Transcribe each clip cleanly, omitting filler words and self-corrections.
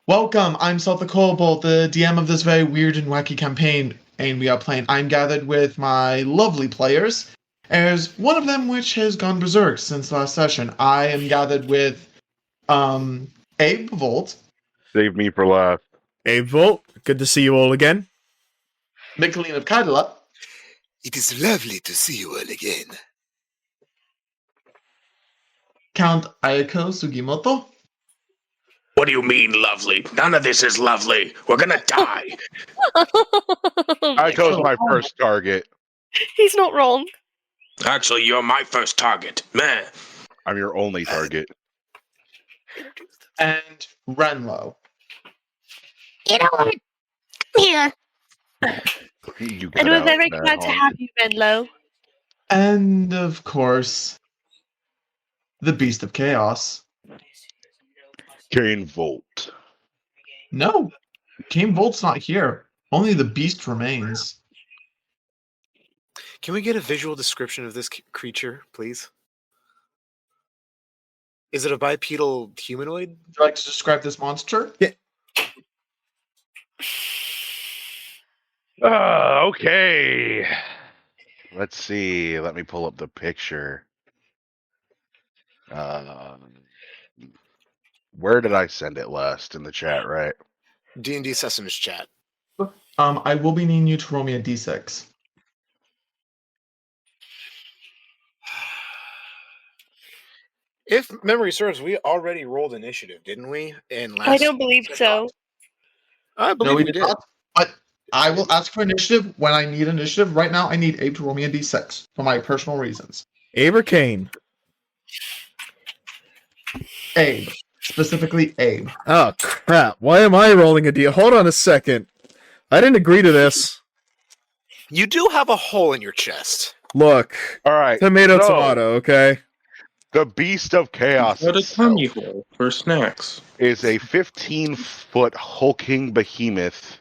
Welcome, I'm Salt the Kobold, the DM of this very weird and wacky campaign and we are playing. I'm gathered with my lovely players. There's one of them which has gone berserk since last session. I am gathered with Abe Volt, Save me for last. Abe Volt, good to see you all again. Michaeleen of Kaidala, It is lovely to see you all again. Count Eiko Sugimoto, What do you mean, lovely? None of this is lovely. We're gonna die. I chose my first target. He's not wrong. Actually, you're my first target. Man. I'm your only target. and Renlo. You know what? Here. You And cut we're out very that glad to honk. have you, Menlo. And, of course, the Beast of Chaos. Kain Volt. No, King Volt's not here. Only the Beast remains. Can we get a visual description of this creature, please? Is it a bipedal humanoid? Would you like to describe this monster? Okay. Let's see. Let me pull up the picture. Where did I send it last? In the chat, right? D&D Sesame's chat. I will be needing you to roll me a d6. If memory serves, we already rolled initiative, didn't we? I don't believe so. I believe we did. not. But I will ask for initiative when I need initiative. Right now, I need Abe to roll me a d6 for my personal reasons. Abe or Kane? Abe. Specifically, Abe. Oh, crap. Why am I rolling a deal? Hold on a second. I didn't agree to this. You do have a hole in your chest. Look. All right. Tomato, so, tomato, okay? The Beast of Chaos What a itself tiny hole for snacks. is a 15-foot hulking behemoth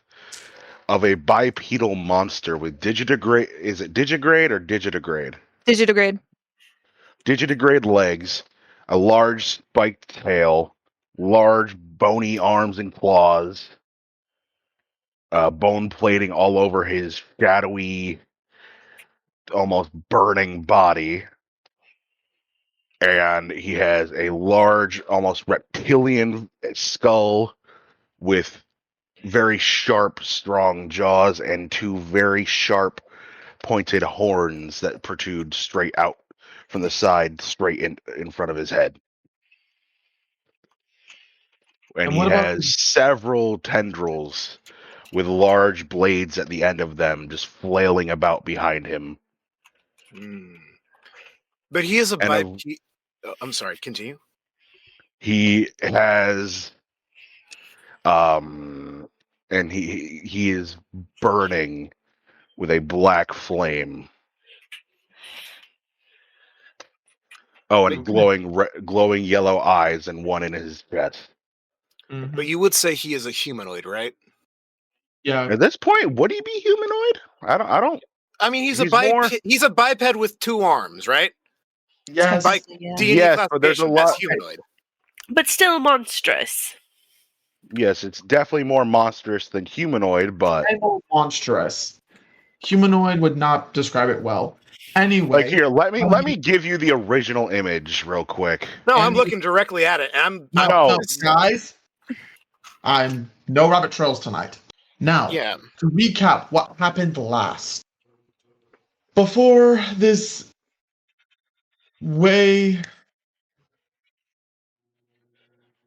of a bipedal monster with digitigrade. Is it digigrade or digitigrade? Digitigrade. Digitigrade legs, a large spiked tail, large bony arms and claws, bone plating all over his shadowy, almost burning body. And he has a large, almost reptilian skull with very sharp, strong jaws and two very sharp, pointed horns that protrude straight out from the side, straight in front of his head. And he what about has several tendrils with large blades at the end of them just flailing about behind him. But he is a And I'm sorry, continue. He has and he is burning with a black flame. Oh, and glowing yellow eyes and one in his chest. But you would say he is a humanoid, right? Yeah. At this point, would he be humanoid? I don't. I mean, he's He's a biped with two arms, right? Yes. By Yeah. D&D Yes, but there's a classification, that's lot- humanoid. But still monstrous. Yes, it's definitely more monstrous than humanoid, but Monstrous. Humanoid would not describe it well. Anyway. like here, let me give you the original image real quick. No, I'm And- looking directly at it. And No, No. guys. I'm no rabbit trails tonight. Now, yeah. to recap what happened last. Before this way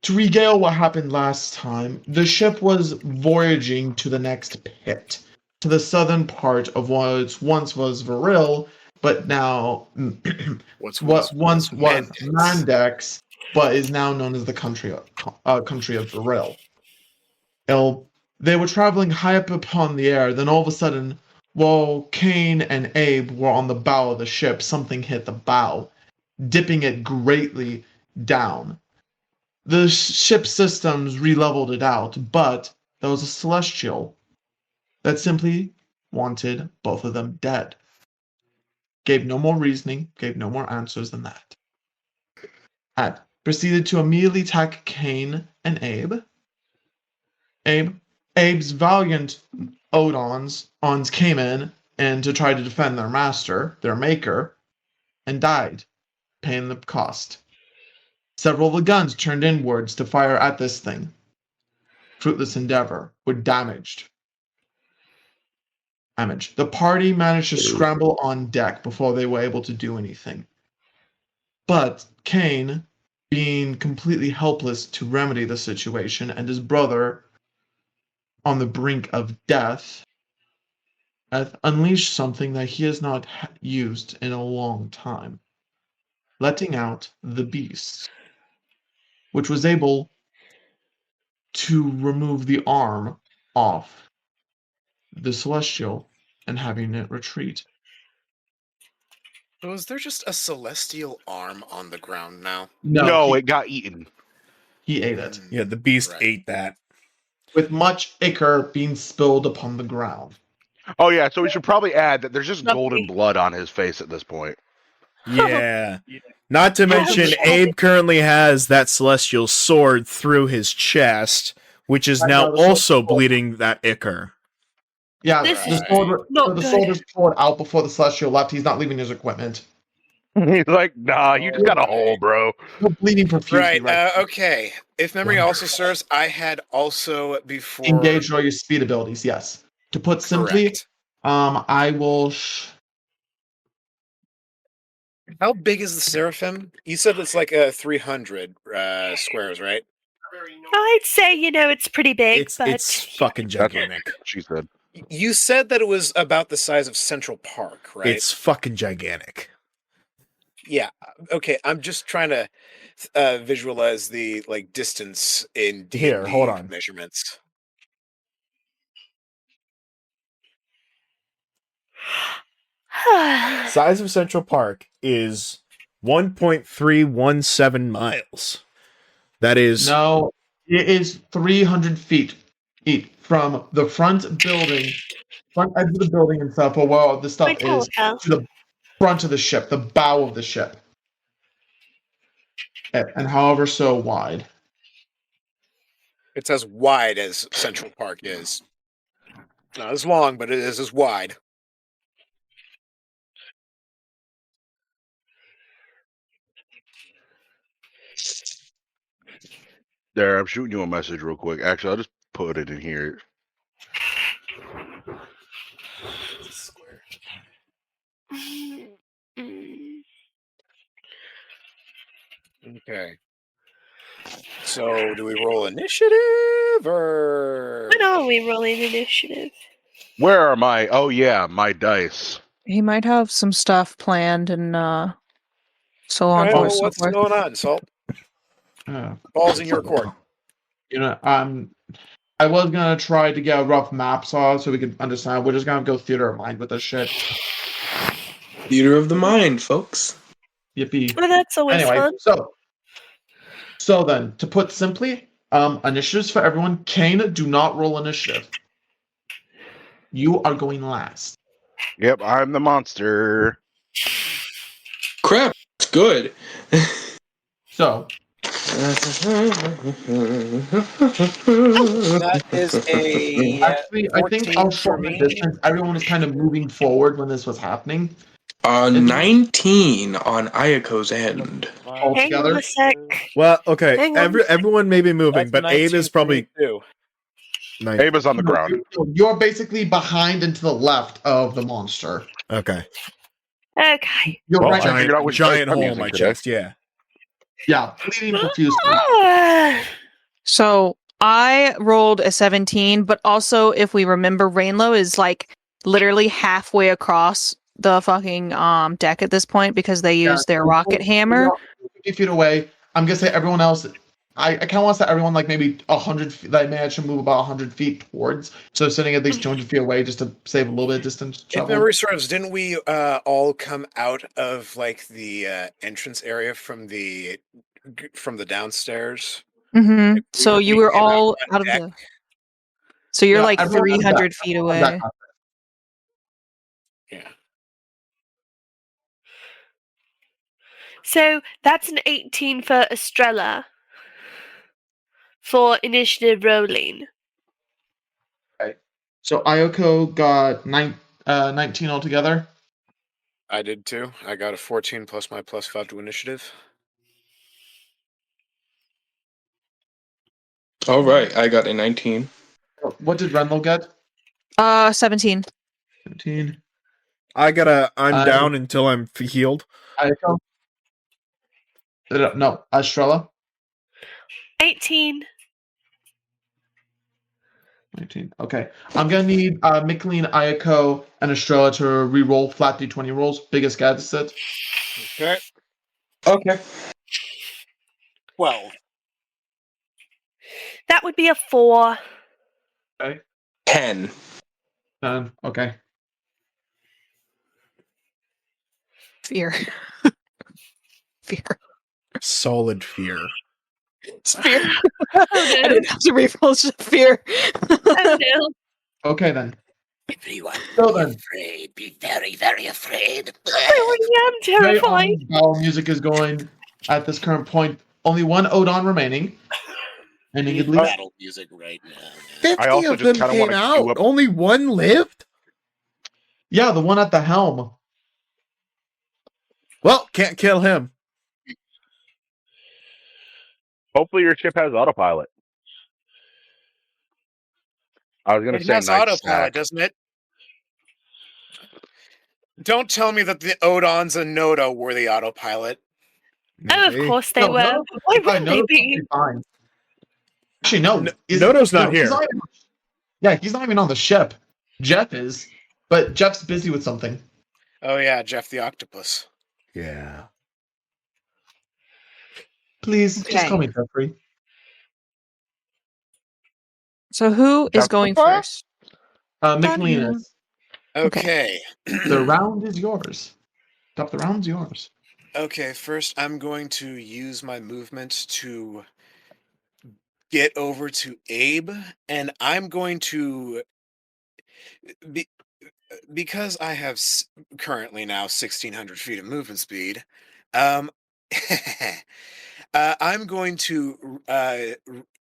to regale what happened last time, the ship was voyaging to the next pit, to the southern part of what once was Viril, but now What what once was Mandex. Mandex, but is now known as the country of Viril. They were traveling high up upon the air, then all of a sudden, while Kain and Abe were on the bow of the ship, something hit the bow, dipping it greatly down. The ship systems re-leveled it out, but there was a celestial that simply wanted both of them dead. Gave no more reasoning, gave no more answers than that. Had proceeded to immediately attack Kain and Abe, Abe's valiant Odons came in and to try to defend their master, their maker, and died, paying the cost. Several of the guns turned inwards to fire at this thing. Fruitless endeavor, were damaged. The party managed to scramble on deck before they were able to do anything. But Kain, being completely helpless to remedy the situation, and his brother on the brink of death, hath unleashed something that he has not used in a long time, letting out the beast, which was able to remove the arm off the celestial and having it retreat. So is there just a celestial arm on the ground now? No, it got eaten. He ate it, Yeah, the beast Right. ate that. with much ichor being spilled upon the ground. Oh yeah, so we should probably add that there's just Lovely. golden blood on his face at this point. Yeah. Not to mention, Abe currently has that celestial sword through his chest, which is I now know, the sword- also bleeding that ichor. Yeah, This the is sword, not the good. sword is poured out before the celestial left. He's not leaving his equipment. He's like, nah, you just got a hole, bro. No bleeding profusely. Right. Okay. If memory also serves, I had also before Engage all your speed abilities. Yes. To put simply, Correct. I will. How big is the seraphim? You said it's like 300 squares, right? I'd say, it's pretty big, It's but fucking That's gigantic. what she said. You said that it was about the size of Central Park, right? It's fucking gigantic. Yeah. Okay. I'm just trying to visualize the distance in D&D Here, hold on. measurements. Size of Central Park is 1.317 miles. That is No, it is 300 feet from the front edge of the building and stuff, or where all the stuff my tower is, fell. to the front of the ship, the bow of the ship. And however so wide. It's as wide as Central Park is. Not as long, but it is as wide. There, I'm shooting you a message real quick. Actually, I'll just put it in here. Mm. Okay. So, do we roll initiative or? When are we rolling initiative? Where are my? Oh yeah, my dice. He might have some stuff planned and so All on right, and well, so what's forth. going on, Salt? Uh, Ball's in your court. I was gonna try to get a rough map so we could understand. We're just gonna go theater of mind with this shit. Theater of the mind, folks. Yippee. Well, that's always Anyway, fun. so then, to put simply, initiatives for everyone. Kain, do not roll initiative. You are going last. Yep, I'm the monster. Crap, it's good. So, That is a actually, I think 14 I'll for shorten the me. distance. Everyone was kind of moving forward when this was happening. 19 on Ayako's end. All Hang on together. a sec. well, okay. Hang on a sec. Everyone may be moving, That's but Abe 19 is for probably me, too. Abe is on the ground. You're basically behind and to the left of the monster. okay. Okay. You're Well, right. I figured out which Giant dice I'm hole in using my today. chest. Yeah. Yeah, bleeding profusely. Ah. So I rolled a 17, but also if we remember, Rainlow is like literally halfway across the fucking deck at this point because they use their rocket hammer. 50 feet away. I'm gonna say everyone else. I kind of want to say everyone like maybe 100 feet. They managed to move about 100 feet towards. So sitting at least 200 feet away just to save a little bit of distance. If Travel. memory serves, didn't we all come out of the entrance area from the downstairs? Mm-hmm. So We you were came out all on out of deck. the. So you're Yeah, like everyone on 300 deck. feet On away. deck. Yeah. So that's an 18 for Estrella for initiative rolling. So Eiko got 19 altogether. I did too. I got a 14 plus my +5 to initiative. All right, I got a 19. What did Renlo get? 17. 17. I'm down until I'm healed. Eiko? No, Estrella? 18. 19. Okay. I'm gonna need Michaeleen, Eiko, and Estrella to re-roll flat d20 rolls. Biggest guy to sit. Okay. Okay. 12. That would be a 4. Okay. 10. 10. Okay. Fear. Fear. Solid fear. It's fear. Oh I no. didn't have to reroll, it's just fear. Oh no. Okay then. Everyone, So be then. afraid. Be very, very afraid. I really am Very terrified. ominous battle music is going at this current point. Only one Odon remaining. And Need Ingedly. battle music right now. Man. 50 I also of just them kinda came wanna queue out. up- Only one lived? Yeah, the one at the helm. Well, can't kill him. Hopefully your ship has autopilot. I was gonna It say has nice autopilot, snack. doesn't it? Don't tell me that the Odons and Nodo were the autopilot. Oh, of Maybe. course they No, were. no, Why I wouldn't know they it's be? fine. Actually, no. Nodo's not he's here. even- yeah, he's not even on the ship. Jeff is, but Jeff's busy with something. Oh yeah, Jeff the Octopus. Yeah. Please, just call Okay. me Jeffrey. So who is Just going the fuck? first? Michaeleen is. Okay. The round is yours. Stop, the round's yours. Okay, first I'm going to use my movement to get over to Abe, and I'm going to because I have currently now 1,600 feet of movement speed. I'm going to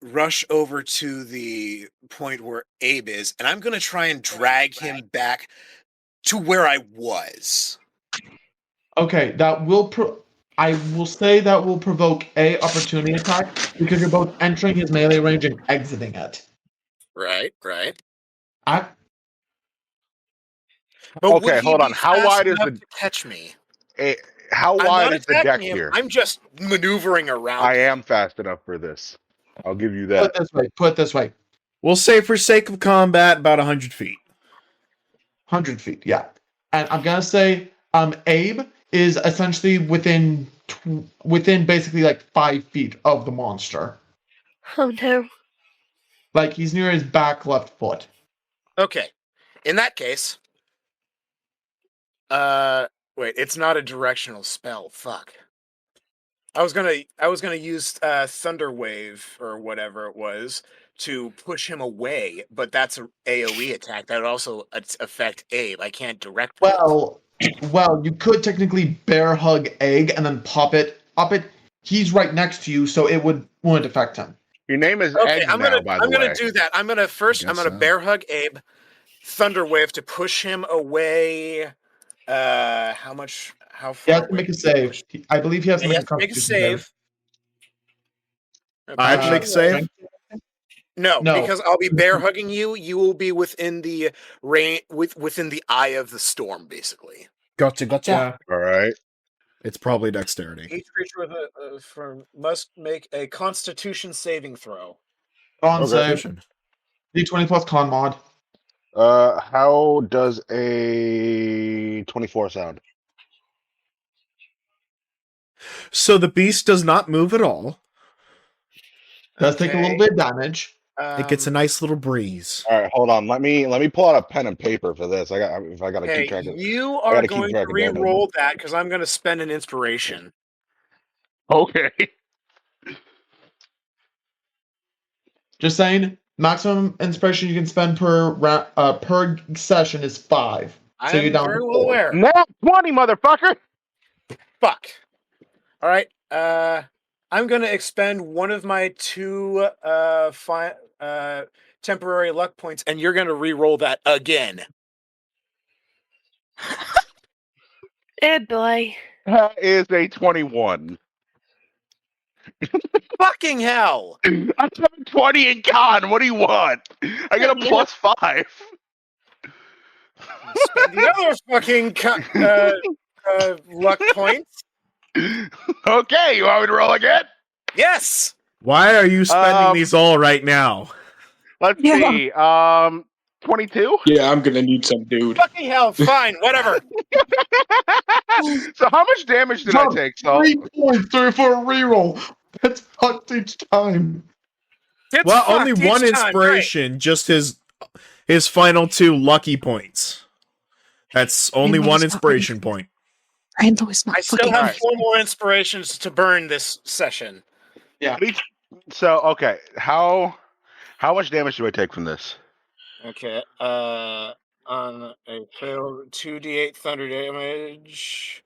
rush over to the point where Abe is, and I'm going to try and drag him back to where I was. Okay, that will I will say that will provoke a opportunity attack because you're both entering his melee range and exiting it. Right. I But Okay, would he hold on. be How fast wide is enough the to catch me? how I'm wide not is the deck attacking him. here? I'm just maneuvering around. I am fast enough for this. I'll give you put that. it this way. Put it this way. We'll say for sake of combat, about 100 feet. 100 feet. Yeah, and I'm gonna say Abe is essentially within basically like 5 feet of the monster. Oh no. Like he's near his back left foot. Okay. In that case, wait, it's not a directional spell. Fuck. I was gonna use Thunder Wave or whatever it was to push him away, but that's an AOE attack. That would also affect Abe. I can't direct. Well, you could technically bear hug egg and then pop it up it. He's right next to you, so it wouldn't affect him. Your name is Okay, Egg I'm now, gonna by the way. do that. I'm gonna Guess so. bear hug Abe, Thunder Wave to push him away. How much? How He far? has to make a save. I believe he has to He make has a to make a Constitution save. I have to make a save? No, No. because I'll be bear hugging you. You will be within the within the eye of the storm, basically. Gotcha. Yeah. All right. It's probably dexterity. Each creature with must make a Constitution saving throw. Con Okay. save. Constitution. D20 plus con mod. How does a 24 sound? So the beast does not move at all. Does take a little bit of damage. It gets a nice little breeze. All right, hold on. Let me pull out a pen and paper for this. I gotta Okay, keep track of. you I are gotta keep going to track of damage. re-roll that because I'm going to spend an inspiration. Okay. Just saying, maximum inspiration you can spend per session is 5. So you're I'm down very to well 4. aware. Nat 20, motherfucker. Fuck. All right. I'm gonna expend one of my two temporary luck points, and you're going to re-roll that again. Oh boy. That is a 21. Fucking hell! I have a 20 in con. What do you want? I got a plus 5. Spend the other fucking luck points. Okay, you want me to roll again? Yes! Why are you spending these all right now? Let's Yeah. see. 22? Yeah, I'm gonna need some dude. Fucking hell, fine, whatever. So how much damage did I take? So 3 points for a reroll. That's fucked each time. It's Well, fucked only each one time, inspiration, just his final 2 lucky points. That's only Rainbow's one not inspiration ready. point. Rainbow is not I still fucking have ready. 4 more inspirations to burn this session. so okay. How much damage do I take from this? Okay, on a failed 2d8 thunder damage.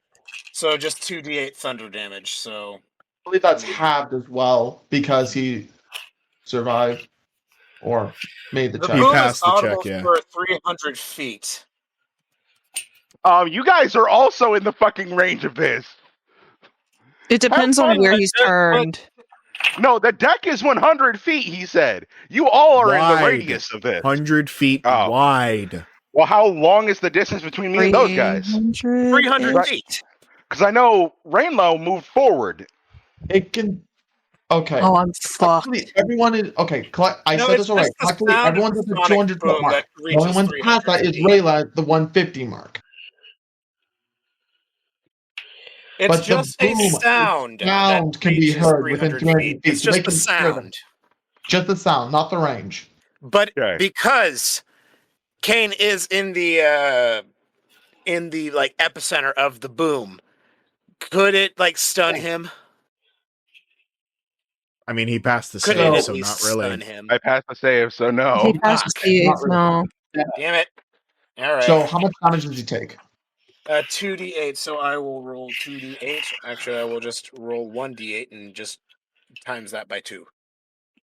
So just 2d8 thunder damage, so... I believe that's halved as well because he survived or made the The check. He boom passed is the audible check, yeah. for 300 feet. You guys are also in the fucking range of this. It depends on fun where with he's it, but- turned. No, the deck is 100 feet, he said. You all are in the Wide. radius of this. 100 feet Oh. wide. Well, how long is the distance between me and those guys? 300 feet. Because I know Rainlow moved forward. It can. Okay. Oh, I'm fucked. Actually, everyone is okay. I No, said it's this already. just the Luckily, sound of everyone's the at the sonic 200 boom foot mark. that The only reaches one past that 300 is feet. Rayla at the 150 mark. It's But the just a boom, sound. Sound that can be reaches heard within 300 300 feet. feet. It's so they just the can hear them. sound. Just the sound, not the range. But Okay. because Kain is in the like epicenter of the boom, could it like stun him? I mean, he passed the Could save, it at so least not really. stun him? I passed the save, so no. He passed fuck. the Not really. no. Damn it! All right. So, how much damage did you take? 2d8. So I will roll 2d8. Actually, I will just roll 1d8 and just times that by 2.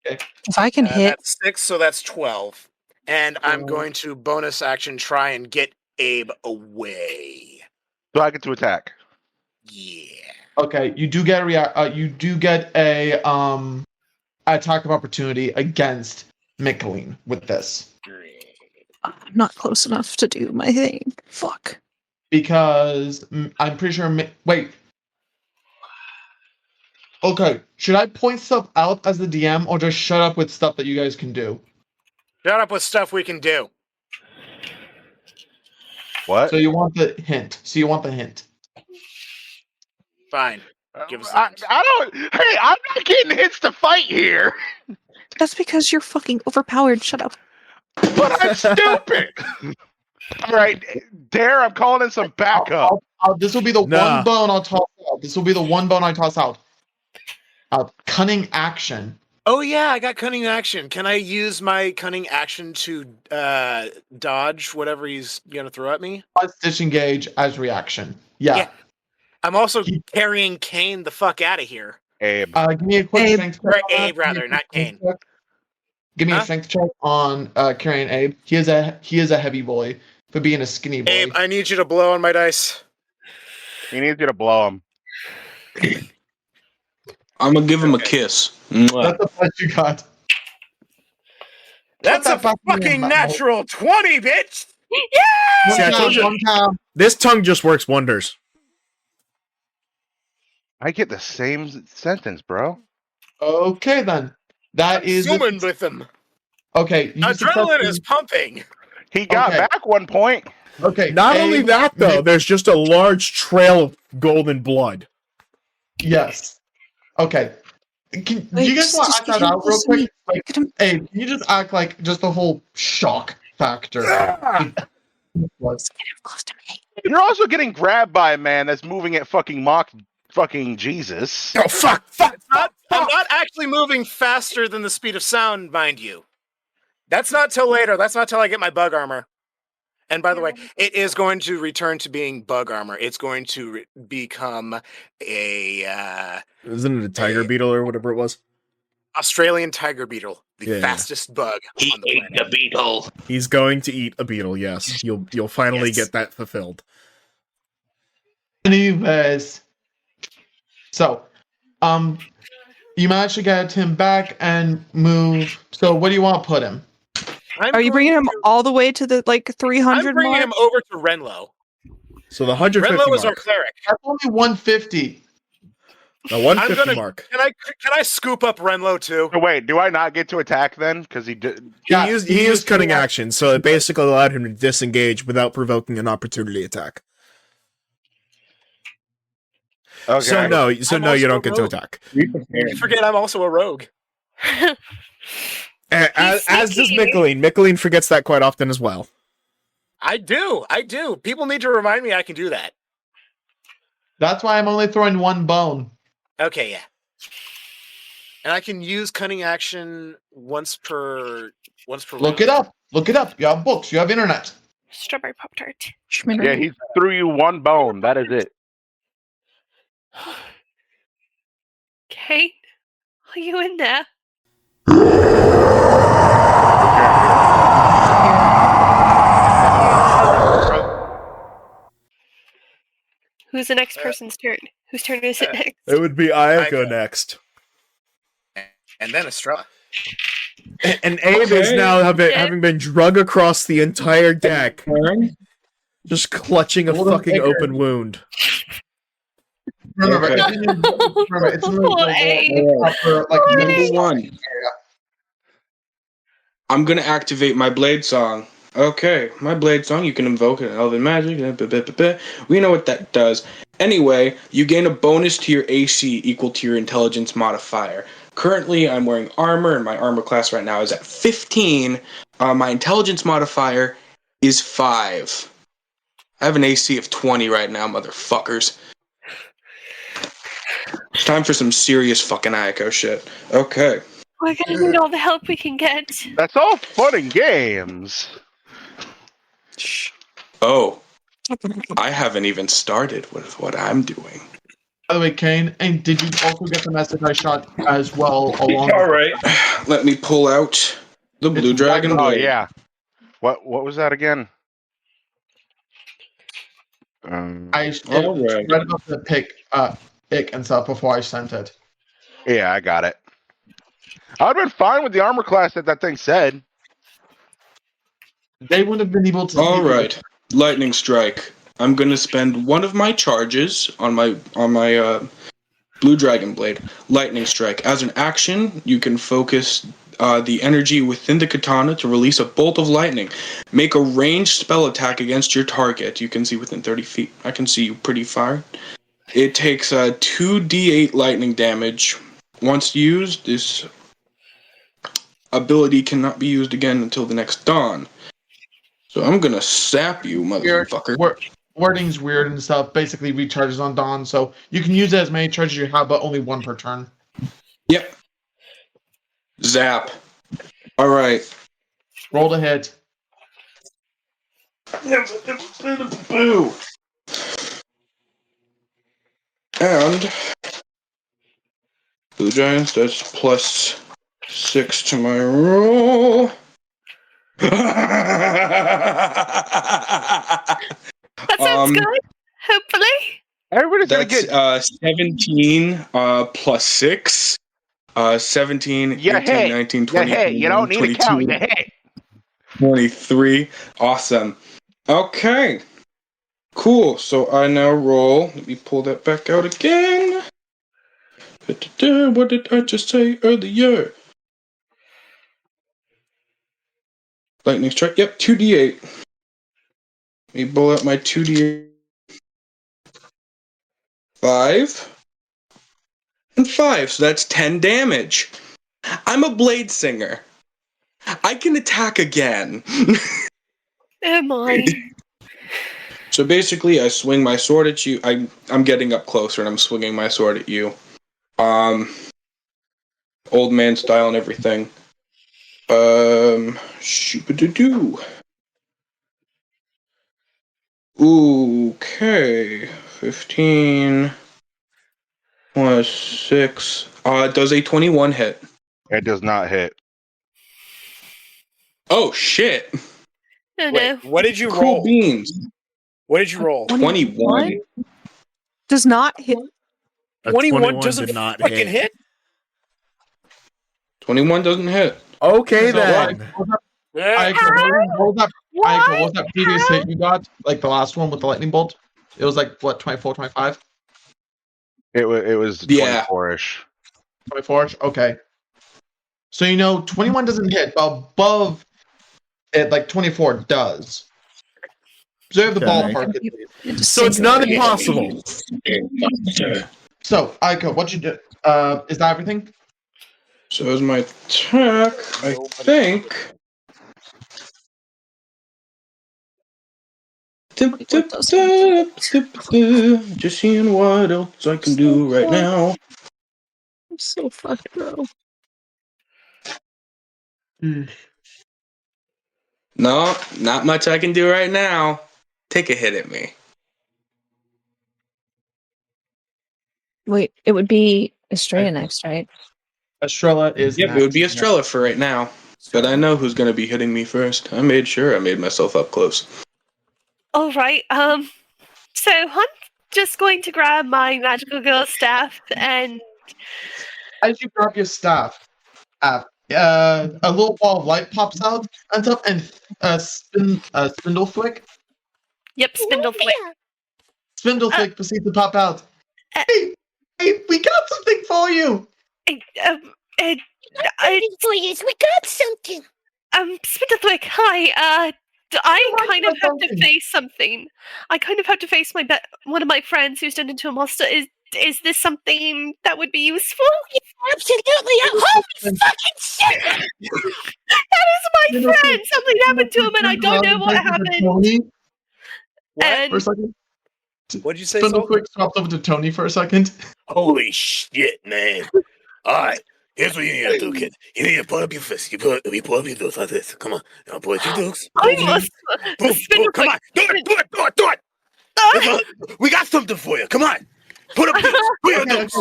If I can hit, That's 6, so that's 12. And I'm going to bonus action try and get Abe away. So I get to attack. Yeah. Okay, you do get a attack of opportunity against Michaeleen with this I'm not close enough to do my thing. Fuck. because I'm pretty sure. Wait. Okay, should I point stuff out as the DM or just shut up with stuff that you guys can do? Shut up with stuff we can do. What? So you want the hint. Fine. Give us I that. don't. Hey, I'm not getting hits to fight here, That's because you're fucking overpowered. Shut up. but I'm stupid. All right, Dare, I'm calling in some backup. This will be the Nah. one bone I'll toss out. This will be the one bone I toss out. Cunning action. Oh yeah, I got cunning action. Can I use my cunning action to dodge whatever he's gonna throw at me? Disengage as reaction. Yeah. I'm also carrying Kain the fuck out of here. Abe. Give me a quick Abe. strength check. Or on that. Abe, rather, not Kain. Give me a Huh? strength check on carrying Abe. He is a heavy boy for being a skinny boy. Abe, I need you to blow on my dice. He needs you to blow him. I'm gonna give him a kiss. Mwah. That's the best you got. That's a that back in your fucking mouth. natural 20, bitch! See, I told you- One time. This tongue just works wonders. I get the same sentence, bro. Okay then. That is Zooming with them. okay. You Adrenaline successfully- is pumping. He got Okay. back 1 point. okay. Not only Abe, that, though, there's just a large trail of golden blood. Yes. Okay. Can Wait, you guys want to just act that get him out real to quick? me. Like, Get him- hey, can you just act like just the whole shock factor? Close to me. You're also getting grabbed by a man that's moving at fucking Mach fucking Jesus. Oh, fuck! I'm not actually moving faster than the speed of sound, mind you. That's not till later. That's not till I get my bug armor. And by the way, it is going to return to being bug armor. It's going to become a Isn't it a tiger beetle or whatever it was? Australian tiger beetle. The fastest bug He on the ate planet. the beetle. He's going to eat a beetle. Yes, you'll finally Yes. get that fulfilled. Anyways, so, you managed to get him back and move. So, where do you want to put him? Are you bringing him all the way to the 300 I'm bringing mark? him over to Renlo. So the 150 Renlo is our mark. cleric. That's only 150. The 150 mark. Can I scoop up Renlo too? So wait, do I not get to attack then? Because he did. Yeah, He used cutting action, so it basically allowed him to disengage without provoking an opportunity attack. Okay. So no, you also don't get to rogue. attack. You forget I'm also a rogue. As does sneaky. Michaeleen. Michaeleen forgets that quite often as well. I do. People need to remind me I can do that. That's why I'm only throwing one bone. Okay, yeah. And I can use cunning action once per Look round. it up. Look it up. You have books. You have internet. Strawberry Pop-Tart. Yeah, he threw you one bone. That is it. Kain, are you in there? Who's the next person's turn? Whose turn is it next? It would be Eiko Eiko. next. And then Estrella. And Abe is now having been drug across the entire deck, just clutching a fucking open wound. Remember, Okay. it's Number one. I'm gonna activate my blade song. Okay, my blade song, you can invoke an elven magic. We know what that does. Anyway, you gain a bonus to your AC equal to your intelligence modifier. Currently, I'm wearing armor, and my armor class right now is at 15. My intelligence modifier is 5. I have an AC of 20 right now, motherfuckers. It's time for some serious fucking Eiko shit. Okay. We're gonna need all the help we can get. That's all fun and games. Oh, I haven't even started with what I'm doing. By the way, Kain, and did you also get the message I shot as well along? All right. Let me pull out the blue It's dragon Oh blade. yeah. What was that again? I All right. read about the pick and stuff before I sent it. Yeah, I got it. I'd been fine with the armor class that thing said. They wouldn't have been able to. All right. Lightning strike. I'm gonna spend one of my charges on my blue dragon blade. Lightning strike. As an action, you can focus the energy within the katana to release a bolt of lightning. Make a ranged spell attack against your target. You can see within 30 feet. I can see you pretty far. It takes 2d8 lightning damage. Once used, this ability cannot be used again until the next dawn. So I'm gonna sap you, motherfucker. Wording's weird and stuff. Basically, recharges on dawn, so you can use it as many charges you have, but only one per turn. Yep. Zap. All right. Roll to hit. Boo. And Blue Giants, that's plus 6 to my roll. That sounds good. Hopefully. Everybody's gonna That's get 17 plus 6. 17, you 18, hit. 19, 20, You hit. You don't need 22, to count. You hit. 23. Awesome. Okay. Cool. So I now roll. Let me pull that back out again. What did I just say earlier? Lightning strike. Yep, 2d8. Let me pull out my 2d8. 5. And 5. So that's 10 damage. I'm a blade singer. I can attack again. Oh my. So basically, I swing my sword at you. I'm getting up closer and I'm swinging my sword at you. Old man style and everything. Shoop-a-doo-doo. Okay. 15 plus 6. Does a 21 hit? It does not hit. Oh shit! Oh Wait, no. what did you Cool roll? beans. What did you roll? 21. Does not hit. A 21 doesn't did not fucking hit. 21 doesn't hit. Okay So, then. Aiko, what was that previous hit you got? Like the last one with the lightning bolt? It was like, what, 24, 25? It was Yeah. 24-ish. 24? Okay. So 21 doesn't hit, but above it, like 24 does. So you have the Okay. ballpark at least. So it's not impossible. So, Aiko, what you do? Is that everything? So is my attack, I think. Just seeing what else I can do right now. I'm so fucked, bro. No, not much I can do right now. Take a hit at me. Wait, it would be Estrella next, right? Estrella is Yep, it would be Estrella for right now. But I know who's going to be hitting me first. I made sure I made myself up close. All right. So I'm just going to grab my magical girl staff and As you grab your staff, a little ball of light pops out on top, and spindle flick. yep, spindle flick. Spindle flick proceeds to pop out. Hey, we got something for you. We got something. Spindle flick. Hi. I kind of have to face something. I kind of have to face one of my friends who's turned into a monster. Is this something that would be useful? Absolutely. Holy fucking shit! That is my friend. Something happened to him, and I don't know what happened. Tony, And for a second. What'd you say? Spindle Sol? flick swapped over to Tony for a second. Holy shit, man. Alright, here's what you need to do, kid. You need to put up your fist. You put up your fist like this. Come on. Now put your dukes. I must. Boom, boom, come on. Do it. Ah! We got something for you. Come on. Put up dukes. Put your dukes.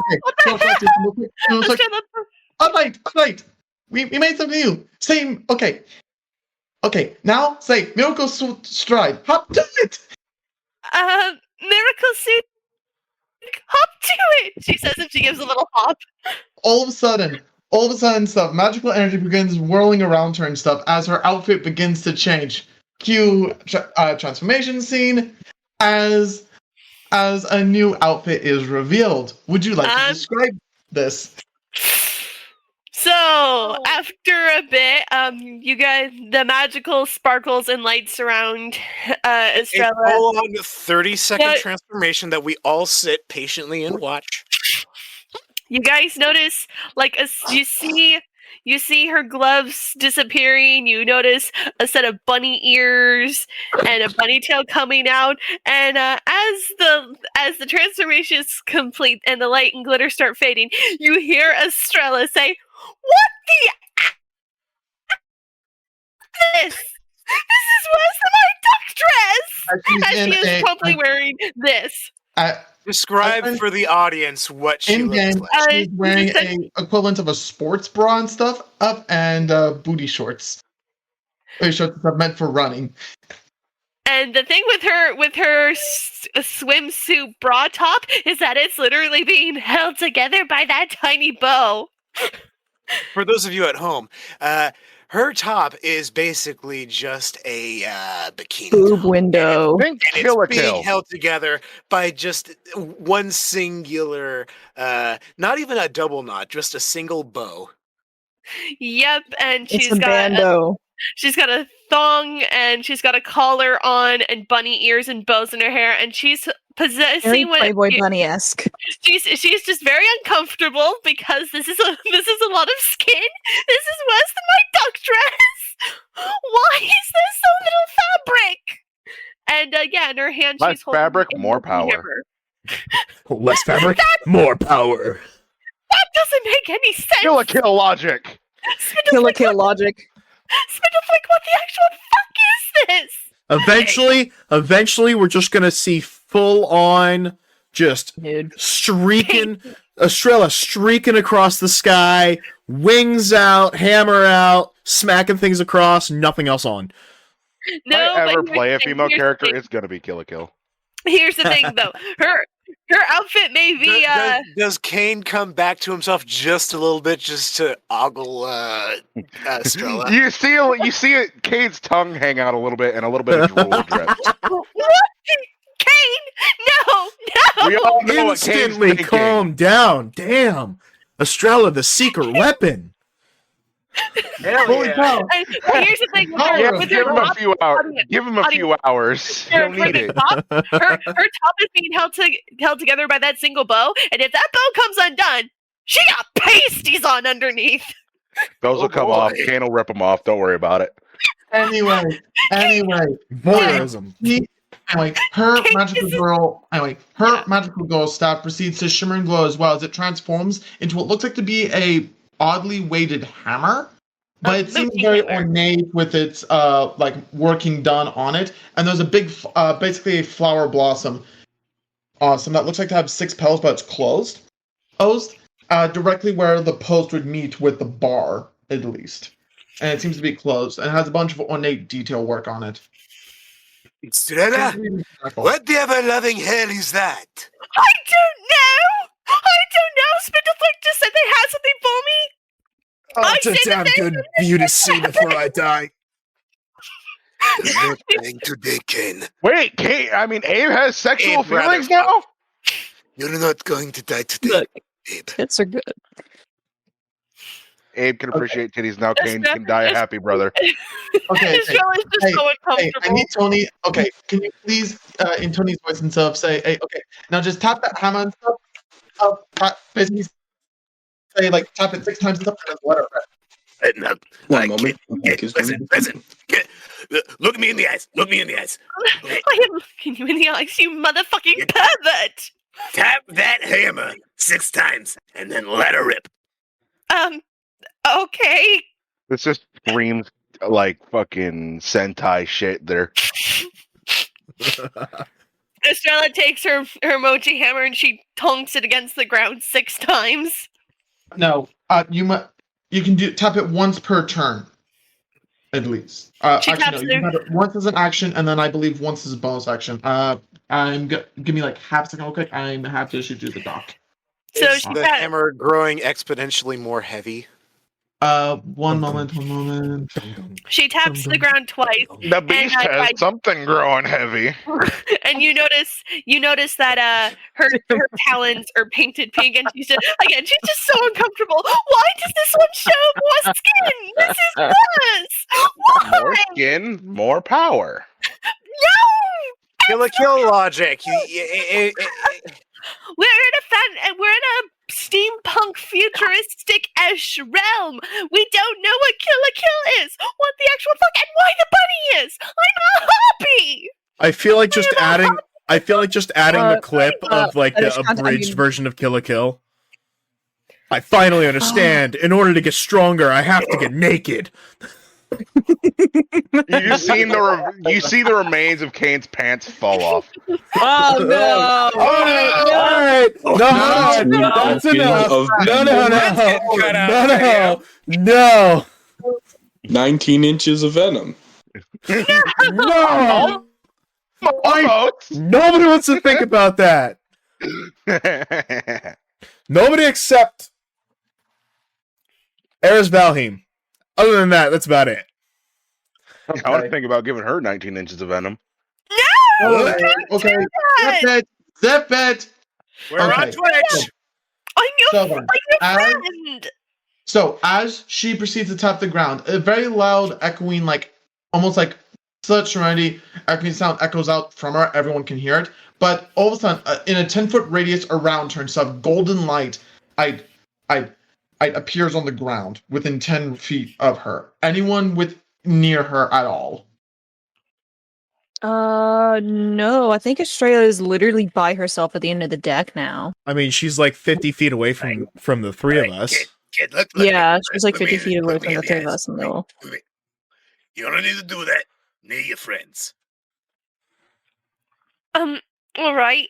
Alright. We made something new. Same. Okay. Now say miracle stride. Hop to it. Miracle suit. Hop to it. She says, if she gives a little hop. All of a sudden, stuff. Magical energy begins whirling around her and stuff as her outfit begins to change. Cue transformation scene as a new outfit is revealed. Would you like to describe this? So after a bit, you guys, the magical sparkles and lights surround A Estrella. full-on 30-second Yeah. transformation that we all sit patiently and watch. You guys notice, like, you see her gloves disappearing. You notice a set of bunny ears and a bunny tail coming out. And as the transformation is complete and the light and glitter start fading, you hear Estrella say, "What the? This is worse than my duck dress." As she is promptly wearing this. Describe for the audience what she In looks game, like. she's wearing a equivalent of a sports bra and stuff up, and booty shorts. Booty shorts that are meant for running. And the thing with her swimsuit bra top is that it's literally being held together by that tiny bow. For those of you at home, her top is basically just a bikini Boob top. window. Think And Kill a it's being Kill. held together by just one singular, not even a double knot, just a single bow. Yep, and It's she's a got bando. she's got a thong and she's got a collar on and bunny ears and bows in her hair, and she's Very possessing what Playboy Bunny-esque. she's just very uncomfortable because this is a lot of skin. This is worse than my duck dress. Why is there so little fabric? And yeah, in her hand Less she's holding fabric, a more hammer. power. Less fabric, more power. That doesn't make any sense. Kill a Kill logic. Kill logic. Spindleflick, what the actual fuck is this? Eventually, we're just gonna see full on, just Dude. streaking, Estrella streaking across the sky Wings out, hammer out, smacking things across, nothing else on. No, if I but ever here's play the a thing, female here's the character, thing. it's gonna be Kill a Kill. Here's the thing, though. Her outfit may be Does Kain come back to himself just a little bit, just to ogle Estrella? You see it. Kane's tongue hang out a little bit, and a little bit of drool drip. What? Kain? No! We all know what Kane's Instantly thinking. calm down. Damn. Estrella, the secret weapon. Holy cow. And here's the thing with her, Yeah, with give her him a top, few hours. Give him a few hours. He'll for need the it. top, her top is being held together by that single bow, and if that bow comes undone, she got pasties on underneath. Those will come off. Kane will rip them off. Don't worry about it. Anyway, Voyeurism. her magical girl staff proceeds to shimmer and glow as well as it transforms into what looks like to be a oddly weighted hammer, but it seems very ornate with its working done on it. And there's a big, basically a flower blossom, awesome, that looks like to have 6 petals, but it's closed, directly where the post would meet with the bar, at least. And it seems to be closed, and it has a bunch of ornate detail work on it. Estrella, what the ever-loving hell is that? I don't know! Spindleflick just said they had something for me! I It's a say damn that good view to see before I die. You're not dying today, Kain. Wait, Abe has sexual Abe, rather. feelings now? You're not going to die today, Look, Abe. tits are good. Abe can appreciate titties now. Kane can die a happy brother. Okay, Estrella's just so hey, uncomfortable. I need Tony. Okay, can you please, in Tony's voice and stuff, say, "Hey, okay, now just tap that hammer and stuff." Basically, say tap it 6 times and stuff, and then let it rip. No, One moment. Listen. Look me in the eyes. Look me in the eyes. I am looking you in the eyes, you motherfucking pervert! Tap that hammer 6 times, and then let her rip. Okay. This just screams like fucking Sentai shit there. Estrella takes her mochi hammer and she tonks it against the ground 6 times. No, you can tap it once per turn, at least. She Actually, taps no, you can tap it once as an action, and then I believe once as a bonus action. Give me half a second, real quick. I'm happy to shoot you the doc. So Is she the taps. hammer growing exponentially more heavy? One moment. She taps the ground twice, The beast has something growing heavy. and you notice that her talons are painted pink, and she's just so uncomfortable. Why does this one show more skin? This is worse. Why? More skin, more power. No. Kill a kill logic. We're in a steampunk futuristic-ish realm. We don't know what Kill a Kill is, what the actual fuck, and why the bunny is. I'm not happy. I feel like just adding the clip of that is the content- abridged version of Kill a Kill. I finally understand. In order to get stronger, I have to get naked. You see the remains of Kane's pants fall off. Oh no! All right. No, that's enough. No. 19 inches of venom. No. Nobody wants to think about that. Nobody except Eris Valheim. Other than that, that's about it. I want to think about giving her 19 inches of venom. No! Okay. Zip it! We're on Twitch! I'm your as, friend! so, as she proceeds to tap the ground, a very loud, echoing, almost like such serenity, echoing sound echoes out from her. Everyone can hear it. But all of a sudden, in a 10-foot radius around her, and stuff, golden light, appears on the ground within 10 feet of her. Anyone near her at all? No. I think Estrella is literally by herself at the end of the deck now. I mean, she's 50 feet away from the three of us. Kid, look Yeah, at me. she's Look 50 me feet in- away look me from in the 3 of eyes. us in the middle. You don't need to do that near your friends. All right.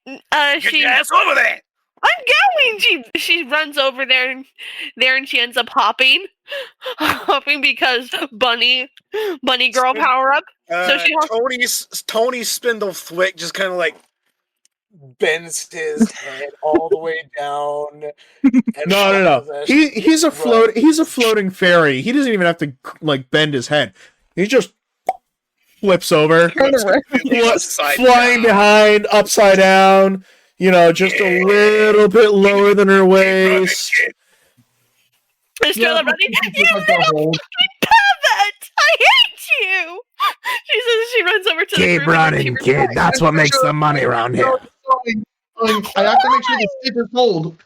Get She your ass over there! I'm going. She runs over there and she ends up hopping, because bunny girl power up. So she Tony's spindle flick just kind of like bends his head all the way down. No. He's a floating fairy. He doesn't even have to like bend his head. He just flips over, flying behind, upside down. Just a little bit lower than her waist. Estrella running. You little pivot! I hate you! She says she runs over to the Keep group. running, kid. That's what makes the money around here. I have to make sure the stick is hold.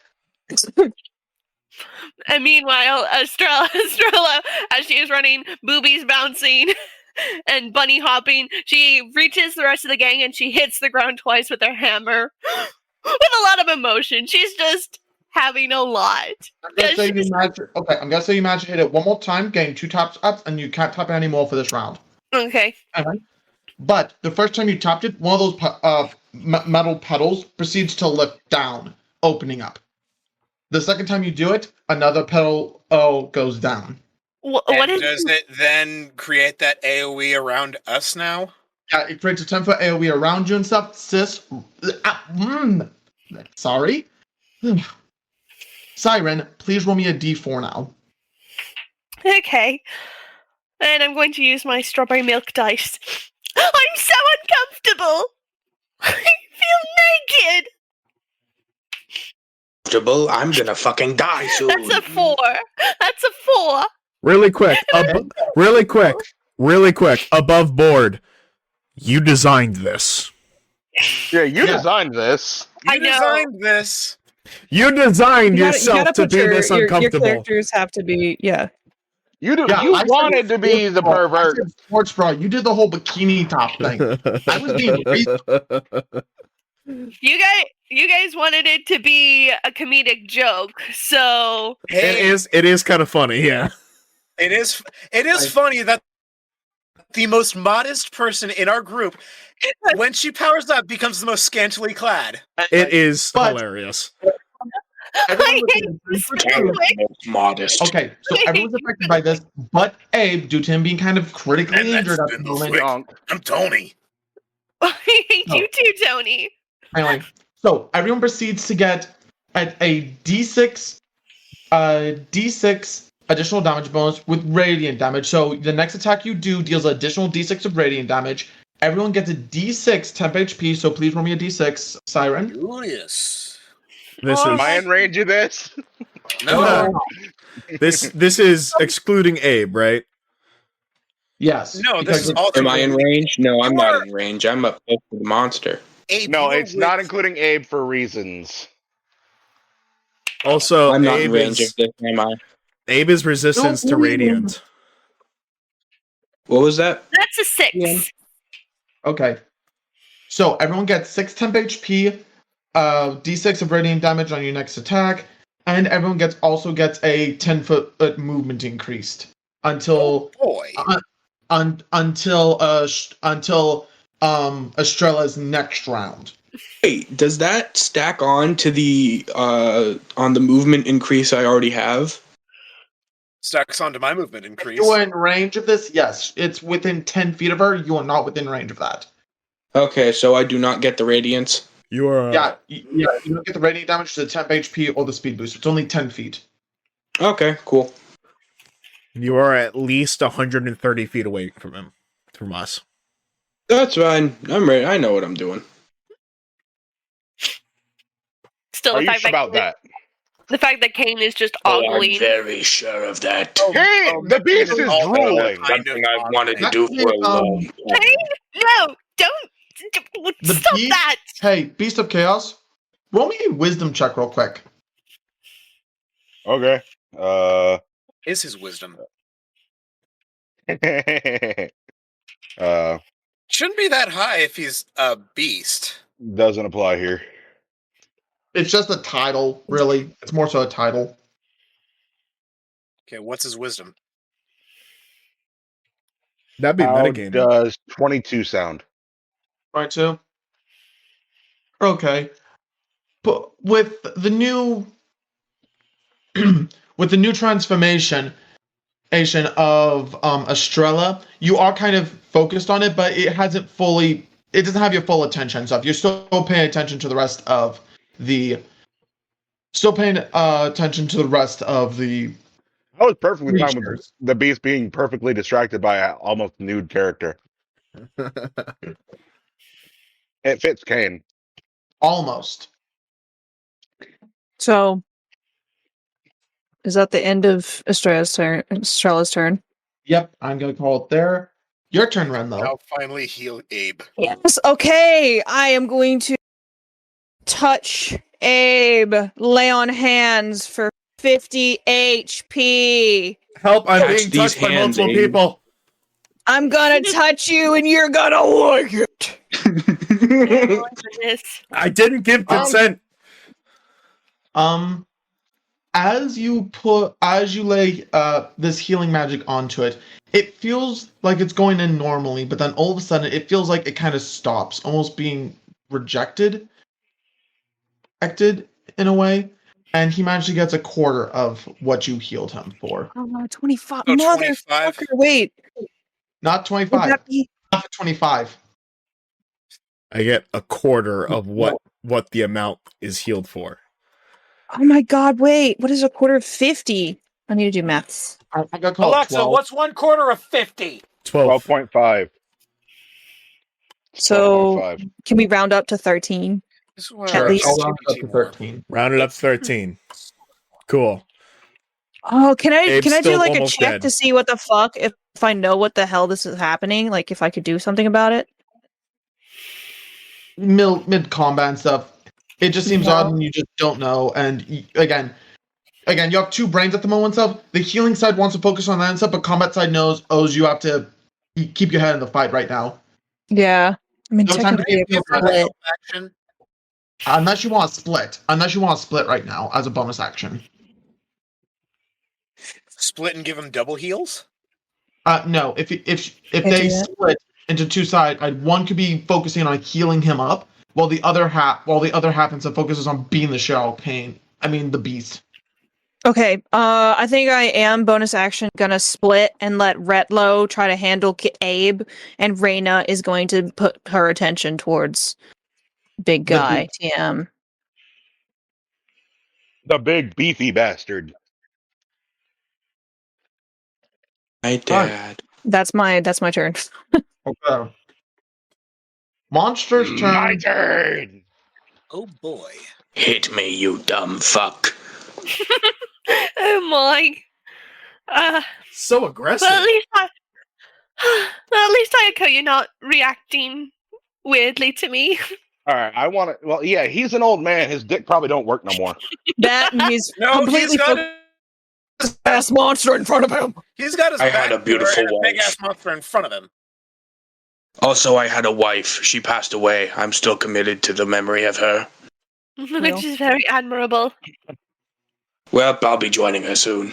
And meanwhile, Estrella, as she is running, boobies bouncing, and bunny hopping, she reaches the rest of the gang and she hits the ground twice with her hammer. With a lot of emotion. She's just having a lot. I'm gonna say you managed to hit it one more time, gain 2 taps ups, and you can't tap it anymore for this round. Okay. But the first time you tapped it, one of those metal pedals proceeds to lift down, opening up. The second time you do it, another pedal goes down. Does it then create that AoE around us now? Yeah, it creates a 10-foot AoE around you and stuff. Sis. Sorry. Siren, please roll me a d4 now. Okay. And I'm going to use my strawberry milk dice. I'm so uncomfortable! I feel naked! I'm gonna fucking die soon. That's a 4. That's a 4. Really quick. Above board. You designed this. Yeah, you designed this. I know. Designed this. You designed yourself to be this uncomfortable. Your characters have to be, You wanted to be the pervert. Sports bra, you did the whole bikini top thing. I was being You guys wanted it to be a comedic joke, so it is kind of funny, yeah. It is funny that the most modest person in our group, when she powers up, becomes the most scantily clad. It is hilarious. I hate this modest. Okay, so everyone's affected by this, but Abe, due to him being kind of critically injured at the moment. I'm Tony. I hate you too, Tony. Anyway, so everyone proceeds to get a D6 additional damage bonus with radiant damage. So the next attack you do deals additional D6 of radiant damage. Everyone gets a D6 temp HP, so please roll me a D6, Siren. Julius. Am I in range of this? No. This is excluding Abe, right? Yes. No, this is all. Am I in range? No, I'm not in range. I'm up close to the monster. No, it's not including Abe for reasons. Also, I'm not Abe in range is, of this, am I? Abe is resistance to radiant. What was that? That's a 6. Yeah. Okay. So everyone gets 6 temp HP, D6 of radiant damage on your next attack, and everyone also gets a 10-foot movement increased until until Estrella's next round. Wait, does that stack on to the on the movement increase I already have? Stacks onto my movement increase. If you are in range of this, yes. It's within 10 feet of her. You are not within range of that. Okay, so I do not get the radiance. You are. You don't get the radiant damage to the temp HP or the speed boost. It's only 10 feet. Okay, cool. You are at least 130 feet away from us. That's fine. I'm ready. I know what I'm doing. Still, Are you sure about that? The fact that Kain is just ogling. I'm very sure of that. Hey, the beast is drooling. Something I've wanted to do for a long time. Kain? No, don't. Stop that. Hey, Beast of Chaos, roll me a wisdom check real quick. Okay. Is his wisdom? Shouldn't be that high if he's a beast. Doesn't apply here. It's just a title, really. It's more so a title. Okay, what's his wisdom? That'd be How metagaming. does 22 sound? 22? Okay. but with the new with the new transformation of Estrella, you are kind of focused on it, but it doesn't have your full attention. So if you're still paying attention to the rest of the I was perfectly fine with creatures. the beast being perfectly distracted by an almost nude character. It fits Kain. Almost. So, is that the end of Estrella's turn? Yep, I'm gonna call it there. Your turn, Ren, though. I'll finally heal Abe. Yes. Okay, I am going to touch Abe, lay on hands for 50 HP. Help! I'm Touch being these touched by hands, multiple Abe. people. I'm gonna touch you and you're gonna like it. Oh, goodness. I didn't give consent. As you lay this healing magic onto it, it feels like it's going in normally, but then all of a sudden it feels like it kind of stops, almost being rejected in a way, and he magically gets a quarter of what you healed him for. Oh no, 25. Oh, Motherfucker, 25? wait. Not Would 25. that be... Not 25. I get a quarter of what the amount is healed for. Oh my god, wait. What is a quarter of 50? I need to do maths. I got called Alexa, 12. what's 1/4 of 50? 12. 12.5. So, 12.5. can we round up to 13? This is where At least. I'll round it up to 13. Round it up to 13. Cool. Oh, can I Abe's do still like a almost check dead. to see what the fuck if I know what the hell this is happening? Like if I could do something about it? Mid combat and stuff. It just seems odd and you just don't know. And again, you have two brains at the moment. Stuff. The healing side wants to focus on that and stuff, but combat side knows you have to keep your head in the fight right now. Yeah. I mean, No time to technically, be it's a split. help action. Unless you want to split. Unless you want to split right now as a bonus action. Split and give him double heals? No. If Can't they do that. split into two sides, one could be focusing on healing him up, while the other half instead focuses on beating the shit out of Kain. I mean the beast. Okay, I think I am bonus action gonna split and let Retlo try to handle Abe, and Reyna is going to put her attention towards big The guy TM. The big beefy bastard. My dad. That's my turn. Okay. Monster's turn. My turn. Oh boy. Hit me, you dumb fuck. Oh my. So aggressive. Well, at least Eiko, you're not reacting weirdly to me. All right, I want to. Well, yeah, he's an old man. His dick probably don't work no more. That and he's No, completely he's got focused ass monster in front of him. He's got his I had a back beautiful and a big wife. ass monster in front of him. Also, I had a wife. She passed away. I'm still committed to the memory of her. Which is very admirable. Well, I'll be joining her soon.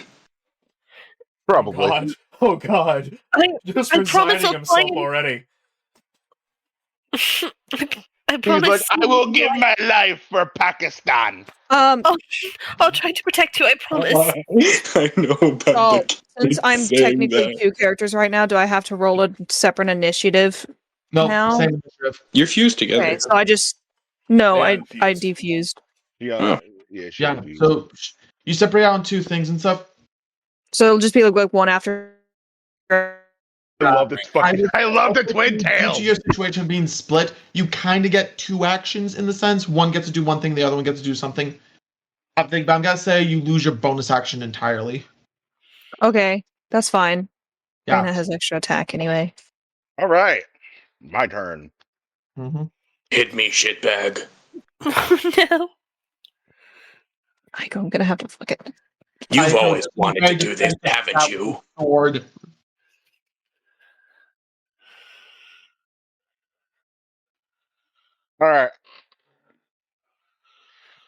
Probably. God. Oh God. I Just promise resigning I'll himself play- already. I He's promise. like, I will give my life for Pakistan. I'll try to protect you. I promise. I know about since I'm saying technically that. two characters right now, do I have to roll a separate initiative? No, Now? same initiative. You're fused together. Okay, so I just no, They I unfused. defused. Yeah, Oh. yeah, she Yeah. would be. So you separate out on two things and stuff. So it'll just be like one after. I love this fucking. I love the twin Due tail. to your situation being split, you kind of get two actions in the sense. One gets to do one thing, the other one gets to do something. I think, but I'm gonna say you lose your bonus action entirely. Okay, that's fine. Yeah. Reyna has extra attack anyway. All right, my turn. Mm-hmm. Hit me, shitbag. No. I'm gonna have to fuck it. You've I always don't- wanted I to do just this, think that haven't you? Sword. All right.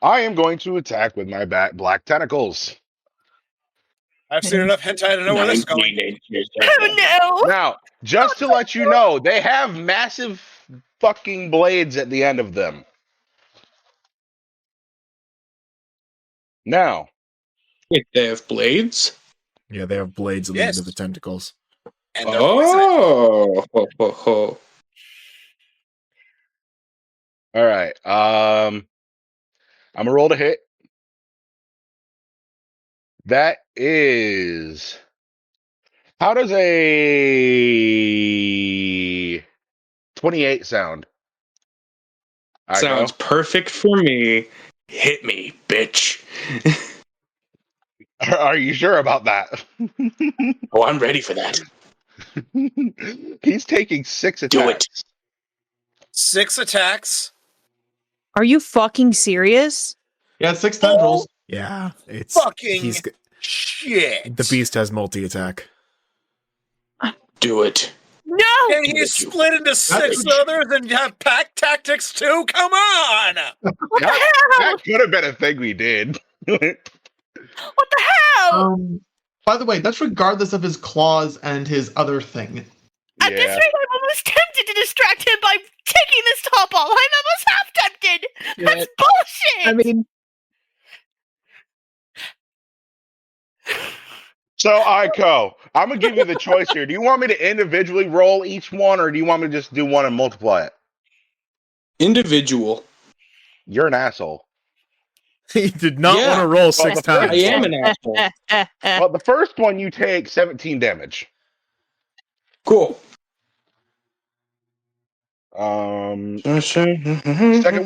I am going to attack with my black tentacles. I've seen enough hentai to know where this is going. 19 inches. Oh no. Now, just to let you know, they have massive fucking blades at the end of them. Now, Wait, they have blades? Yeah, they have blades at the end of the tentacles. And they're poisonous. Oh, ho, ho, ho. all right. I'm gonna roll to hit. That is. How does a 28 sound? Sounds Eiko? perfect for me. Hit me, bitch. Are you sure about that? Oh, I'm ready for that. He's taking 6 attacks. Do it. 6 attacks. Are you fucking serious? Yeah, 6 tendrils. Yeah, it's Fucking shit. the beast has multi-attack. Do it. No! And he's split into 6 others and have pack tactics too? Come on! What the hell? That could have been a thing we did. What the hell? By the way, that's regardless of his claws and his other thing. At this rate, I'm almost tempted to distract him by taking this top off. I'm almost half tempted. That's bullshit. I mean, So, Eiko, I'm going to give you the choice here. Do you want me to individually roll each one, or do you want me to just do one and multiply it? Individual. You're an asshole. He did not Yeah. want to roll 6 times. I am an asshole. Well, the first one you take 17 damage. Cool. Second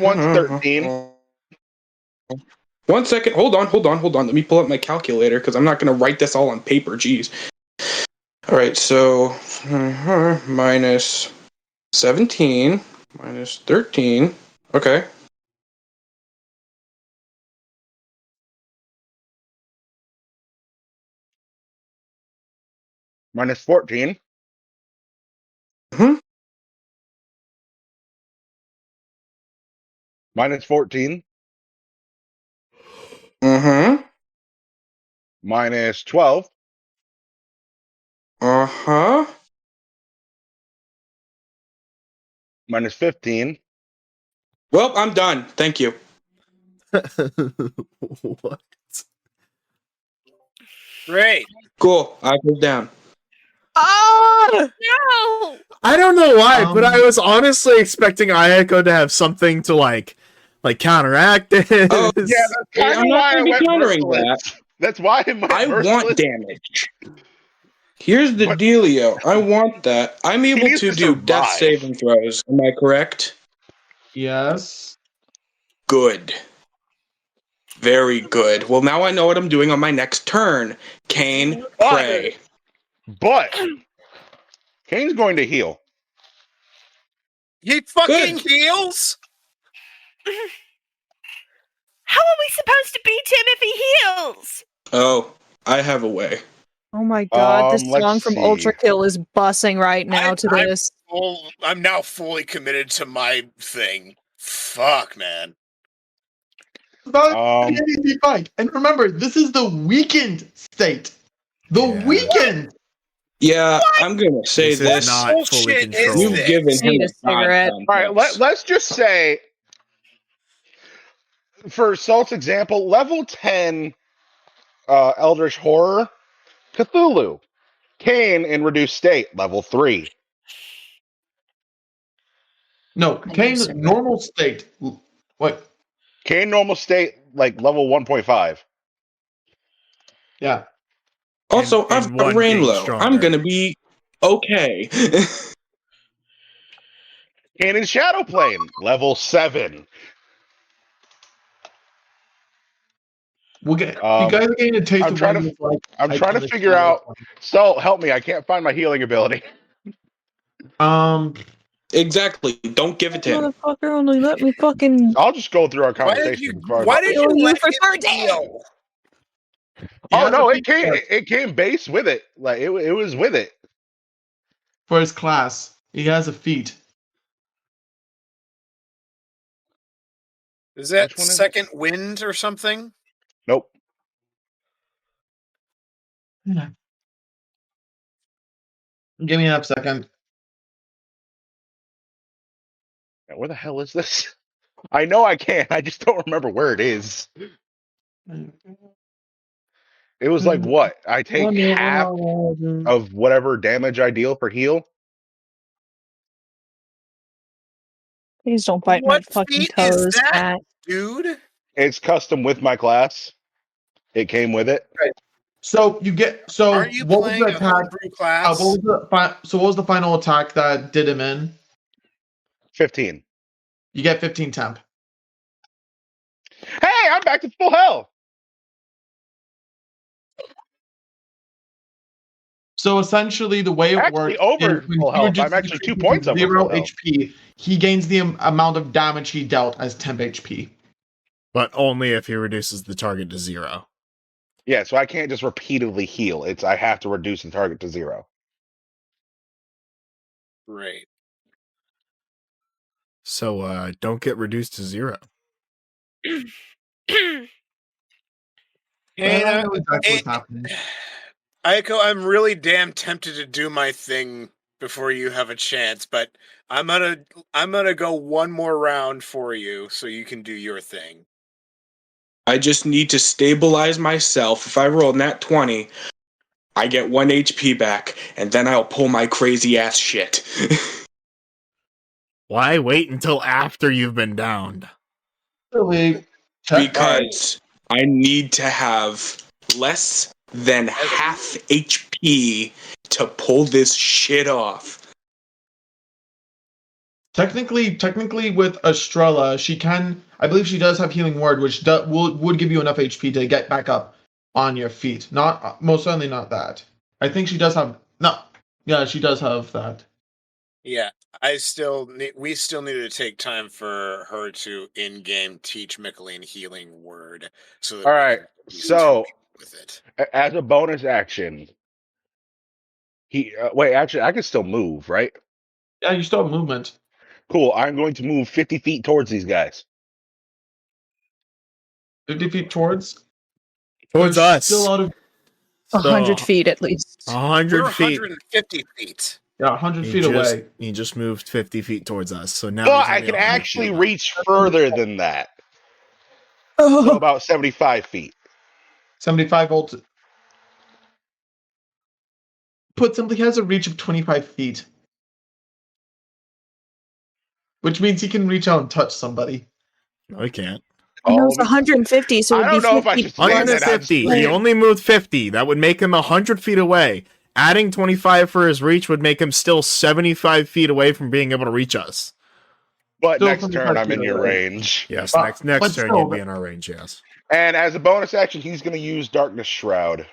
one's 13. 1 second. Hold on. Let me pull up my calculator because I'm not going to write this all on paper. Jeez. All right. So minus 17 minus 13. Okay. Minus 14. Mhm. Minus 14. Mm-hmm. Minus 12. Uh-huh. Minus 15. Well, I'm done. Thank you. What? Great. Cool. I go down. ah! No! I don't know why, but I was honestly expecting Ayako to have something to like counteract this. Oh, Yeah, that's kind I'm of not why I gonna be went countering merciless. That's why I went I merciless. want damage. Here's the But- dealio. I want that. I'm able needs to to do death survive. saving throws. Am I correct? Yes. Good. Very good. Well, now I know what I'm doing on my next turn. Kain, pray. But Kane's going to heal. He fucking Good. heals? How are we supposed to beat him if he heals? Oh, I have a way. Oh my god, this Let's song from see. Ultra Kill is bussing right now to this. I'm now fully committed to my thing. Fuck, man. About an easy fight. And remember, this is the weakened state. The Yeah. weakened. Yeah, I'm gonna say This is this. not fully bullshit is controlled. You've this? given him Need a a cigarette. God All right, complex. let's just say, for Salt's example, level 10 Eldritch Horror, Cthulhu. Kain in Reduced State, level 3. No, Kane's normal state. What? Kain Normal State, like level 1.5. Yeah. Also, And I'm a one being Rainlow. stronger. I'm gonna be okay. Kain in Shadow Plane, level 7. We'll get. You guys are getting a taste I'm of trying what to- it's like. I'm I trying to can figure explain out. this Salt, help me. I can't find my healing ability. one. Exactly. Don't give it to him. Motherfucker, only let me fucking I'll just go through our Why did conversation. you, before I- why did you Kill you let for him 13. heal? He Oh has no, a it came. feat It came base with it. Like it was with it. for his class. He has a feat. Is that Which one is it? second wind or something? Nope. Give me a second. Where the hell is this? I know I can. I just don't remember where it is. It was like what? I take half of whatever damage I deal for heal. Please don't bite my What fucking feat is toes, that, cat. dude? It's custom with my class. It came with it. So you get. So Aren't you what was playing the a attack? homebrew class? So what was the final attack that did him in? 15. You get 15 temp. Hey, I'm back to full health. So essentially, the way it Actually, works over is when full he health. reduces I'm actually the 2 HP points to over 0 full health. HP, he gains the amount of damage he dealt as temp HP. But only if he reduces the target to 0. Yeah, so I can't just repeatedly heal. I have to reduce the target to 0. Great. So don't get reduced to 0. I know exactly what's happening. Eiko, I'm really damn tempted to do my thing before you have a chance, but I'm gonna go one more round for you so you can do your thing. I just need to stabilize myself. If I roll nat 20, I get 1 HP back, and then I'll pull my crazy ass shit. Why wait until after you've been downed? Because I need to have less than half HP to pull this shit off. Technically, with Estrella, she can. I believe she does have Healing Word, which would give you enough HP to get back up on your feet. Not most certainly not that. I think she does have no. Yeah, she does have that. Yeah, we still need to take time for her to in-game teach Michaeleen Healing Word. So that All we right, can at least so with it. as a bonus action, wait. Actually, I can still move, right? Yeah, you still have movement. Cool. I'm going to move 50 feet towards these guys. 50 feet towards Towards They're us. Still out of 100 feet at least. 100 We're feet. 150 feet. yeah 100 feet away. He just moved 50 feet towards us. So now But he's I only can 100 actually feet. reach further than that. So about 75 feet. 75 volts. Put simply, has a reach of 25 feet, which means he can reach out and touch somebody. No, he can't. And it was 150, so I it'd be don't know if I 50 should say that. 150. He only moved 50. That would make him 100 feet away. Adding 25 for his reach would make him still 75 feet away from being able to reach us. But Still next 75 turn, I'm feet in your away. range. Yes, But next turn still, you'd be in our range, yes. And as a bonus action, he's going to use Darkness Shroud.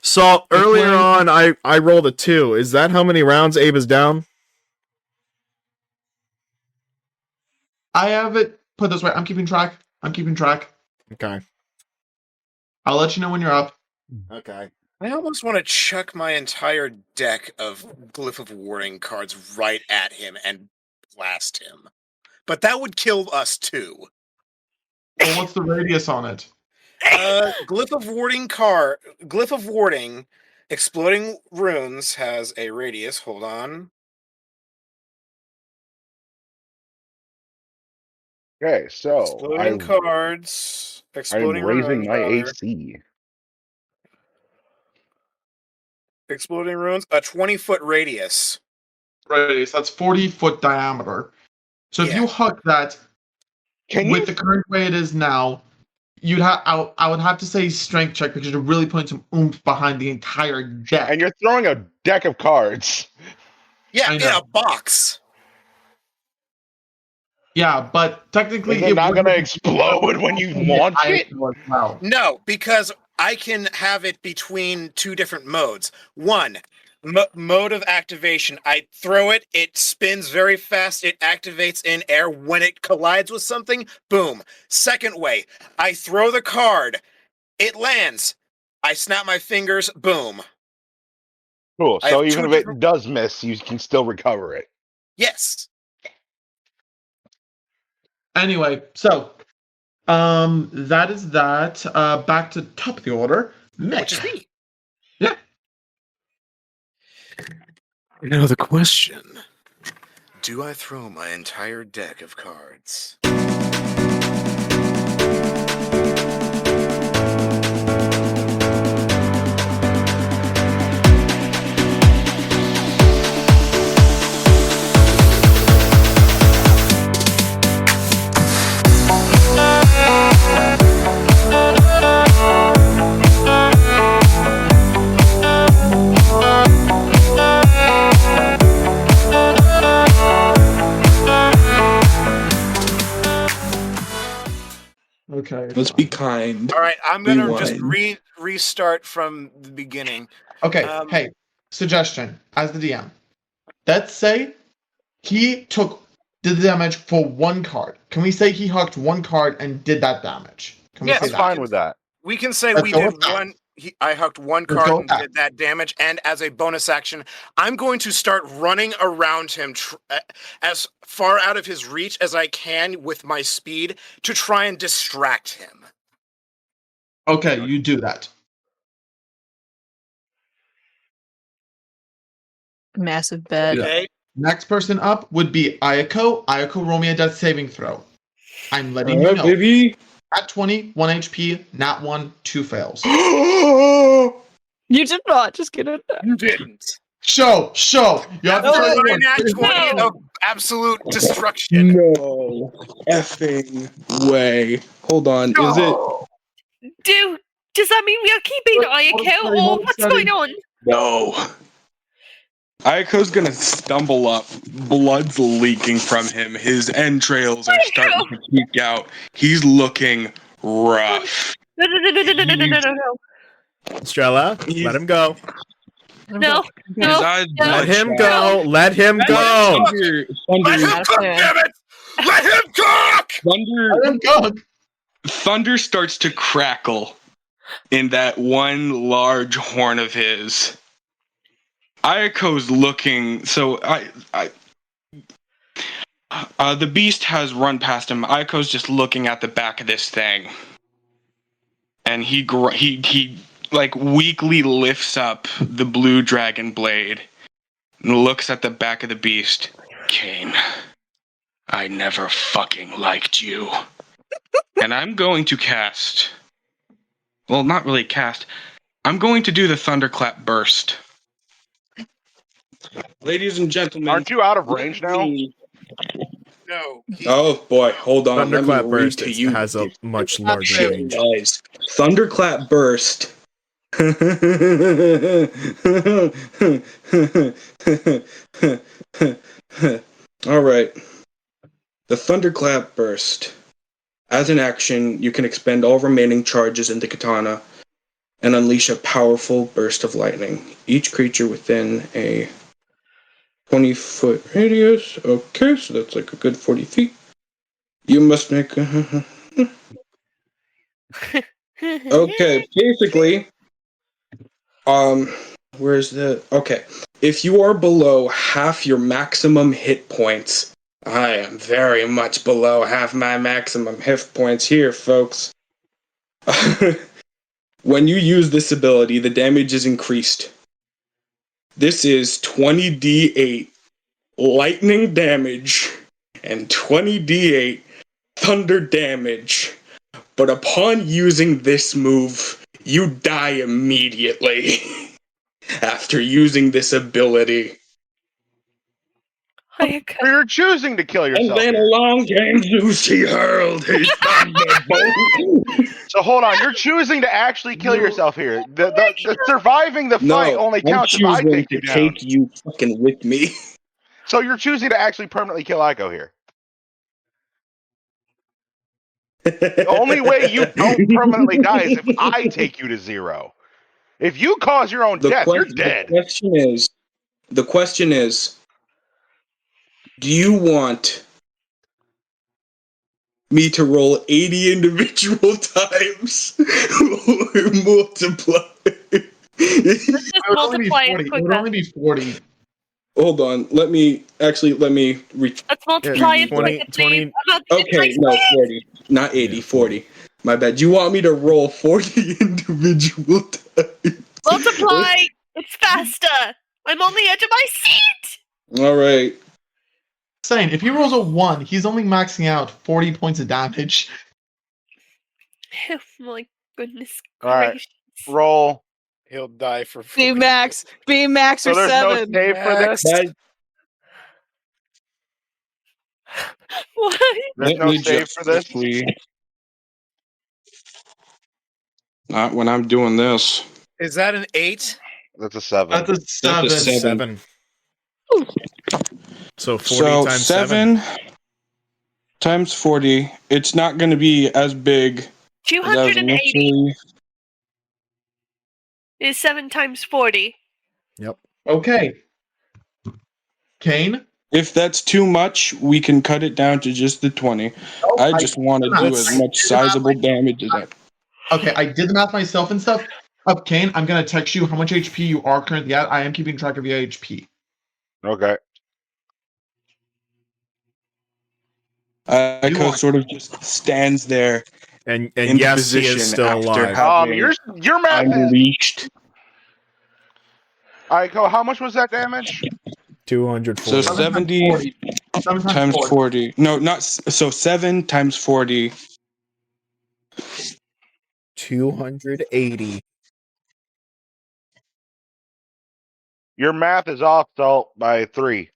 So earlier on, I rolled a 2. Is that how many rounds Abe is down? I have it put this way. I'm keeping track. Okay. I'll let you know when you're up. Okay. I almost want to chuck my entire deck of Glyph of Warding cards right at him and blast him. But that would kill us too. Well, what's the radius on it? Glyph of Warding, Exploding Runes has a radius. Hold on. Okay, so Exploding cards. Exploding I'm raising runes, my rather. AC. Exploding Runes, a 20-foot radius. Radius. That's 40-foot diameter. So if you huck that with the current way it is now, you'd have. I would have to say strength check because you're really putting some oomph behind the entire deck. And you're throwing a deck of cards. Yeah, in a box. Yeah, but technically, Is it not going to explode when you launch it? Well. No, because I can have it between two different modes. One, mode of activation. I throw it, it spins very fast, it activates in air. When it collides with something, boom. Second way, I throw the card, it lands. I snap my fingers, boom. Cool. So even if it does miss, you can still recover it. Yes. Anyway, so that is that. Back to top of the order. Mick. Which is me. Yeah. Now the question. Do I throw my entire deck of cards? Let's be kind. All right, I'm gonna just Rewind. restart from the beginning. Okay, hey, suggestion as the DM. Let's say he did the damage for one card. Can we say he hucked one card and did that damage? Can we Yes, say I'm that? fine with that. We can say Let's we go did with that. one. I hucked one Let's card go and with that. did that damage, and as a bonus action, I'm going to start running around him as far out of his reach as I can with my speed to try and distract him. Okay, you do that. Massive bet. Okay. Next person up would be Eiko. Eiko, roll me a death saving throw. I'm letting you Alright, know. baby. At 20, 1 HP, nat 1, 2 fails. You did not. Just kidding. You didn't. Show. You have to That's try a nat 20 No. of absolute destruction. No effing way. Hold on. Is it? Does that mean we are keeping Hold eye on, account, sorry, or hold on, what's sorry. going on? No. Aiko's gonna stumble up. Blood's leaking from him. His entrails are starting to peek out. He's looking rough. No. Estrella, let him go. No. His eyes Let him bloodshot. go. Let him go. Let him cook, damn it! Let him cook! Let him go. Thunder starts to crackle in that one large horn of his. Ayako's looking. So the beast has run past him. Ayako's just looking at the back of this thing, and he like weakly lifts up the blue dragon blade and looks at the back of the beast. Kain, I never fucking liked you. And I'm going to cast. Well, not really cast. I'm going to do the Thunderclap Burst. Ladies and gentlemen. Aren't you out of range now? No. Oh boy, hold on. Thunderclap Let me read Burst to you has a much larger shit range. does. Thunderclap Burst. Alright. The Thunderclap Burst. As an action, you can expend all remaining charges in the katana and unleash a powerful burst of lightning. Each creature within a 20-foot radius. Okay, so that's like a good 40 feet. You must make a... Okay, basically, where's the... Okay, if you are below half your maximum hit points, I am very much below half my maximum hit points here, folks. When you use this ability, the damage is increased. This is 20d8 lightning damage and 20d8 thunder damage. But upon using this move, you die immediately after using this ability. You're choosing to kill yourself. And then along came Zeus, he hurled his thunderbolt. So hold on, you're choosing to actually kill yourself here. The surviving the fight only counts if I take you down. Take you fucking with me. So you're choosing to actually permanently kill Eiko here. The only way you don't permanently die is if I take you to 0. If you cause your own death, you're dead. The question is, do you want me to roll 80 individual times or multiply? Let's just multiply it It would only be 40. Hold on. Let me. Let's multiply it. 20, 20. Okay, no, 40. Not 80, 40. My bad. Do you want me to roll 40 individual times? Multiply! It's faster! I'm on the edge of my seat! Alright. Saying, if he rolls a 1, he's only maxing out 40 points of damage. Oh my goodness Alright, gracious. roll. He'll die for B max So or there's 7. no save for this? What? There's no save for this? Not when I'm doing this. Is that an 8? That's a 7. That's a 7. That's a 7. So 40 times 7. Times 40. It's not going to be as big That was 280 literally... is 7 times 40. Yep. Okay. Kain? If that's too much, we can cut it down to just the 20. I just want to do as much sizable damage as that. Okay, I did the math myself and stuff. Kain, I'm gonna text you how much HP you are currently at. I am keeping track of your HP. Okay. Eiko sort of just stands there And in yes, position he is still after alive. having Your math is... unleashed. Eiko, how much was that damage? 240. So 70 times 40. No, not so 7 times 40. 280. Your math is off, Salt, by 3.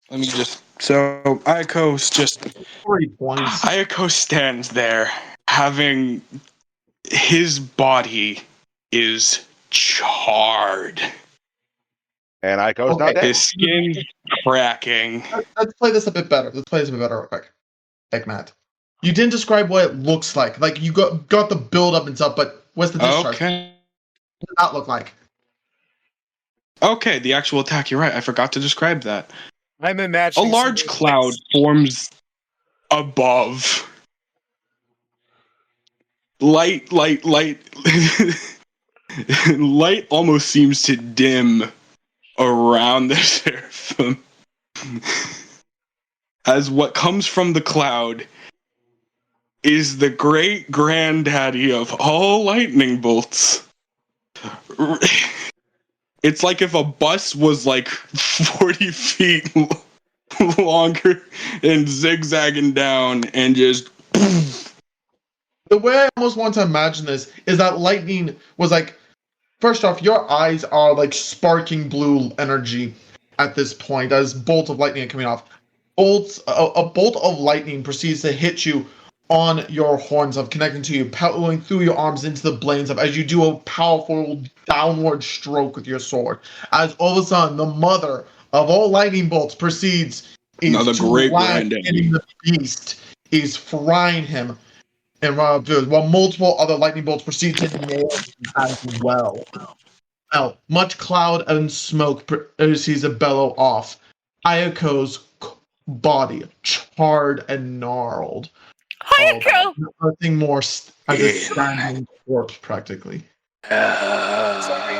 Let me just... So, Eiko's just... 3 points. Eiko stands there, having... His body is charred. And Eiko's not dead. His skin cracking. Let's play this a bit better. Let's play this a bit better real quick. Like, Matt. You didn't describe what it looks like. Like, you got the build-up and stuff, but what's the discharge? Okay. What does that look like? Okay, the actual attack, you're right. I forgot to describe that. I'm A imagining large cloud forms above. Light. Light almost seems to dim around the seraphim. As what comes from the cloud is the great granddaddy of all lightning bolts. It's like if a bus was like 40 feet longer and zigzagging down and just... The way I almost want to imagine this is that lightning was like, first off, your eyes are like sparking blue energy at this point as bolts of lightning are coming off. A bolt of lightning proceeds to hit you on your horns of connecting to you, going through your arms into the blades of as you do a powerful downward stroke with your sword. As all of a sudden, the mother of all lightning bolts proceeds Another great granddaddy. hitting the beast, is frying him. And while multiple other lightning bolts proceed to nail him as well. Now, much cloud and smoke proceeds to bellow off. Ayako's body charred and gnarled. Ayako! Nothing more as a standing corpse, practically. Sorry,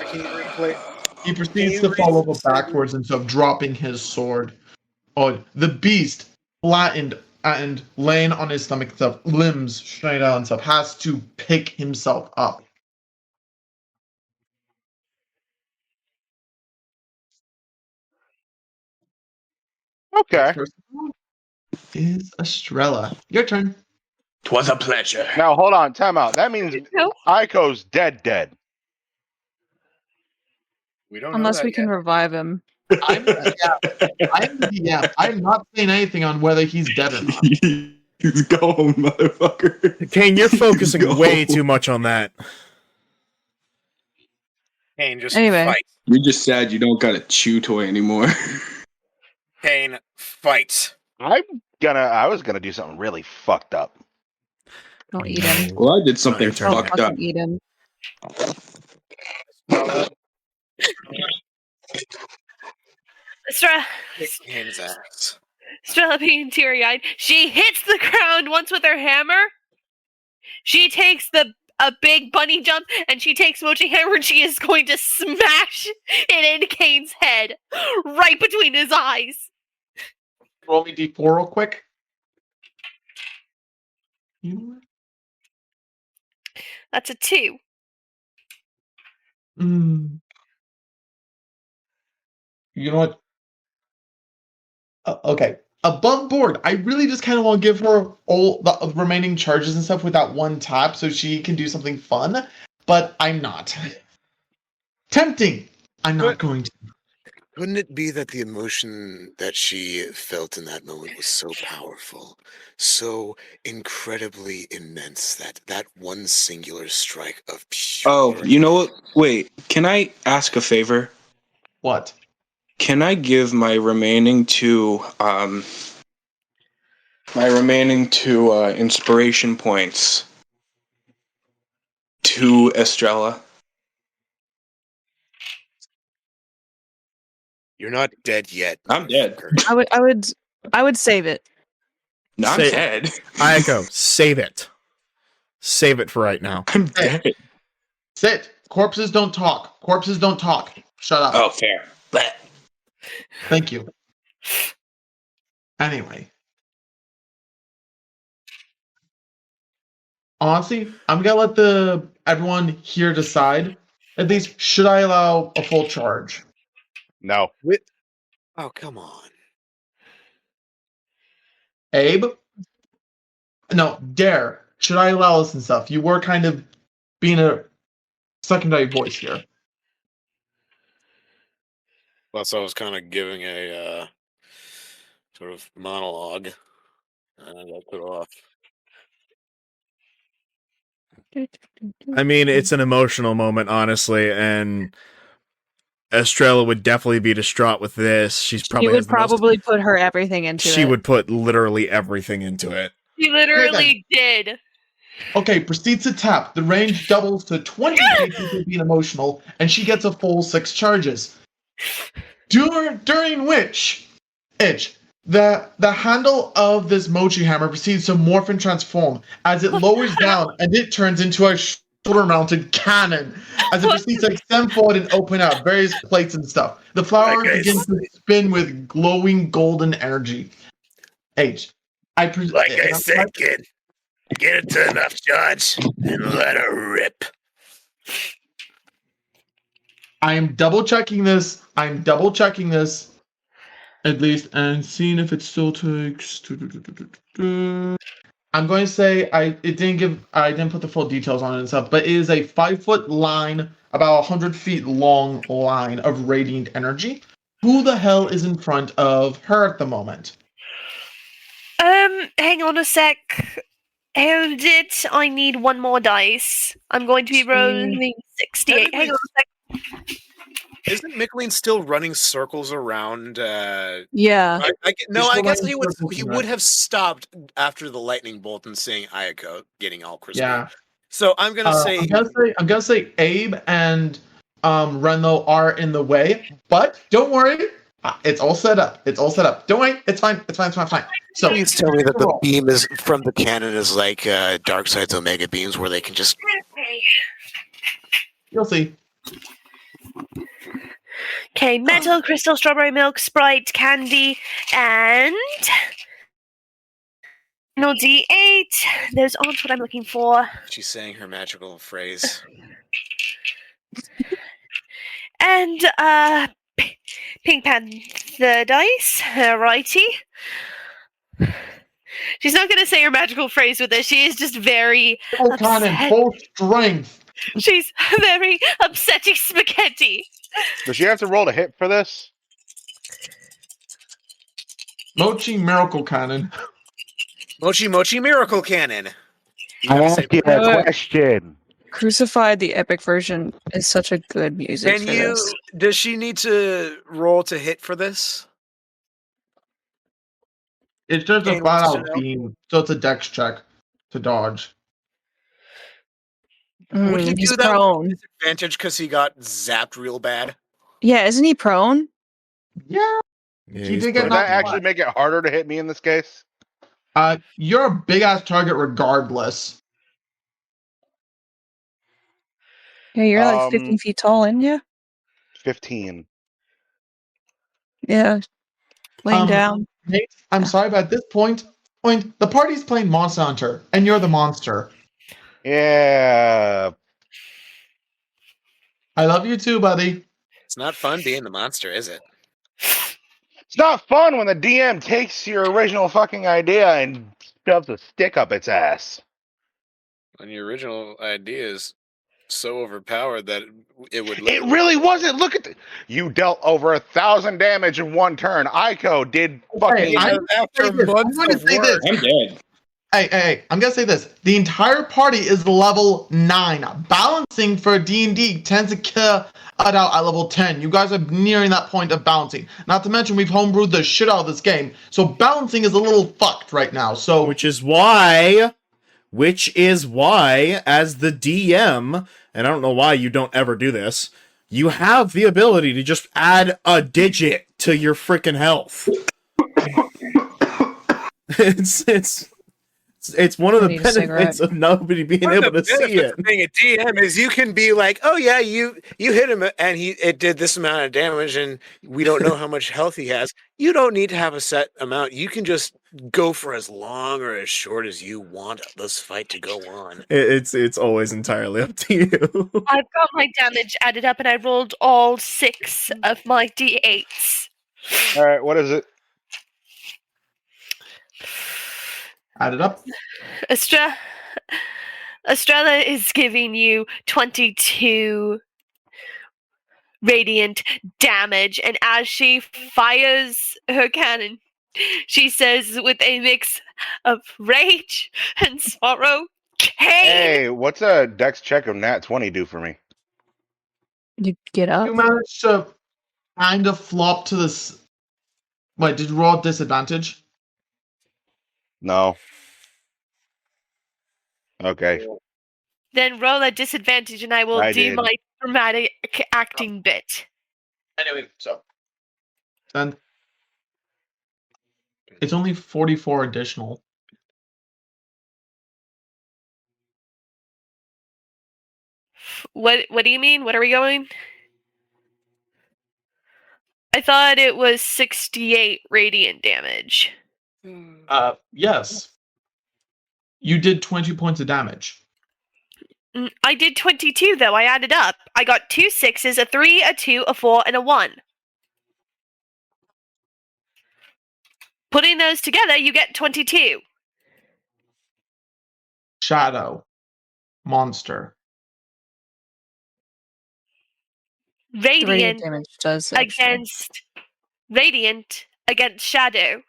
can you replay? He proceeds to fall over backwards instead of dropping his sword. Oh, the beast, flattened and laying on his stomach, stuff, limbs straight out and stuff, has to pick himself up. Okay. Is Estrella. Your turn. 'Twas a pleasure. Now, hold on. Time out. That means No. Eiko's dead. We don't Unless know we that can yet. revive him. I'm the DM. I'm not saying anything on whether he's dead or not. He's gone, motherfucker. Kane, you're focusing Go. way too much on that. Kane, just Anyway. fight. You're just sad you don't got a chew toy anymore. Kane, fight. I was gonna do something really fucked up. Don't eat him. Well, I did something Your turn. Don't fucked up. fucking eat him. Kane's ass. Estrella being teary-eyed. She hits the ground once with her hammer. She takes a big bunny jump, and she takes Mochi Hammer, and she is going to smash it in Kane's head, right between his eyes. Roll me d4 real quick. That's a 2. You know what? Okay. Above board, I really just kind of want to give her all the remaining charges and stuff with that one tap so she can do something fun, but I'm not. Tempting! I'm not going to. Couldn't it be that the emotion that she felt in that moment was so powerful, so incredibly immense that one singular strike of pure... Oh, you know what? Wait, can I ask a favor? What? Can I give my remaining 2 My remaining 2 inspiration points to Estrella. You're not dead yet. I'm dead. I would save it. No, I'm Say- dead. Eiko, save it. Save it for right now. I'm dead. Sit. Corpses don't talk. Corpses don't talk. Shut up. Oh, fair. But Thank you. Anyway. Honestly, I'm gonna let everyone here decide. At least, should I allow a full charge? No. Oh, come on. Abe? No, Dare. Should I allow this and stuff? You were kind of being a secondary voice here. Plus, I was kind of giving a sort of monologue, and I got cut off. I mean, it's an emotional moment, honestly, and Estrella would definitely be distraught with this. She Would probably put her everything into it. She would put literally everything into it. He literally did. Okay, proceeds to tap. The range doubles to 20 feet for being emotional, and she gets a full 6 charges. During which, the handle of this mochi hammer proceeds to morph and transform as it lowers down, and it turns into a shoulder-mounted cannon as it proceeds to extend forward and open up various plates and stuff. The flower begins to spin with glowing golden energy. Kid, get it to enough charge and let her rip. I'm double checking this. At least, and seeing if it still takes. I'm going to say I didn't put the full details on it and stuff, but it is a 5-foot line, about 100 feet long line of radiant energy. Who the hell is in front of her at the moment? Hang on a sec. Hold it. I need one more dice. I'm going to be rolling 68. Hang on a sec. Isn't Michaeleen still running circles around? Yeah. I guess he would. circles He around. would have stopped after the lightning bolt and seeing Eiko getting all crispy. Yeah. So I'm gonna say. I'm gonna say Abe and Renlo are in the way, but don't worry. It's all set up. Don't worry. It's fine. So Please tell me that the roll. beam is from the cannon is like Darkseid's Omega beams, where they can just. You'll see. Okay, metal, crystal, strawberry milk, Sprite, candy, and no D8. Those aren't what I'm looking for. She's saying her magical phrase. And Pink Panther dice, righty. She's not going to say her magical phrase with this. She is just very Full cannon, upset. full strength. She's very upsetting spaghetti. Does she have to roll to hit for this? Mochi miracle cannon. Mochi Mochi Miracle Cannon. I asked you a question. Crucified, the epic version, is such a good music. Can for you? this. Does she need to roll to hit for this? It's just a Kain flat wants to out know. beam, so it's a dex check to dodge. Would he He's do that prone. with disadvantage because he got zapped real bad? Yeah, isn't he prone? Yeah. Yeah, She he's did get Would pretty- that actually make it harder to hit me in this case? You're a big ass target regardless. Yeah, you're like 15 feet tall, aren't you? 15. Yeah. Laying Um, down. Nate, I'm sorry, but at this point, the party's playing Monster Hunter, and you're the monster. Yeah. I love you too, buddy. It's not fun being the monster, is it? It's not fun when the DM takes your original fucking idea and shoves a stick up its ass. When your original idea is so overpowered that it would. It really wasn't. Look at you dealt over 1,000 damage in one turn. Eiko did fucking. I'm after I'm months going to of say work. this. I'm dead. Hey, I'm gonna say this. The entire party is level 9. Balancing for D&D tends to kill it out at level 10. You guys are nearing that point of balancing. Not to mention we've homebrewed the shit out of this game. So balancing is a little fucked right now. So Which is why, as the DM, and I don't know why you don't ever do this, you have the ability to just add a digit to your freaking health. It's one of the benefits of nobody being able to see it. Being a DM is you can be like, oh yeah, you hit him and it did this amount of damage and we don't know how much health he has. You don't need to have a set amount. You can just go for as long or as short as you want this fight to go on. It's always entirely up to you. I've got my damage added up and I rolled all 6 of my d8s. All right, what is it? add it up. Estrella is giving you 22 radiant damage, and as she fires her cannon, she says with a mix of rage and sorrow, Kain! Hey, what's a dex check of nat 20 do for me? You get up. You managed to kind of flop to this. Wait, did you roll at disadvantage? No. Okay. Then roll a disadvantage and I will I do did. my dramatic acting bit. Anyway, so then it's only 44 additional. What do you mean? What are we going? I thought it was 68 radiant damage. Yes. You did 20 points of damage. I did 22 though. I added up. I got 2 6s, a 3, a 2, a 4, and a 1. Putting those together, you get 22. Shadow. Monster. The radiant Radiant damage does actually. against Radiant against Shadow.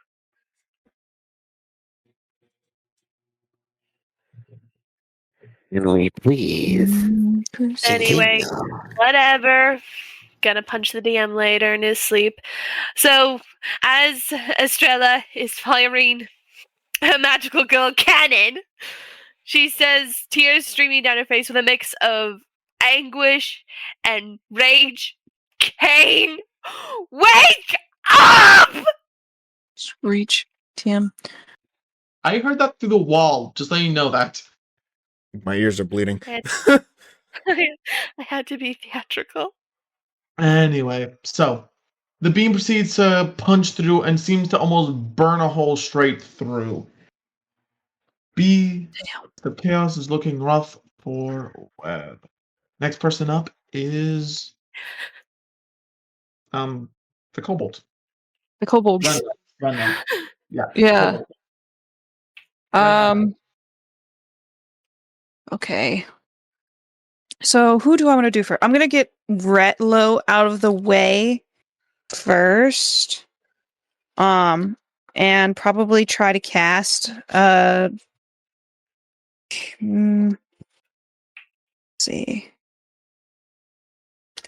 Can we please? Anyway, whatever. Gonna punch the DM later in his sleep. So, as Estrella is firing her magical girl cannon, she says, tears streaming down her face with a mix of anguish and rage. Kain, wake up! Reach, Tim. I heard that through the wall. Just letting you know that. My ears are bleeding. I had to be theatrical. Anyway, so the beam proceeds to punch through and seems to almost burn a hole straight through. The chaos is looking rough for Web. Next person up is the kobold. The kobolds. Run now. Yeah. Yeah. Kobold. Okay. So who do I want to do first? I'm gonna get Retlo out of the way first. And probably try to cast let's see.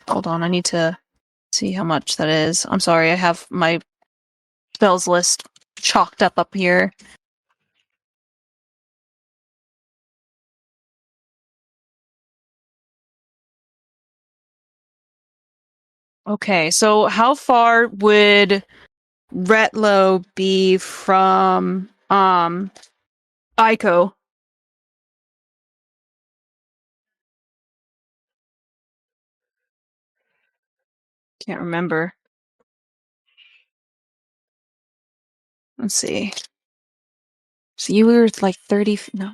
Hold on, I need to see how much that is. I'm sorry, I have my spells list chalked up here. Okay, so how far would Retlo be from Eiko? Can't remember. Let's see. So you were like 30. No,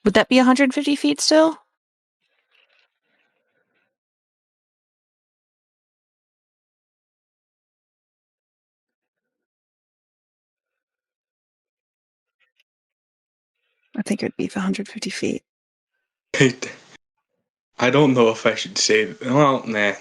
would that be 150 feet still? I think it would be 150 feet. I don't know if I should say. Well, nah.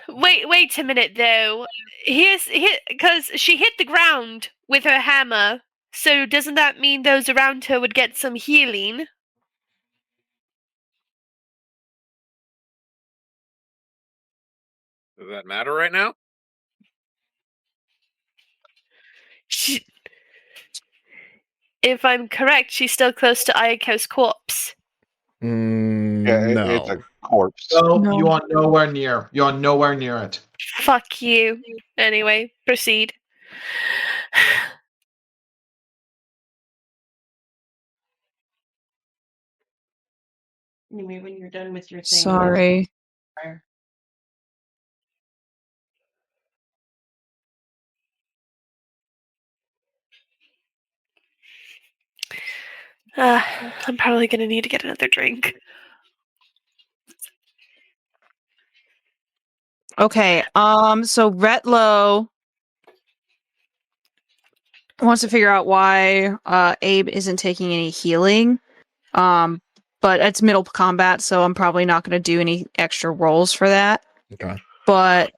Wait a minute though. Because she hit the ground with her hammer. So doesn't that mean those around her would get some healing? Does that matter right now? If I'm correct, she's still close to Ayako's corpse. Yeah, No. it's a corpse. No, No. you are nowhere near. You are nowhere near it. Fuck you. Anyway, proceed. Anyway, when you're done with your thing. Sorry. I'm probably gonna need to get another drink. Okay. So Retlo wants to figure out why Abe isn't taking any healing. But it's middle combat, so I'm probably not going to do any extra rolls for that. Okay. But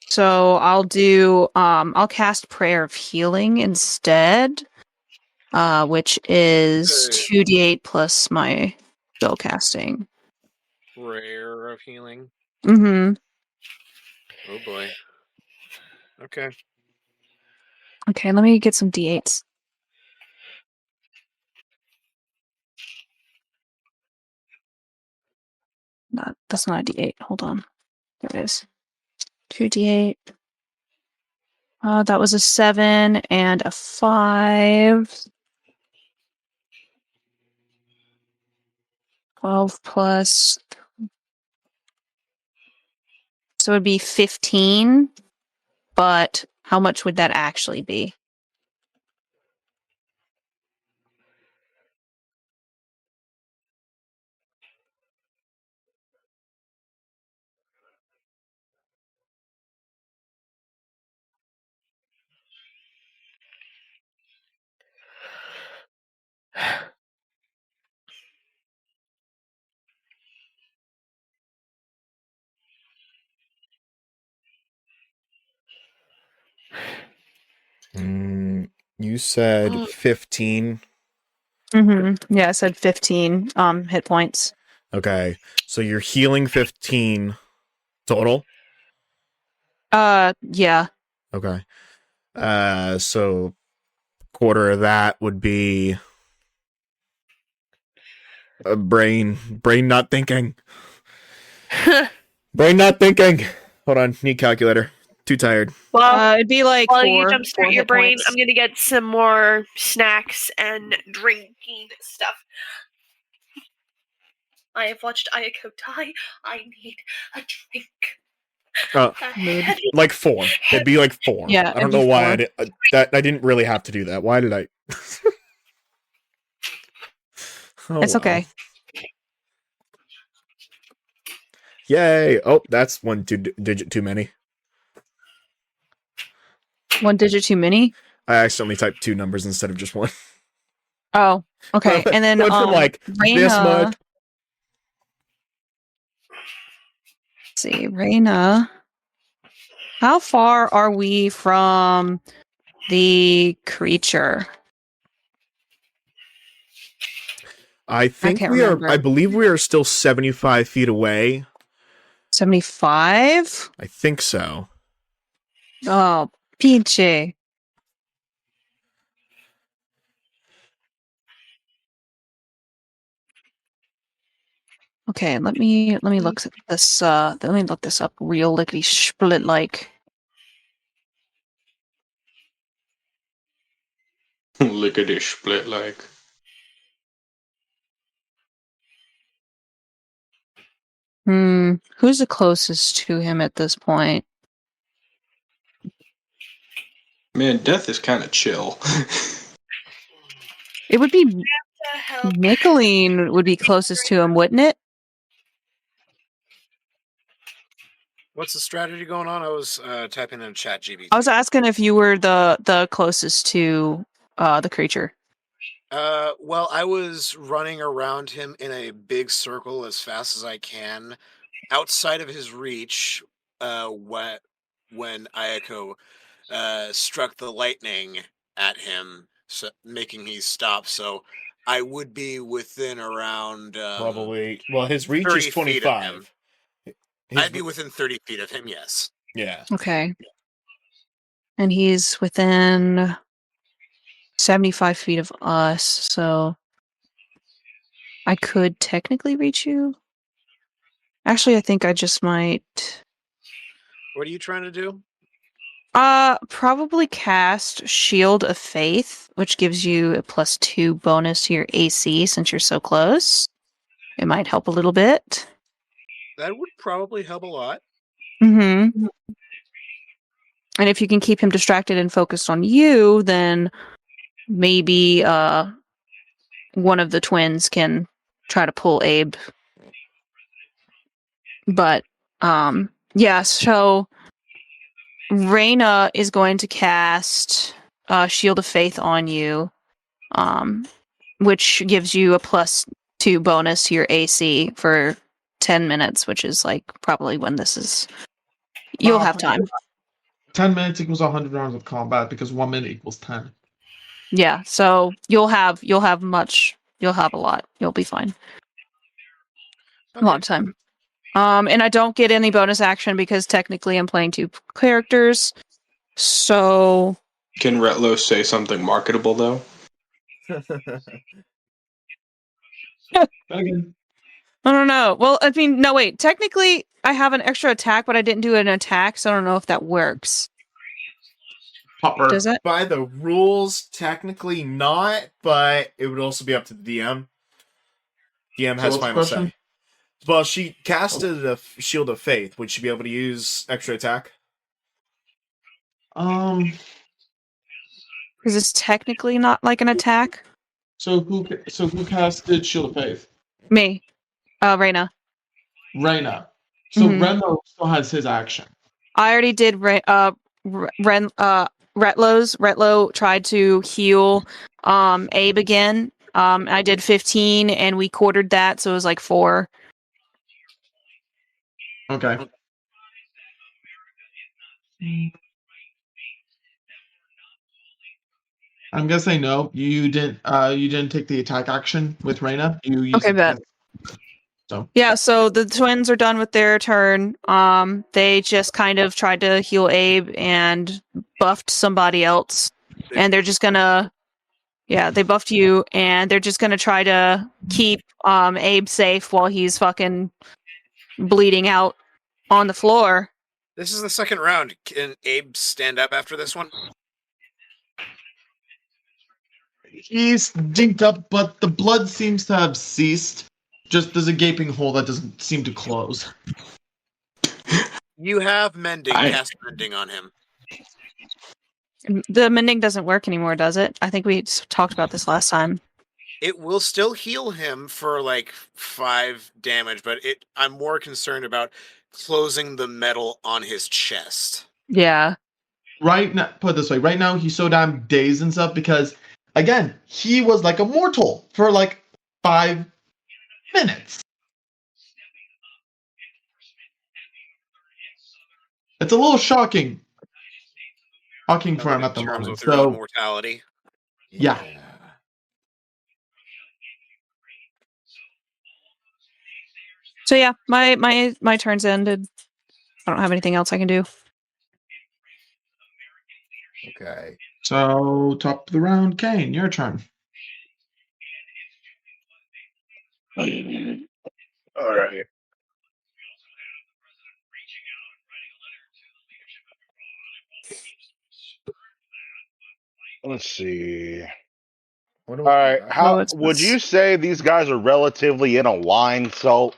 so I'll cast Prayer of Healing instead, which is 2d8 plus my spell casting. Prayer of healing. Mm-hmm. Oh boy. Okay. Okay, let me get some d8s. That's not a d8. Hold on. There it is. 2d8. That was a 7 and a 5. 12 plus. So it would be 15. But how much would that actually be? You said 15. Mm-hmm. Yeah, I said 15 hit points. Okay. So you're healing 15 total? Yeah. Okay. So quarter of that would be a brain not thinking. Brain not thinking. Hold on, need calculator. Too tired. Well, It'd be like while four, you four jumpstart your hit brain, points. I'm gonna get some more snacks and drinking stuff. I have watched Ayako die. I need a drink. Like 4. It'd be like 4. Yeah, I don't it'd be know why 4. I didn't really have to do that. Why did I? Oh, It's well. okay. Yay! Oh, that's one digit too many. One digit too many? I accidentally typed 2 numbers instead of just 1. Oh, okay. And then went from like Reina, this much. let's see, Reina. How far are we from the creature? I think can't we are. remember. I believe we are still 75 feet away. 75? I think so. Oh, Peachy. Okay, let me look at this. Let me look this up real lickety split like. Lickety split like. Who's the closest to him at this point? Man, death is kind of chill. It would be Michaeleen would be closest to him, wouldn't it? What's the strategy going on? I was typing in chat GBT. I was asking if you were the closest to the creature. Well, I was running around him in a big circle as fast as I can, outside of his reach. When Ayako struck the lightning at him, so, making me stop. So I would be within around Probably. Well, his reach 30 is feet of him. 25. His, I'd be within 30 feet of him. Yes. yeah. Okay. And he's within 75 feet of us, so I could technically reach you. Actually, I think I just might. What are you trying to do? Probably cast Shield of Faith, which gives you a +2 bonus to your AC since you're so close. It might help a little bit. That would probably help a lot. Mm-hmm. And if you can keep him distracted and focused on you, then maybe one of the twins can try to pull Abe. But yeah, so Reyna is going to cast Shield of Faith on you, which gives you a +2 bonus to your AC for 10 minutes, which is like probably when this is. You'll have time. 10 minutes equals 100 rounds of combat because 1 minute equals 10. Yeah, so you'll have a lot. You'll be fine. Okay. A lot of time. And I don't get any bonus action because technically I'm playing 2 characters. So Can Retlo say something marketable though? Again, I don't know. Well, I mean, no, wait. Technically, I have an extra attack, but I didn't do an attack, so I don't know if that works. Hopper. Does it? By the rules, technically not, but it would also be up to the DM. DM So has what's the final question? say. Well, she casted a Shield of Faith. Would she be able to use extra attack? Because it's technically not like an attack. So who casted Shield of Faith? Me. Reyna. Reyna. So Mhm. Remo still has his action. I already did Retlo tried to heal Abe again. I did 15 and we quartered that, so it was like 4. Okay. I'm gonna say no. You didn't take the attack action with Reyna. You used Okay, bet. Yeah, so the twins are done with their turn. They just kind of tried to heal Abe and buffed somebody else. And they're just gonna they buffed you and they're just gonna try to keep Abe safe while he's fucking bleeding out on the floor. This is the second round. Can Abe stand up after this one? He's dinked up, but the blood seems to have ceased. Just there's a gaping hole that doesn't seem to close. You have mending. Cast mending on him. The mending doesn't work anymore, does it? I think we talked about this last time. It will still heal him for like 5 damage, but I'm more concerned about closing the metal on his chest. Yeah. Right now, put it this way, right now he's so damn dazed and stuff because, again, he was like a mortal for like 5 minutes. It's a little shocking for him at the moment. So, mortality. Yeah. So yeah, my turn's ended. I don't have anything else I can do. Okay. So, top of the round, Kain, your turn. All right. Let's see. All right. How would you say these guys are relatively in a line? So,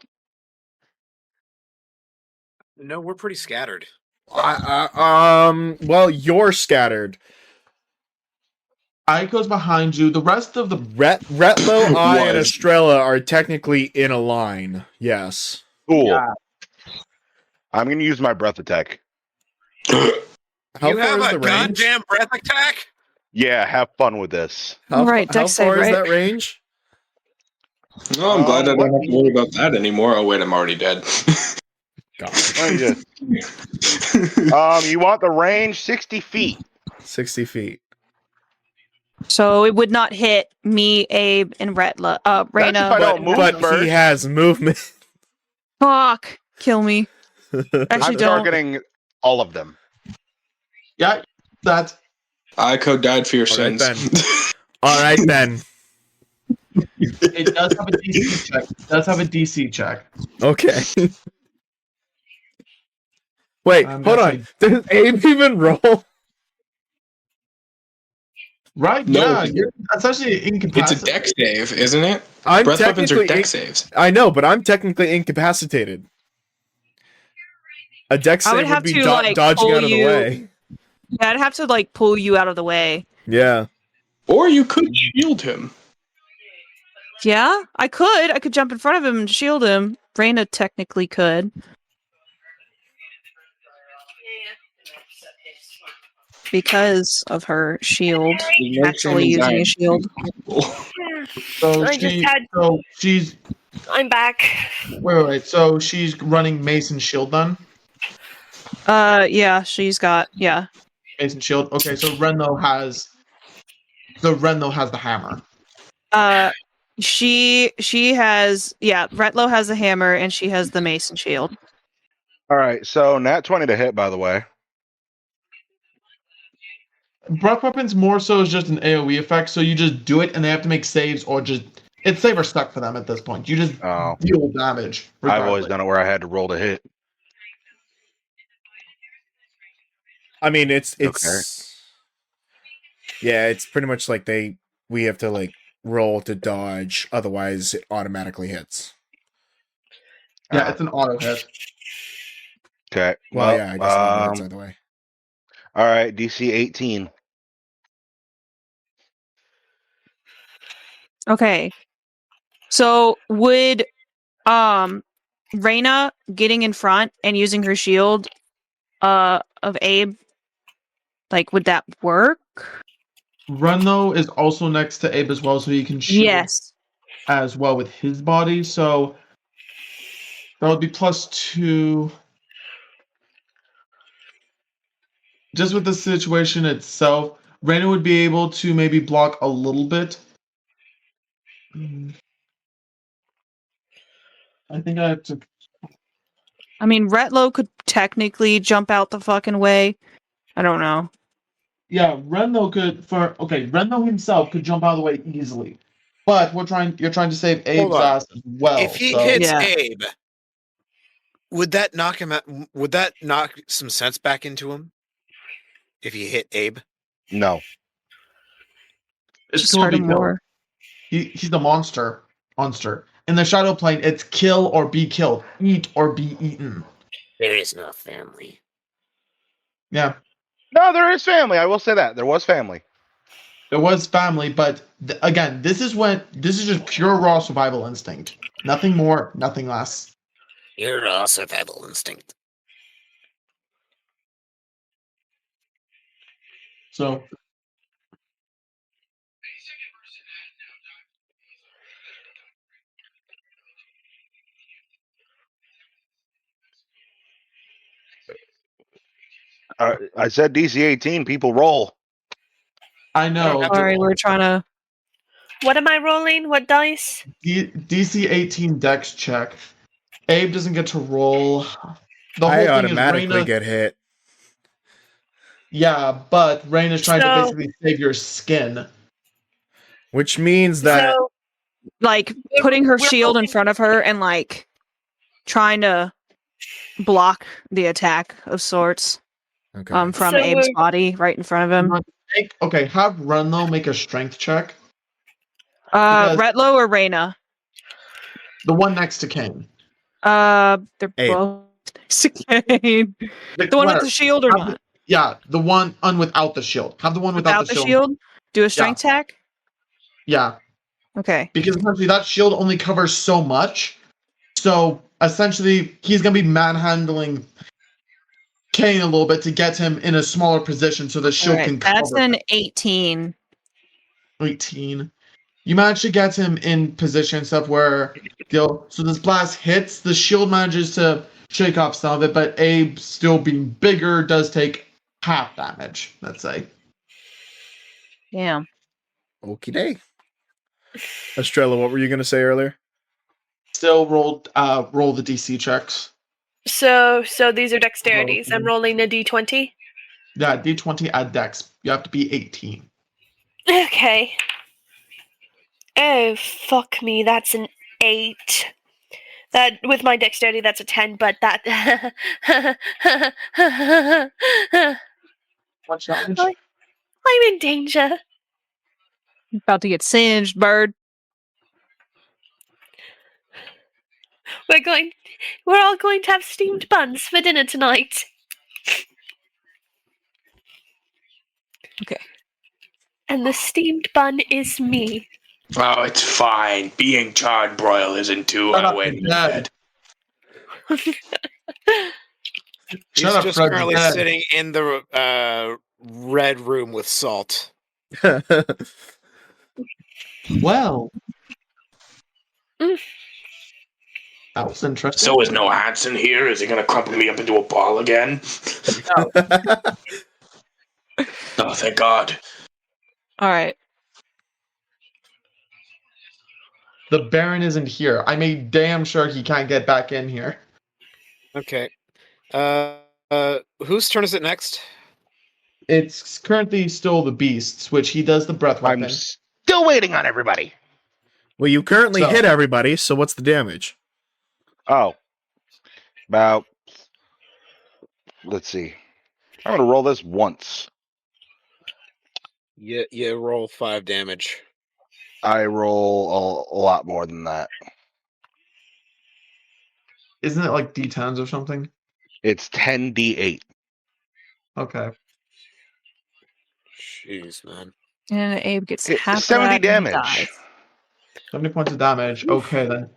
No, we're pretty scattered. Well, you're scattered. Eiko's behind you. The rest of the Retlo, I, and Estrella are technically in a line. Yes. Cool. Yeah. I'm going to use my breath attack. You have a goddamn breath attack? Yeah, have fun with this. How, Right, how dex save, far is right? that range? Oh, I'm glad I what- don't have to worry about that anymore. Oh wait, I'm already dead. Gosh. Let me just. You want the range 60 feet. 60 feet. So it would not hit me, Abe, and That's if Reyna. I don't move But first. he has movement. Fuck! Kill me. Actually, I'm don't. targeting all of them. Yeah, that's Eiko died for your All right, sins. then. All right, then. it. Does have a DC check. It does have a DC check. Okay. Wait, I'm hold on. actually- Did Abe even roll? Right? No, Yeah, it's- you're essentially It's a incapacitated. deck save, isn't it? I'm Breath weapons are technically deck saves. I know, but I'm technically incapacitated. A dex I would save have would be to, like, dodging pull out of the you- way. Yeah, I'd have to like pull you out of the way. Yeah. Or you could shield him. Yeah, I could. I could jump in front of him and shield him. Reyna technically could. Because of her shield. There's no Actually shame in using a dying. shield. So I just had. she's I'm back. wait. So she's running Mason Shield then. Yeah, she's got, yeah. Mason Shield. Okay, so Renlo has the hammer. She has, yeah, Retlo has a hammer and she has the mason shield. All right, so nat 20 to hit, by the way. Breath weapons more so is just an AoE effect, so you just do it and they have to make saves or just it's save or stuck for them at this point. You just Oh. deal damage. I've always done it where I had to roll to hit. I mean, it's yeah, it's pretty much like we have to like roll to dodge, otherwise it automatically hits. Yeah, it's an auto hit. Okay. Well, yeah, I guess it works either way. All right, DC 18. Okay. So would Reyna getting in front and using her shield of Abe, like, would that work? Renlo is also next to Abe as well, so he can shield Yes. as well with his body. So that would be +2. Just with the situation itself, Reyna would be able to maybe block a little bit. I think I have to. I mean, Retlo could technically jump out the fucking way. I don't know. Yeah, Renlo could Renlo himself could jump out of the way easily. But you're trying to save Abe's on. ass as well. If he so- hits Yeah. Abe, would that knock him out? Would that knock some sense back into him? If he hit Abe, No. it's Just kill or hurt be him killed. more. He's the monster. In the shadow plane, it's kill or be killed, eat or be eaten. There is no family. Yeah, No, there is family. I will say that. There was family. there was family, but again, this is just pure raw survival instinct. Nothing more, nothing less. You're a survival instinct. So I said DC 18, people roll. I know Sorry, we're trying to. What am I rolling? What dice? DC 18 Dex check. Abe doesn't get to roll. The whole I thing is automatically Reyna. get hit. Yeah, but Reyna's trying to So- basically save your skin. Which means that So, Like, putting her we're shield in hoping- front of her and, like, trying to block the attack of sorts okay. from So Abe's we're- body right in front of him. Have Renlo make a strength check. because- Retlo or Reyna? The one next to Kain. They're Abe. both next to Kain. The one with the shield or Have not? Yeah, the one without the shield. Have the one without, Without the shield? Do a strength attack? Yeah, Okay. because essentially that shield only covers so much. So essentially, he's gonna be manhandling Kain a little bit to get him in a smaller position so the shield can cover That's an him. 18. 18. You manage to get him in position stuff where so this blast hits, the shield manages to shake off some of it, but Abe still being bigger does take half damage, let's say. Yeah. Okie day. Estrella, what were you gonna say earlier? Still roll the DC checks. So these are dexterities. I'm rolling a d20. Yeah, D20 add dex. You have to be 18. Okay. Oh, fuck me. That's an 8. That with my dexterity, that's a 10. But that. What's damage? I'm in danger. About to get singed, bird. We're all going to have steamed buns for dinner tonight. Okay. And the steamed bun is me. Oh, it's fine. Being charred broil isn't too Shut up, way to you're dead. He's Shut up, just Fred, currently you're dead. sitting in the red room with salt. Well. Mm. That was interesting. So is no Hanson here? Is he gonna crumple me up into a ball again? Oh, thank God. All right. The Baron isn't here. I made damn sure he can't get back in here. Okay. Whose turn is it next? It's currently still the Beast's, which he does the breath weapon. I'm still waiting on everybody. Well, you currently So- hit everybody, so what's the damage? Oh. About. Let's see. I'm going to roll this once. You roll 5 damage. I roll a lot more than that. Isn't it like D10s or something? It's 10d8. Okay. Jeez, man. And Abe gets It's half of 70 that and damage. dies. 70 points of damage. Okay, then.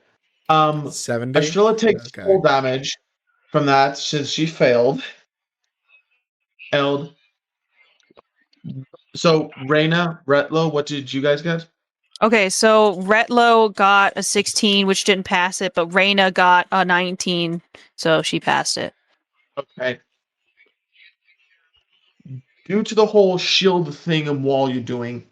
70? Estrella takes Okay. full damage from that since she failed. And so, Reyna, Retlo, what did you guys get? Okay, so Retlo got a 16, which didn't pass it, but Reyna got a 19, so she passed it. Okay. Due to the whole shield thing and wall you're doing,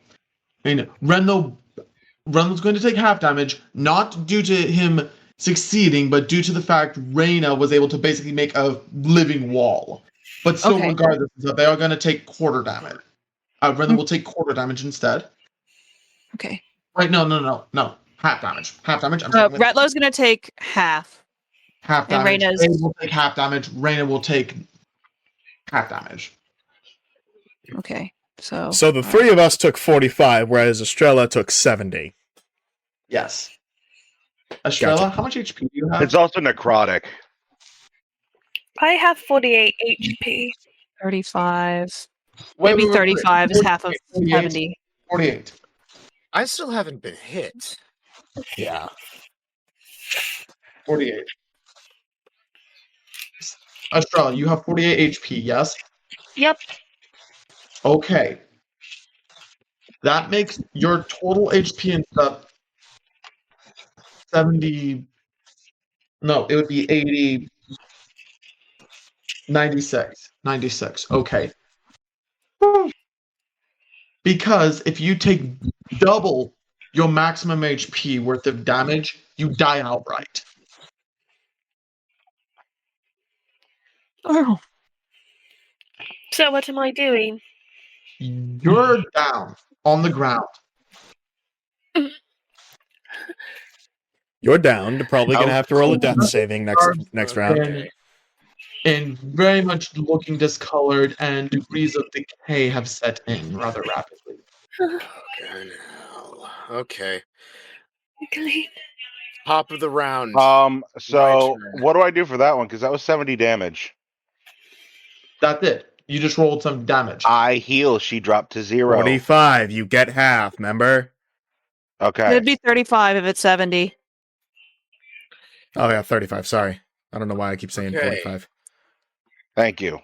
and Renlo's going to take half damage, not due to him succeeding, but due to the fact Reyna was able to basically make a living wall. But still, Okay. regardless, they are going to take quarter damage. Renlo will take quarter damage instead. Okay. Right? No. Half damage. Half damage. I'm sorry. Retlo's gonna take half. Half and damage. Reyna's- Reyna will take half damage. Reyna will take half damage. Okay, so So the three of us took 45, whereas Estrella took 70. Yes. Estrella, Gotcha. how much HP do you have? It's also necrotic. I have 48 HP. 35. Wait, Maybe wait, wait, 35 is half of 48. 70. 48. I still haven't been hit. Yeah. 48. Estrella, you have 48 HP, yes? Yep. Okay. That makes your total HP and stuff 70. No, it would be 80. 96. 96. Okay. Because if you take double your maximum HP worth of damage, you die outright. Oh, So what am I doing? You're down on the ground. You're down. You're probably going to have to roll a death saving next round. And very much looking discolored, and degrees of decay have set in rather rapidly. Fucking hell. Okay. Michaeleen. Top of the round. So My turn. what do I do for that one? Because that was 70 damage. That's it. You just rolled some damage. I heal. She dropped to 0. 45. You get half, remember? Okay. it'd be 35 if it's 70. Oh, yeah, 35. Sorry. I don't know why I keep saying Okay. 45. Thank you.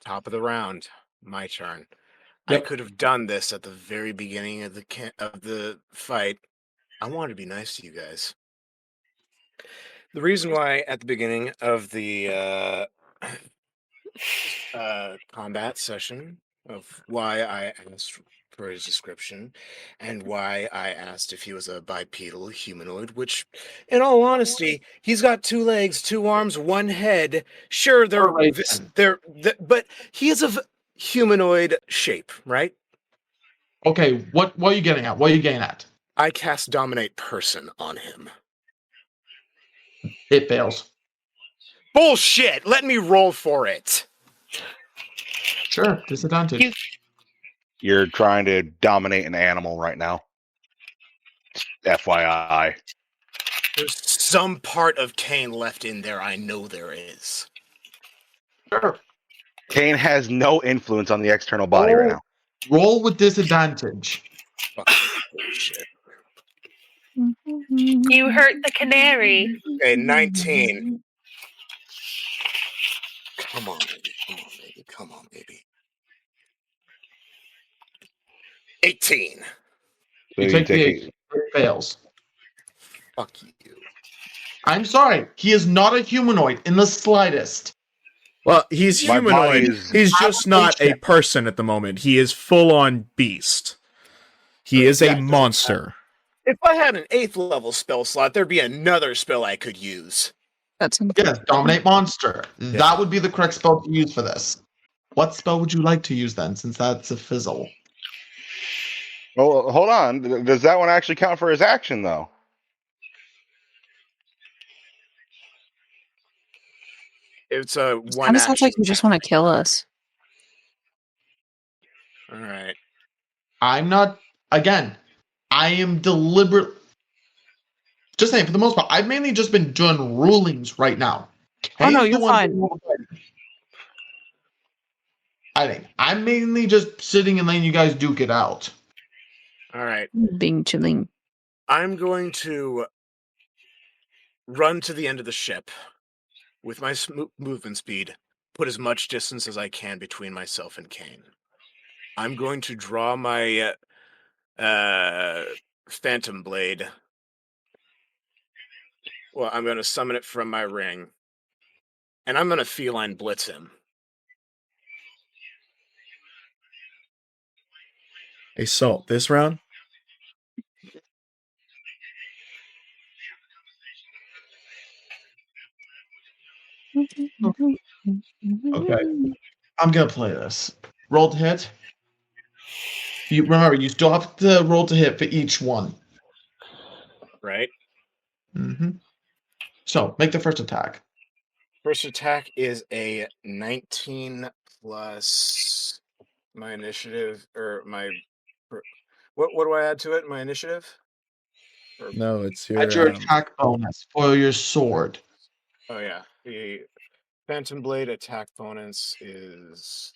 Top of the round. My turn. I Yep. could have done this at the very beginning of the fight. I wanted to be nice to you guys. The reason why at the beginning of the combat session of why I asked for his description and why I asked if he was a bipedal humanoid, which, in all honesty, he's got 2 legs, 2 arms, 1 head. Sure, but he is of humanoid shape, right? Okay, what are you getting at? What are you getting at? I cast Dominate Person on him. It fails. Bullshit! Let me roll for it. Sure, disadvantage. You're trying to dominate an animal right now. FYI. There's some part of Kain left in there. I know there is. Sure. Kain has no influence on the external body right now. Roll with disadvantage. Fucking bullshit. You hurt the canary. Okay, 19. Come on, baby. Come on, baby. Come on, baby. 18. So You take the take 8. It fails. Fuck you. I'm sorry. He is not a humanoid in the slightest. Well, he's My body humanoid. is- He's just not a person at the moment. He is full-on beast. He is a Yeah, monster. If I had an 8th level spell slot, there'd be another spell I could use. That's Yes, dominate monster. That would be the correct spell to use for this. What spell would you like to use then, since that's a fizzle? Oh, hold on. Does that one actually count for his action, though? It's a kind one of sounds action. like you just want to kill us. All right. I'm not. Again, I am deliberate. Just saying, for the most part, I've mainly just been doing rulings right now. Oh, no, Kane's the you're one fine. doing all the fighting. I think I'm mainly just sitting and letting you guys duke it out. All right. Being chilling. I'm going to run to the end of the ship with my movement speed, put as much distance as I can between myself and Kain. I'm going to draw my Phantom Blade. Well, I'm going to summon it from my ring. And I'm going to feline blitz him. Assault this round? Okay. I'm gonna play this. Roll to hit. You remember, you still have to roll to hit for each one. Right? Mm-hmm. So make the first attack. First attack is a 19 plus my initiative, or my... What do I add to it? My initiative? Or, No, it's your... Add your attack bonus for your sword. oh, yeah. The Phantom Blade attack bonus is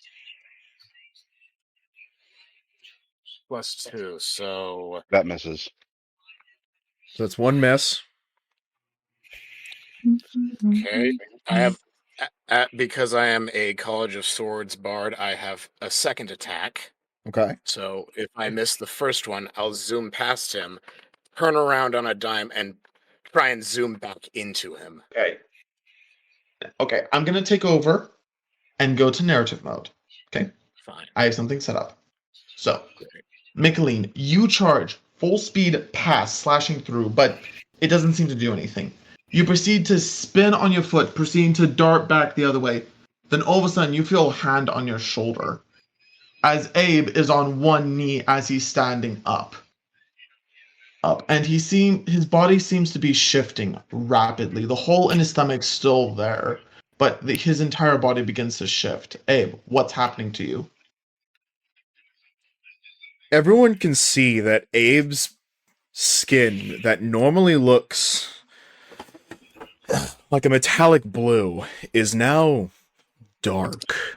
+2, so... That misses. So it's 1 miss. Okay. I have... because I am a College of Swords bard, I have a second attack. Okay. So if I miss the first one, I'll zoom past him, turn around on a dime, and try and zoom back into him. Okay. Okay, I'm gonna take over and go to narrative mode. Okay. Fine. I have something set up. So, Michaeleen, you charge full speed past, slashing through, but it doesn't seem to do anything. You proceed to spin on your foot, proceeding to dart back the other way. Then all of a sudden, you feel a hand on your shoulder, as Abe is on one knee as he's standing up. And his body seems to be shifting rapidly. The hole in his stomach's still there, but his entire body begins to shift. Abe, what's happening to you? Everyone can see that Abe's skin that normally looks like a metallic blue is now dark,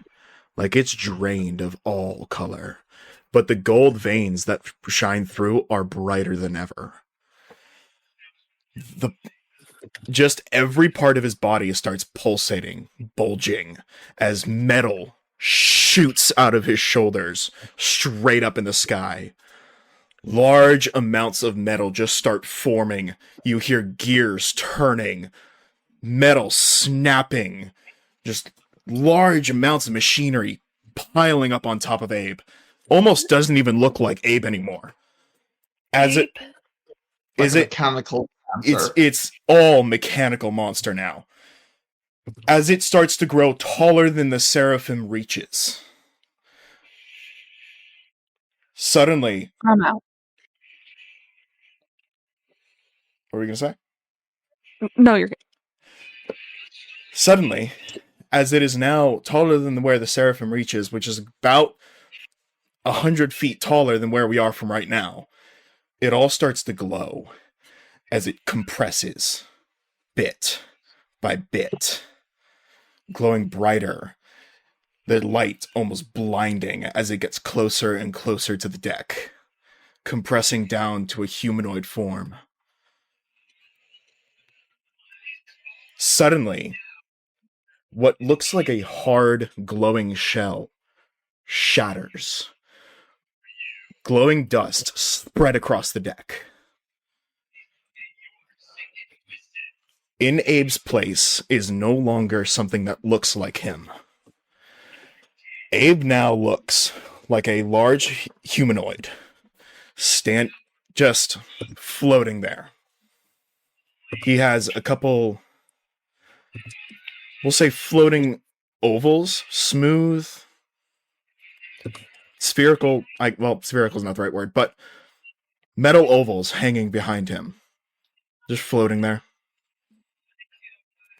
like it's drained of all color. But the gold veins that shine through are brighter than ever. Just every part of his body starts pulsating, bulging, as metal shoots out of his shoulders, straight up in the sky. Large amounts of metal just start forming. You hear gears turning, metal snapping, just large amounts of machinery piling up on top of Abe. Almost doesn't even look like Abe anymore. As it Like is a it mechanical monster. it's all mechanical monster now. As it starts to grow taller than the seraphim reaches. Suddenly, I'm out. what were you gonna say? No, you're good. Suddenly, as it is now taller than where the seraphim reaches, which is about 100 feet taller than where we are from right now, it all starts to glow as it compresses bit by bit, glowing brighter, the light almost blinding as it gets closer and closer to the deck, compressing down to a humanoid form. Suddenly, what looks like a hard, glowing shell shatters. Glowing dust spread across the deck. In Abe's place is no longer something that looks like him. Abe now looks like a large humanoid, just floating there. He has a couple, we'll say, floating ovals, smooth, spherical. Spherical is not the right word, but metal ovals hanging behind him, just floating there.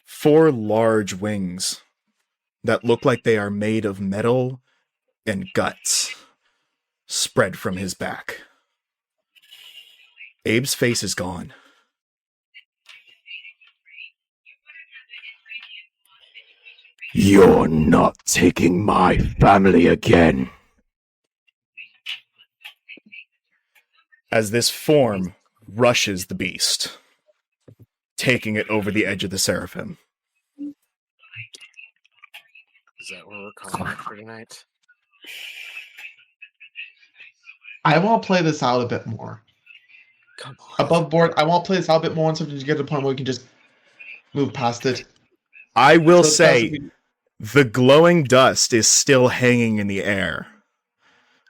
4 large wings that look like they are made of metal and guts spread from his back. Abe's face is gone. You're not taking my family again. As this form rushes the beast, taking it over the edge of the seraphim. Is that what we're calling it for tonight? I want to play this out a bit more. Come on. Above board, I want to play this out a bit more until you get to the point where we can just move past it. I will So say, the glowing dust is still hanging in the air.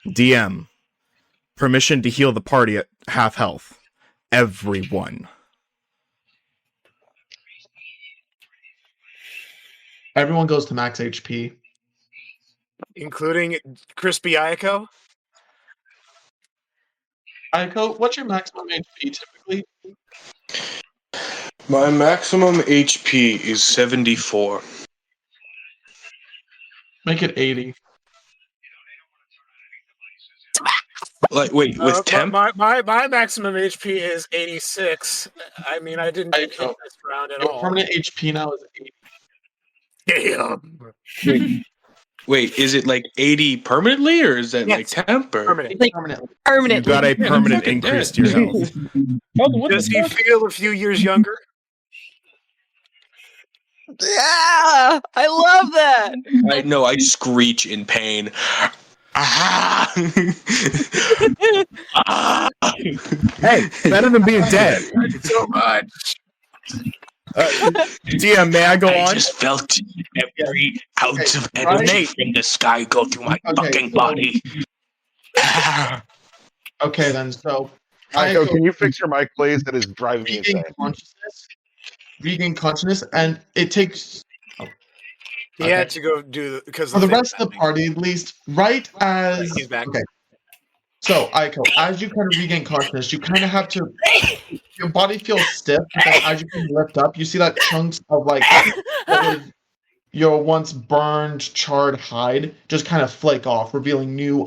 DM, permission to heal the party at half health. Everyone. Everyone goes to max HP. Including Crispy Eiko? Eiko, what's your maximum HP typically? My maximum HP is 74. Make it 80. Like, wait, with temp? My maximum HP is 86. I mean, I didn't get hit this round at Your all. permanent HP now is 80. Damn. Wait, is it like 80 permanently, or is that Yes. like temp? Or? Permanent. Like, Permanently. You permanently. got a Yeah, permanent fucking increase dead. to your health. Does he feel a few years younger? Yeah, I love that. I know, I screech in pain. Ah! Ah! Hey, better than being dead. So much. DM, may I go I on? just felt every ounce of Right. energy from the sky go through my Okay, fucking so- body. Okay, then, so Eiko, can you fix your mic, please? That is driving me regain insane. consciousness. Regain consciousness, and it takes He Okay. had to go do because for the rest of the party, at least, right as He's back. okay. So, Eiko, as you kind of regain consciousness, you kind of have to. Your body feels stiff, but then as you can lift up, you see that chunks of like what was your once burned, charred hide just kind of flake off, revealing new,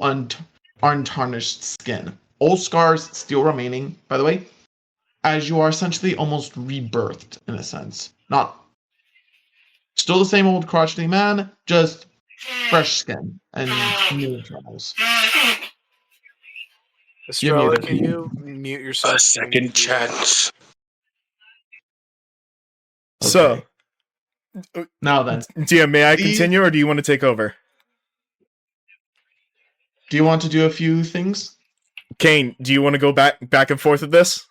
untarnished skin. Old scars still remaining, by the way, as you are essentially almost rebirthed in a sense. Not still the same old crotchety man, just fresh skin and new internals. Estrella, muted. can you mute yourself? A second chance. So, Now then, DM, may I These- continue, or do you want to take over? Do you want to do a few things? Kain, do you want to go back and forth with this?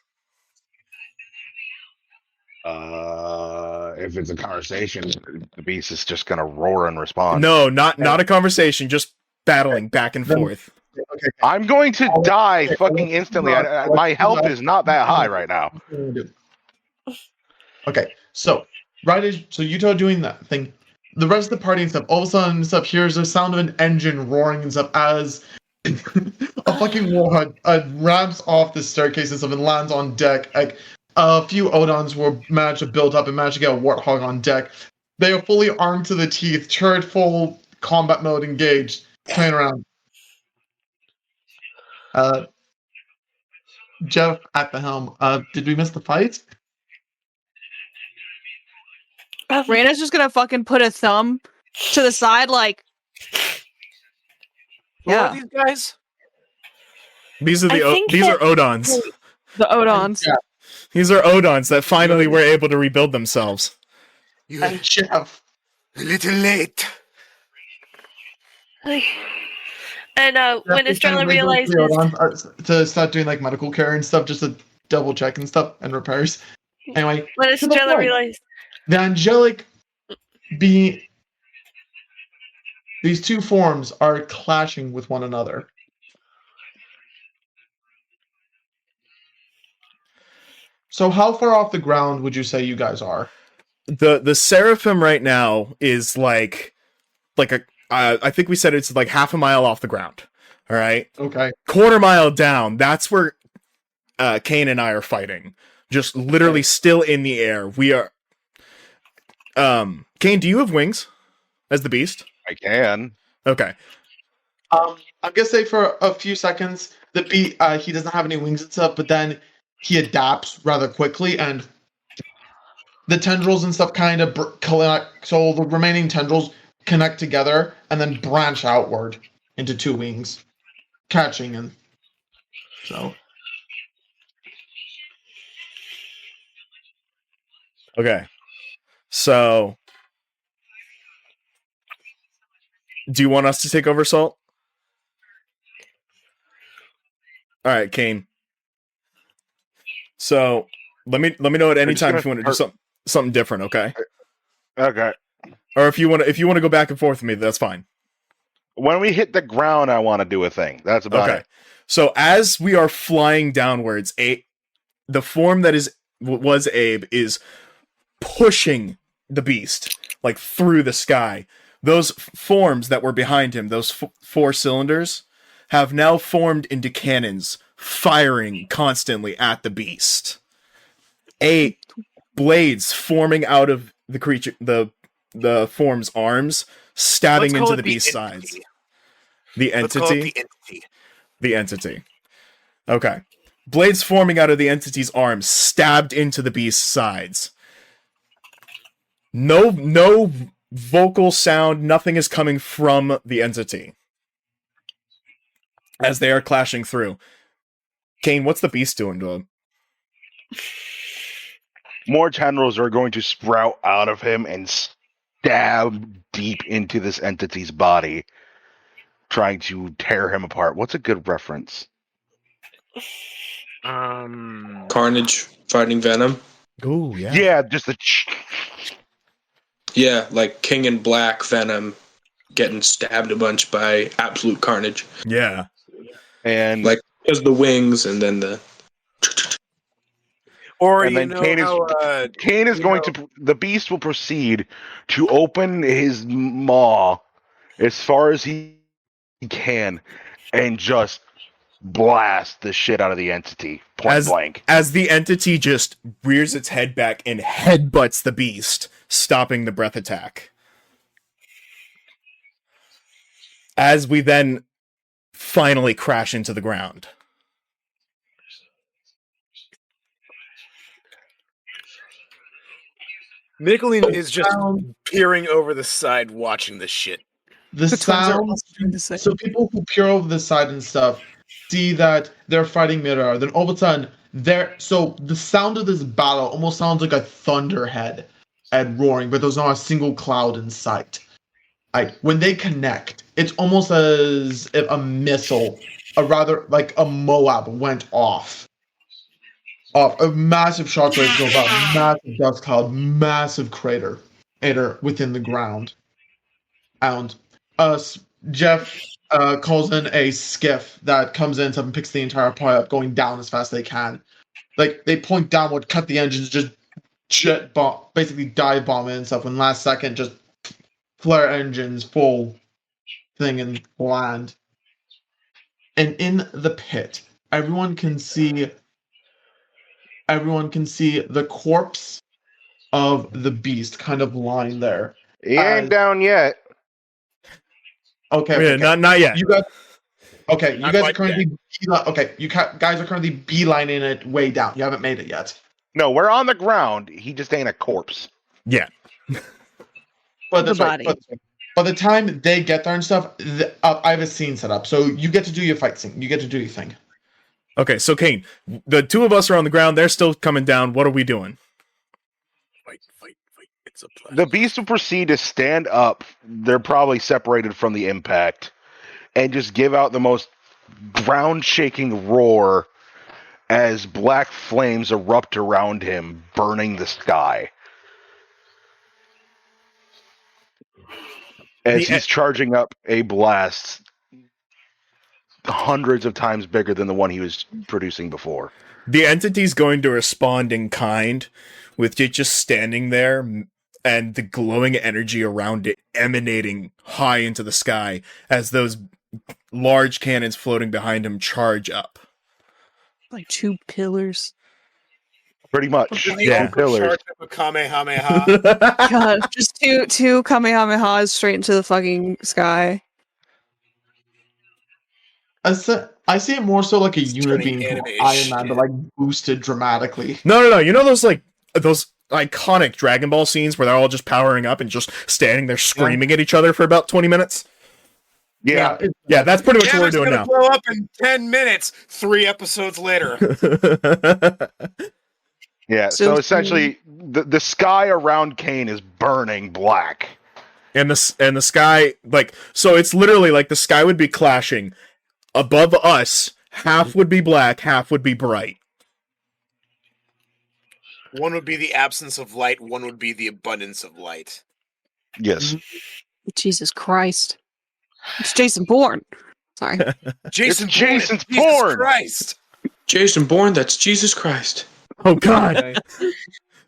If it's a conversation, the beast is just gonna roar in response. No, not a conversation, just battling back and forth. Okay. I'm going to die fucking instantly. My health is not that high right now. Okay, so Yuta doing that thing. The rest of the party and stuff, all of a sudden stuff hears the sound of an engine roaring and stuff as a fucking warhead ramps off the staircase and stuff and lands on deck. Like a few Odons were managed to build up and managed to get a warthog on deck. They are fully armed to the teeth, turret full combat mode engaged, playing around. Jeff at the helm. Did we miss the fight? Raina's just gonna fucking put a thumb to the side, like. Who are these guys? These are these are Odons. The Odons. Yeah. These are Odons that finally were able to rebuild themselves. You And Jeff. a little late. And when Estrella realizes, To start doing like medical care and stuff, just to double check and stuff and repairs. Anyway, when to the Estrella point. realized, The angelic being, these two forms are clashing with one another. So how far off the ground would you say you guys are? The Seraphim right now is like a I think we said it's like half a mile off the ground. All right, Okay. quarter mile down. That's where Kain and I are fighting. Just literally still in the air. We are. Kain, do you have wings as the beast? I can. Okay. I'm gonna say for a few seconds the he doesn't have any wings and stuff, but then he adapts rather quickly and the tendrils and stuff kind of collect. So the remaining tendrils connect together and then branch outward into two wings, catching and so. Okay. So, do you want us to take over Salt? All right, Kain. So let me know at any time if you want to do something different, okay? Okay. Or if you want to go back and forth with me, that's fine. When we hit the ground, I want to do a thing. That's about it. So as we are flying downwards, the form that was Abe is pushing the beast like through the sky. Those forms that were behind him, those four cylinders, have now formed into cannons, firing constantly at the beast. Blades forming out of the creature, the form's arms, stabbing into the beast's sides. The entity. The entity. Okay. Blades forming out of the entity's arms, stabbed into the beast's sides. No vocal sound, nothing is coming from the entity as they are clashing through. Kain, what's the beast doing to him? More tendrils are going to sprout out of him and stab deep into this entity's body, trying to tear him apart. What's a good reference? Carnage fighting Venom. Oh, yeah. Yeah, just the... Yeah, like King in Black Venom getting stabbed a bunch by absolute carnage. Yeah. And like there's the wings and then the Or and then Kain is going to the beast will proceed to open his maw as far as he can and just blast the shit out of the entity point blank. As the entity just rears its head back and headbutts the beast, stopping the breath attack. As we then finally crash into the ground. Michaeleen is just peering over the side watching this shit. The sound. So people who peer over the side and stuff see that they're fighting midair. Then all of a sudden, so the sound of this battle almost sounds like a thunderhead and roaring, but there's not a single cloud in sight. When they connect, it's almost as if a missile, a rather like a Moab, went off. A massive shockwave goes up, massive dust cloud, massive crater within the ground. And Jeff calls in a skiff that comes in and picks the entire party up, going down as fast as they can. Like, they point downward, cut the engines, just jet bomb, basically dive bomb it and stuff. And last second, just flare engines, full thing, and land. And in the pit, everyone can see the corpse of the beast kind of lying there. He ain't down yet. Okay, not yet. You guys, okay, you Not guys are quite currently guys are currently beelining it way down. You haven't made it yet. No, we're on the ground. He just ain't a corpse. Yeah. But that's The right. body. But by the time they get there and stuff, I have a scene set up. So you get to do your fight scene. You get to do your thing. Okay, so Kain, the two of us are on the ground. They're still coming down. What are we doing? Fight. It's a plan. The beast will proceed to stand up. They're probably separated from the impact, and just give out the most ground-shaking roar as black flames erupt around him, burning the sky. As he's charging up a blast hundreds of times bigger than the one he was producing before. The entity's going to respond in kind, with it just standing there and the glowing energy around it emanating high into the sky as those large cannons floating behind him charge up. Like 2 pillars. Pretty much. Yeah. Two pillars. Charge up a Kamehameha. God, just two Kamehamehas straight into the fucking sky. I see it more so like a unit turning being anime Iron Man, shit. but like boosted dramatically. No. You know those iconic Dragon Ball scenes where they're all just powering up and just standing there screaming at each other for about 20 minutes? Yeah. Yeah, that's pretty much what we're it's doing gonna now. blow up in 10 minutes. 3 episodes later. Yeah, So- so essentially, the sky around Kain is burning black. and the sky, like, so it's literally like the sky would be clashing. Above us, half would be black, half would be bright. One would be the absence of light, one would be the abundance of light. Yes. Jesus Christ. It's Jason Bourne. Sorry. Jason It's Jason's Jesus porn. Christ. Jason Bourne, that's Jesus Christ. Oh God!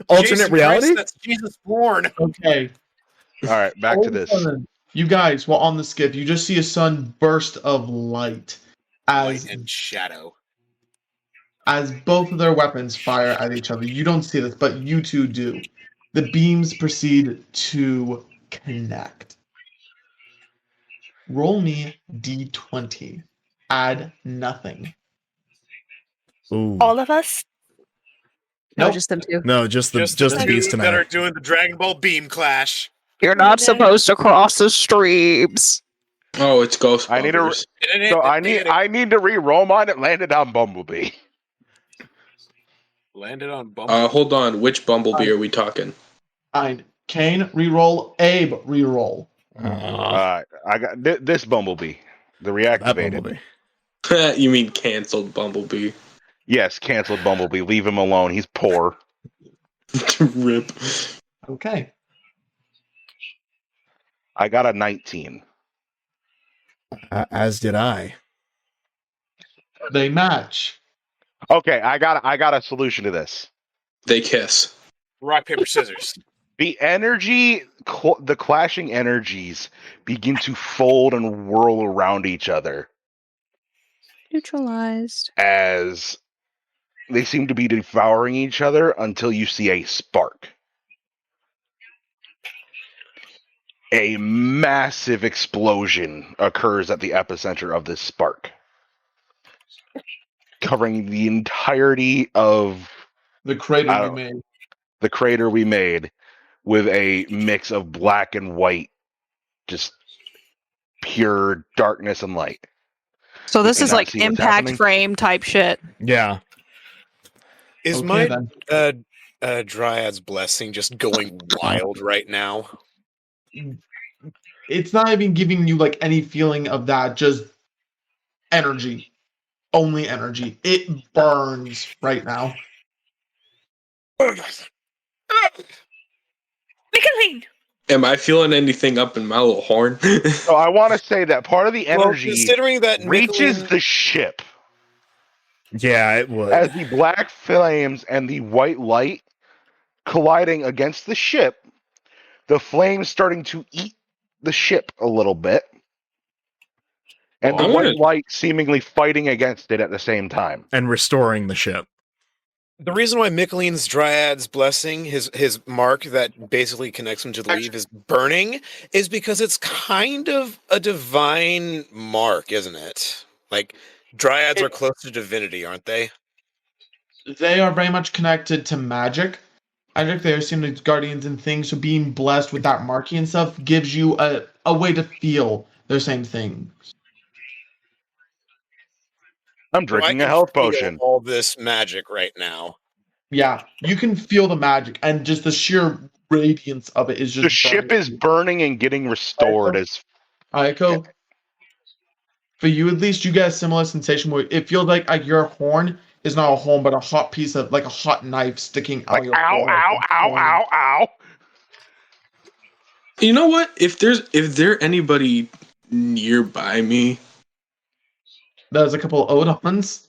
Alternate Jason reality? Christ, that's Jesus born. Okay. All right, back All to of a this. sudden, you guys, while on the skip, you just see a sudden burst of light Light and shadow. as both of their weapons fire at each other. You don't see this, but you two do. The beams proceed to connect. Roll me d20. Add nothing. Ooh. All of us? No, Nope. just them two. No, just the two beast that tonight. are doing the Dragon Ball beam clash. You're not supposed to cross the streams. Oh, it's Ghost I need a- Bumpers. So I need to re-roll mine. It landed on Bumblebee. Landed on Bumble. Hold on. Which Bumblebee are we talking? Fine. Kain, reroll. Abe, reroll. I got this Bumblebee, the That reactivated. Bumblebee. You mean canceled Bumblebee? Yes, canceled Bumblebee. Leave him alone. He's poor. Rip. Okay. I got a 19. As did I. They match. Okay, I got a solution to this. They kiss. Rock, paper, scissors. The energy, the clashing energies begin to fold and whirl around each other Neutralized. as they seem to be devouring each other until you see a spark. A massive explosion occurs at the epicenter of this spark, covering the entirety of The crater I we don't- made. the crater we made with a mix of black and white, just pure darkness and light. So this can is now like see what's impact happening. frame type shit. Yeah. Is Okay, my then. Dryad's blessing just going wild right now? it's not even giving you like any feeling of that, just energy. Only energy. It burns right now. Michaeleen! Am I feeling anything up in my little horn? So I want to say that part of the Well, energy considering that reaches Michaeleen, the ship Yeah, it would. as the black flames and the white light colliding against the ship, the flames starting to eat the ship a little bit, and the I'm white gonna- light seemingly fighting against it at the same time. And restoring the ship. the reason why Michaeleen's Dryad's blessing, his mark that basically connects him to the leaf, is burning, is because it's kind of a divine mark, isn't it? Like, Dryads are close to divinity, aren't they? They are very much connected to magic. Magic, they are seen as guardians and things, so being blessed with that marking and stuff gives you a way to feel the same thing. I'm So I drinking a can health feel potion. all this magic right now. Yeah, you can feel the magic, and just the sheer radiance of it is just The ship burning is you. burning and getting restored as Eiko, for you at least, you get a similar sensation where it feels like your horn is not a horn, but a hot piece of, like a hot knife sticking out like of your ow, horn. ow, ow, ow, ow. You know what? If there anybody nearby me, There's a couple of Odons.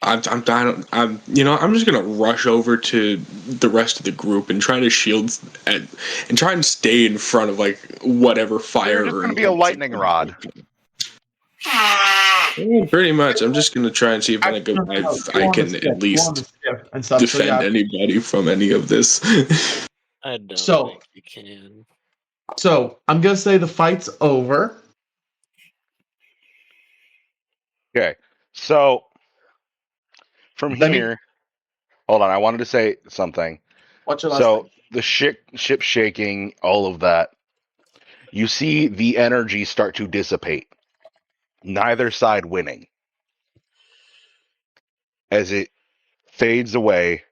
I'm just gonna rush over to the rest of the group and try to shield and try and stay in front of like whatever fire. You're just gonna be a lightning rod. Yeah, pretty much. I'm just gonna try and see if I can at least defend anybody from any of this. I don't So- think you can. So I'm gonna say the fight's over. Okay, so from Let me- here, hold on. I wanted to say something. What's your last So thing? the ship shaking, all of that. You see the energy start to dissipate. Neither side winning. As it fades away,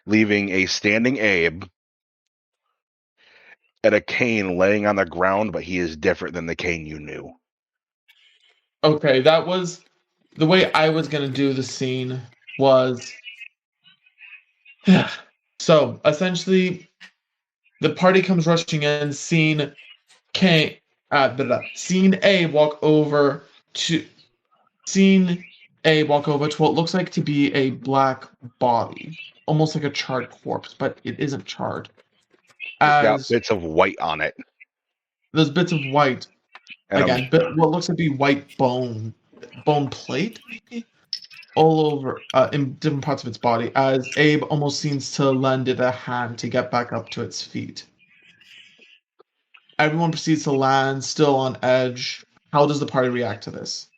leaving a standing Abe and a Kain laying on the ground, but he is different than the Kain you knew. Okay, that was the way I was gonna do the scene was so essentially the party comes rushing in, seeing seeing A walk over to what looks like to be a black body, almost like a charred corpse, but it isn't charred. It's got As bits of white on it. there's bits of white And again, but what looks to be white bone plate, maybe, all over in different parts of its body. As Abe almost seems to lend it a hand to get back up to its feet. Everyone proceeds to land, still on edge. How does the party react to this?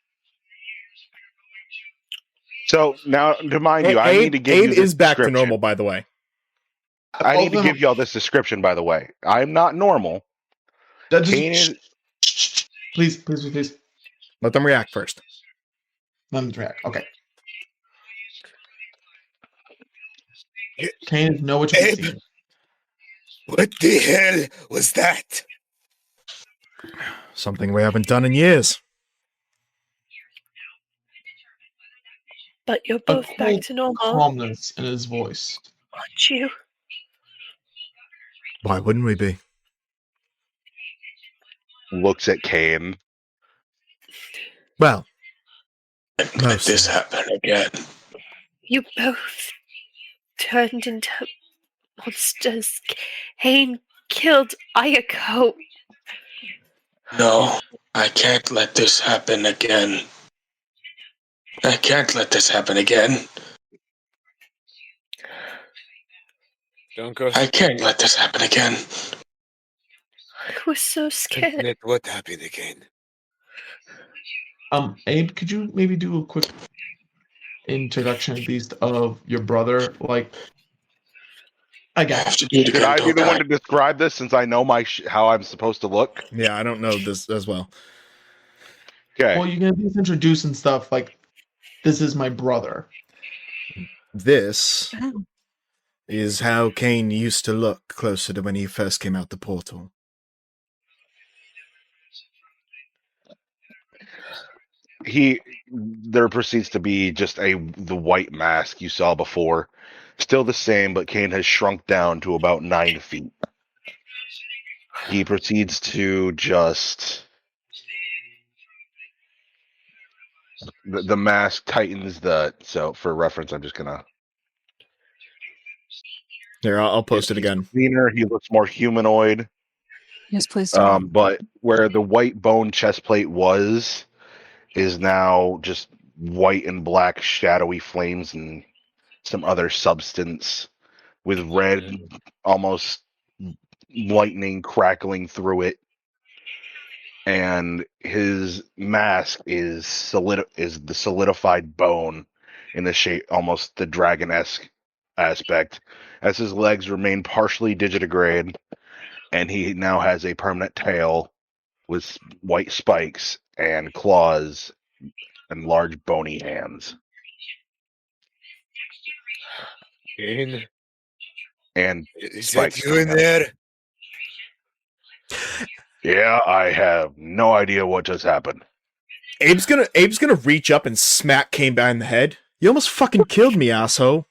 So now, to mind you, I need to give you Abe this is back to description. normal, by the way. I need to give you all this description, by the way. I'm not normal. Kain is, Please. Let them react first. Let me react. Okay. Kain, know what you're Abe. seeing. What the hell was that? Something we haven't done in years. But you're A both cool back to normal, calmness in his voice. aren't you? Why wouldn't we be? looks at Kain. Well, Let this happen again. You both turned into monsters. Kain killed Eiko. No, I can't let this happen again. I can't let this happen again. Don't go. I can't let this happen again. I was so scared. Let what happened again? Abe, could you maybe do a quick introduction at least of your brother? Like, I again, have to do it Should again. I be don't the I? one to describe this since I know how I'm supposed to look? yeah, I don't know this as well. Okay. well, you can at least introduce and stuff like, this is my brother. This is how Kain used to look closer to when he first came out the portal. There proceeds to be just the white mask you saw before. Still the same, but Kain has shrunk down to about 9 feet. He proceeds to just... The mask tightens so for reference, I'm just gonna... Here, I'll post it again. Cleaner, he looks more humanoid. Yes, please don't. But where the white bone chest plate was is now just white and black shadowy flames and some other substance with red, almost lightning crackling through it. And his mask is the solidified bone in the shape, almost the dragon-esque aspect, as his legs remain partially digitigrade, and he now has a permanent tail with white spikes and claws and large bony hands. Kain? And Is spikes that you in coming out. there? Yeah, I have no idea what just happened. Abe's gonna reach up and smack Kain behind the head. You almost fucking killed me, asshole.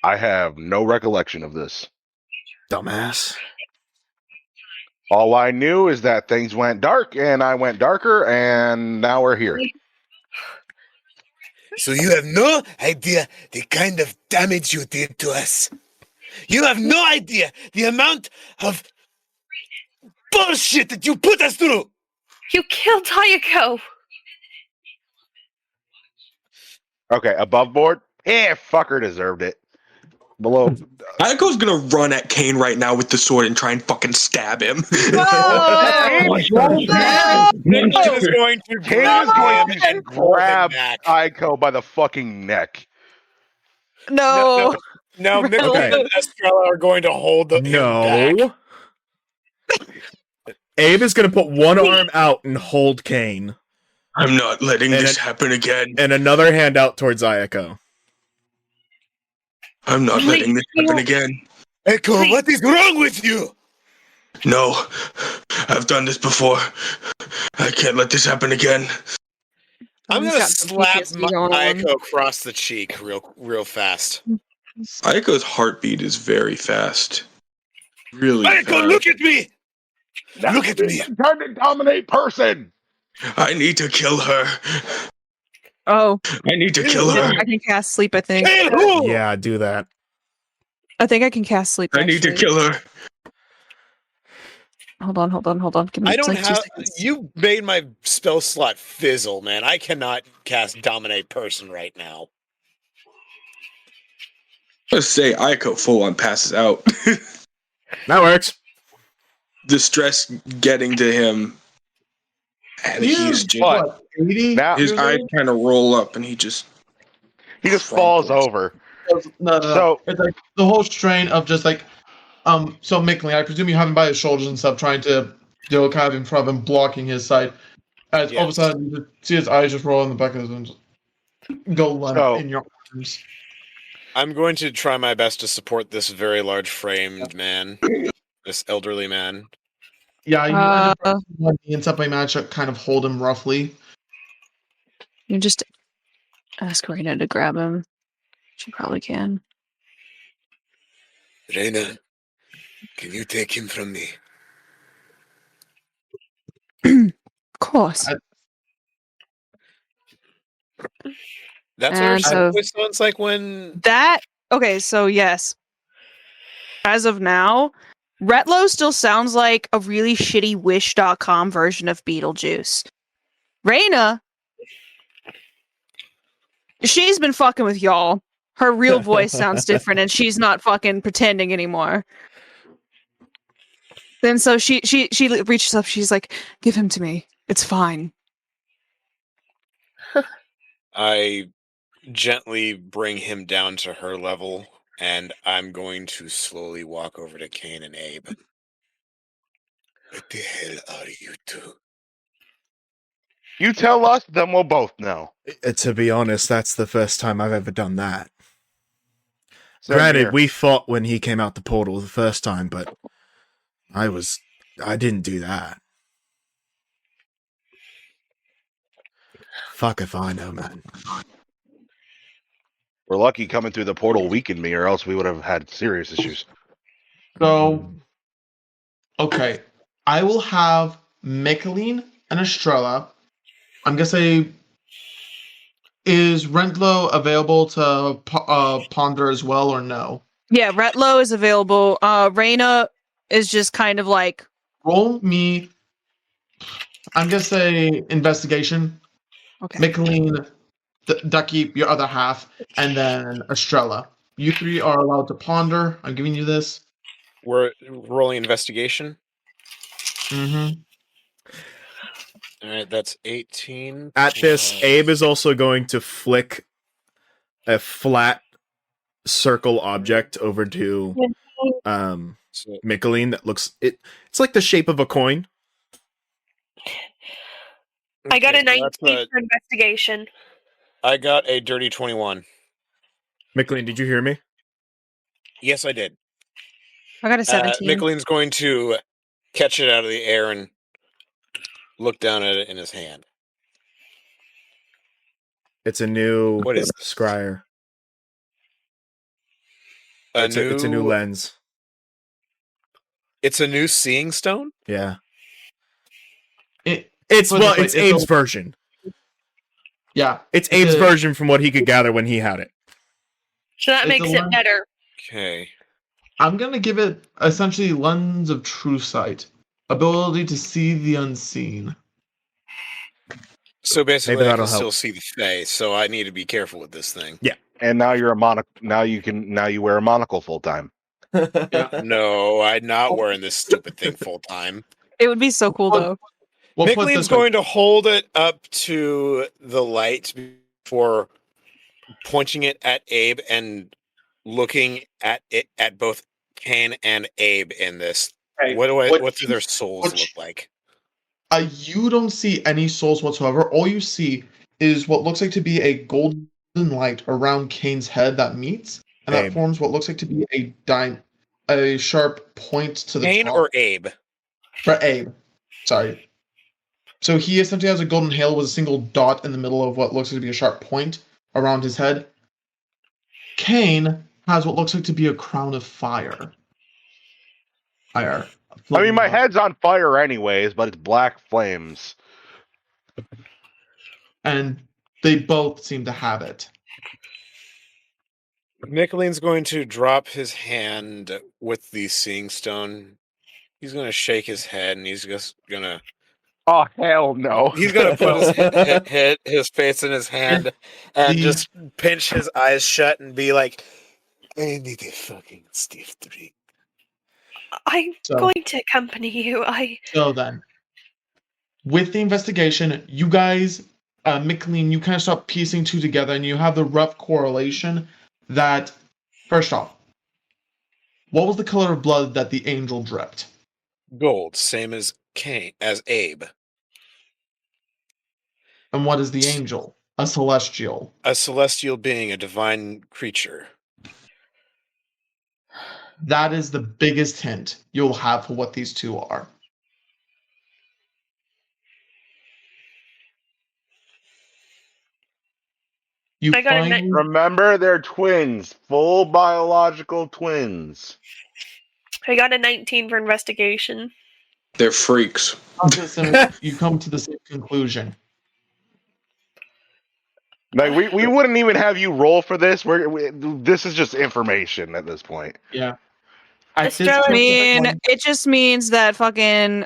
I have no recollection of this. Dumbass. All I knew is that things went dark, and I went darker, and now we're here. So you have no idea the kind of damage you did to us. You have no idea the amount of bullshit that you put us through. You killed Eiko. Okay, above board? Fucker deserved it. Below... Eiko's gonna run at Kain right now with the sword and try and fucking stab him. Kain is going to grab Eiko by the fucking neck. No. No, Michaeleen and Estrella are going to hold him back. No. Abe is gonna put one arm out and hold Kain. I'm not letting this happen again. And another hand out towards Eiko. I'm not letting this happen again. Eiko, what is wrong with you? No, I've done this before. I can't let this happen again. I'm gonna slap Eiko across the cheek real fast. Eiko's heartbeat is very fast. Really Eiko, fast. look at me! Look at me! Turn to dominate person! I need to kill her. Oh. I need to kill her. I can cast sleep, I think. Yeah, do that. I think I can cast sleep. I need to kill her. Hold on. Give me I don't like 2 have. seconds. You made my spell slot fizzle, man. I cannot cast dominate person right now. Let's say Eiko full on passes out. That works. The stress getting to him. And he's just, what, 80? his eyes kind of roll up and he just falls over. No. So it's like the whole strain of just like, so Michaeleen, I presume you have him by his shoulders and stuff, trying to kind of in front of him, blocking his side. As all of a sudden, you just see his eyes just roll in the back of his head, and go limp in your arms. I'm going to try my best to support this very large framed man, this elderly man. Yeah, you and stuff like that, kind of hold him roughly. You just ask Reina to grab him. She probably can. Reina, can you take him from me? Of course. That's And what so- it sounds like when Okay, so yes. As of now, Retlo still sounds like a really shitty Wish.com version of Beetlejuice. Reina, she's been fucking with y'all. Her real voice sounds different, and she's not fucking pretending anymore. Then so she reaches up. She's like, "Give him to me. It's fine." I gently bring him down to her level, and I'm going to slowly walk over to Kain and Abe. What the hell are you two? you tell us, then we'll both know. To be honest, that's the first time I've ever done that. Same Granted, here. we fought when he came out the portal the first time, but I didn't do that. Fuck if I know, man. We're lucky coming through the portal weakened me, or else we would have had serious issues. So, okay, I will have Michaeleen and Estrella. I'm gonna say, is Rentlo available to ponder as well, or no? Yeah, Retlo is available. Reyna is just kind of like Roll me. I'm gonna say investigation. okay. Michaeleen, Ducky, your other half, and then Estrella. You three are allowed to ponder. I'm giving you this. We're rolling investigation. Mm-hmm. All right, that's 18. At this, plus- Abe is also going to flick a flat circle object over to So Michaeleen that looks it's like the shape of a coin. I got a Okay, so 19 that's for investigation. I got a dirty 21. Michaeleen, did you hear me? Yes, I did. I got a 17. Michaeleen's going to catch it out of the air and look down at it in his hand. It's a new What is this? scryer. It's a new lens. It's a new seeing stone? Yeah. It's It's put it this way, it's Abe's a- version. Yeah. It's Abe's a- version from what he could gather when he had it. So that It's makes a it lens. better. Okay. I'm gonna give it essentially lens of true sight, ability to see the unseen. So basically, Maybe I that'll can help. still see the face, so I need to be careful with this thing. And now you're a now you wear a monocle full time. No, I'm not wearing this stupid thing full time. It would be so cool though. We'll put Michaeleen's this way. going to hold it up to the light before pointing it at Abe and looking at it at both Kain and Abe in this. Hey, What do their souls look like? You don't see any souls whatsoever. All you see is what looks like to be a golden light around Kane's head that meets, and Abe. that forms what looks like to be a sharp point to the Kain top. or Abe? For Abe. Sorry. So he essentially has a golden halo with a single dot in the middle of what looks like to be a sharp point around his head. Kain has what looks like to be a crown of fire. Fire. I mean, my head's on fire anyways, but it's black flames. And they both seem to have it. Michaeleen's going to drop his hand with the seeing stone. He's going to shake his head, and he's just going to. Oh hell no! He's going to put his face in his hand and just pinch his eyes shut and be like, "I need a fucking stiff drink." I'm So- going to accompany you. So then, with the investigation, you guys, Michaeleen, you kind of start piecing two together, and you have the rough correlation that, first off, what was the color of blood that the angel dripped? Gold, same as Abe. And what is the angel? A celestial. A celestial being, a divine creature. That is the biggest hint you'll have for what these two are. You I got a finally, Remember, they're twins, full biological twins. I got a 19 for investigation. They're freaks. you come to the same conclusion. Like we wouldn't even have you roll for this. This is just information at this point. Yeah. At this Estrella- I specific mean, one- it just means that fucking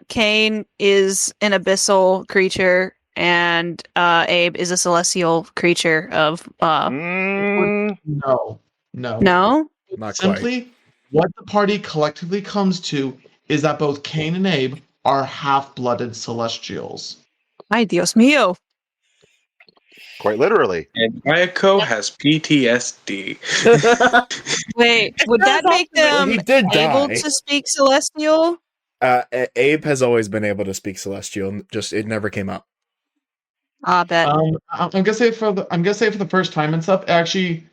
Kain is an abyssal creature and Abe is a celestial creature of Mm, no. no? Not quite. Simply, what the party collectively comes to is that both Kain and Abe are half-blooded celestials. Ay, Dios mío. quite literally. And Eiko has PTSD. Wait, would that make Well, them he did able die. to speak celestial? Abe has always been able to speak Celestial. Just it never came up. I bet. I'm gonna say for the first time and stuff. Actually,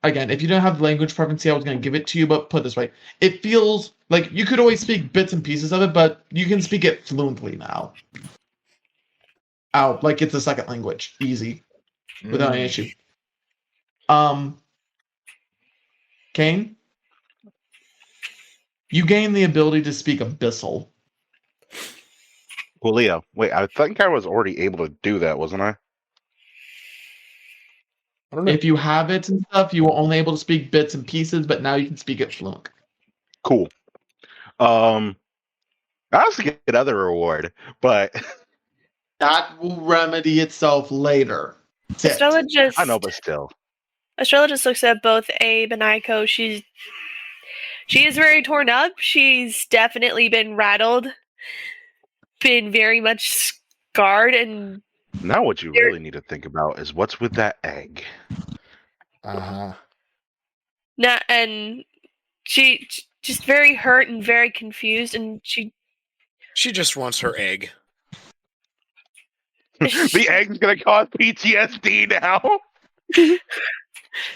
again, if you don't have language preference, I was going to give it to you, but put it this way. It feels like you could always speak bits and pieces of it, but you can speak it fluently now. Out, like it's a second language. Easy. Without any issue. Kain? You gain the ability to speak Abyssal. Coolio. Wait, I think I was already able to do that, wasn't I? I don't know. If you have it and stuff, you were only able to speak bits and pieces, but now you can speak it fluent. Cool. I also get another reward, but That will remedy itself later. Estrella just I know, but still. Estrella just looks at both Abe and Eiko. She is very torn up. She's definitely been rattled, been very much scarred, and Now what you really need to think about is what's with that egg. and she just very hurt and very confused, and she just wants her egg. The egg's gonna cause PTSD now.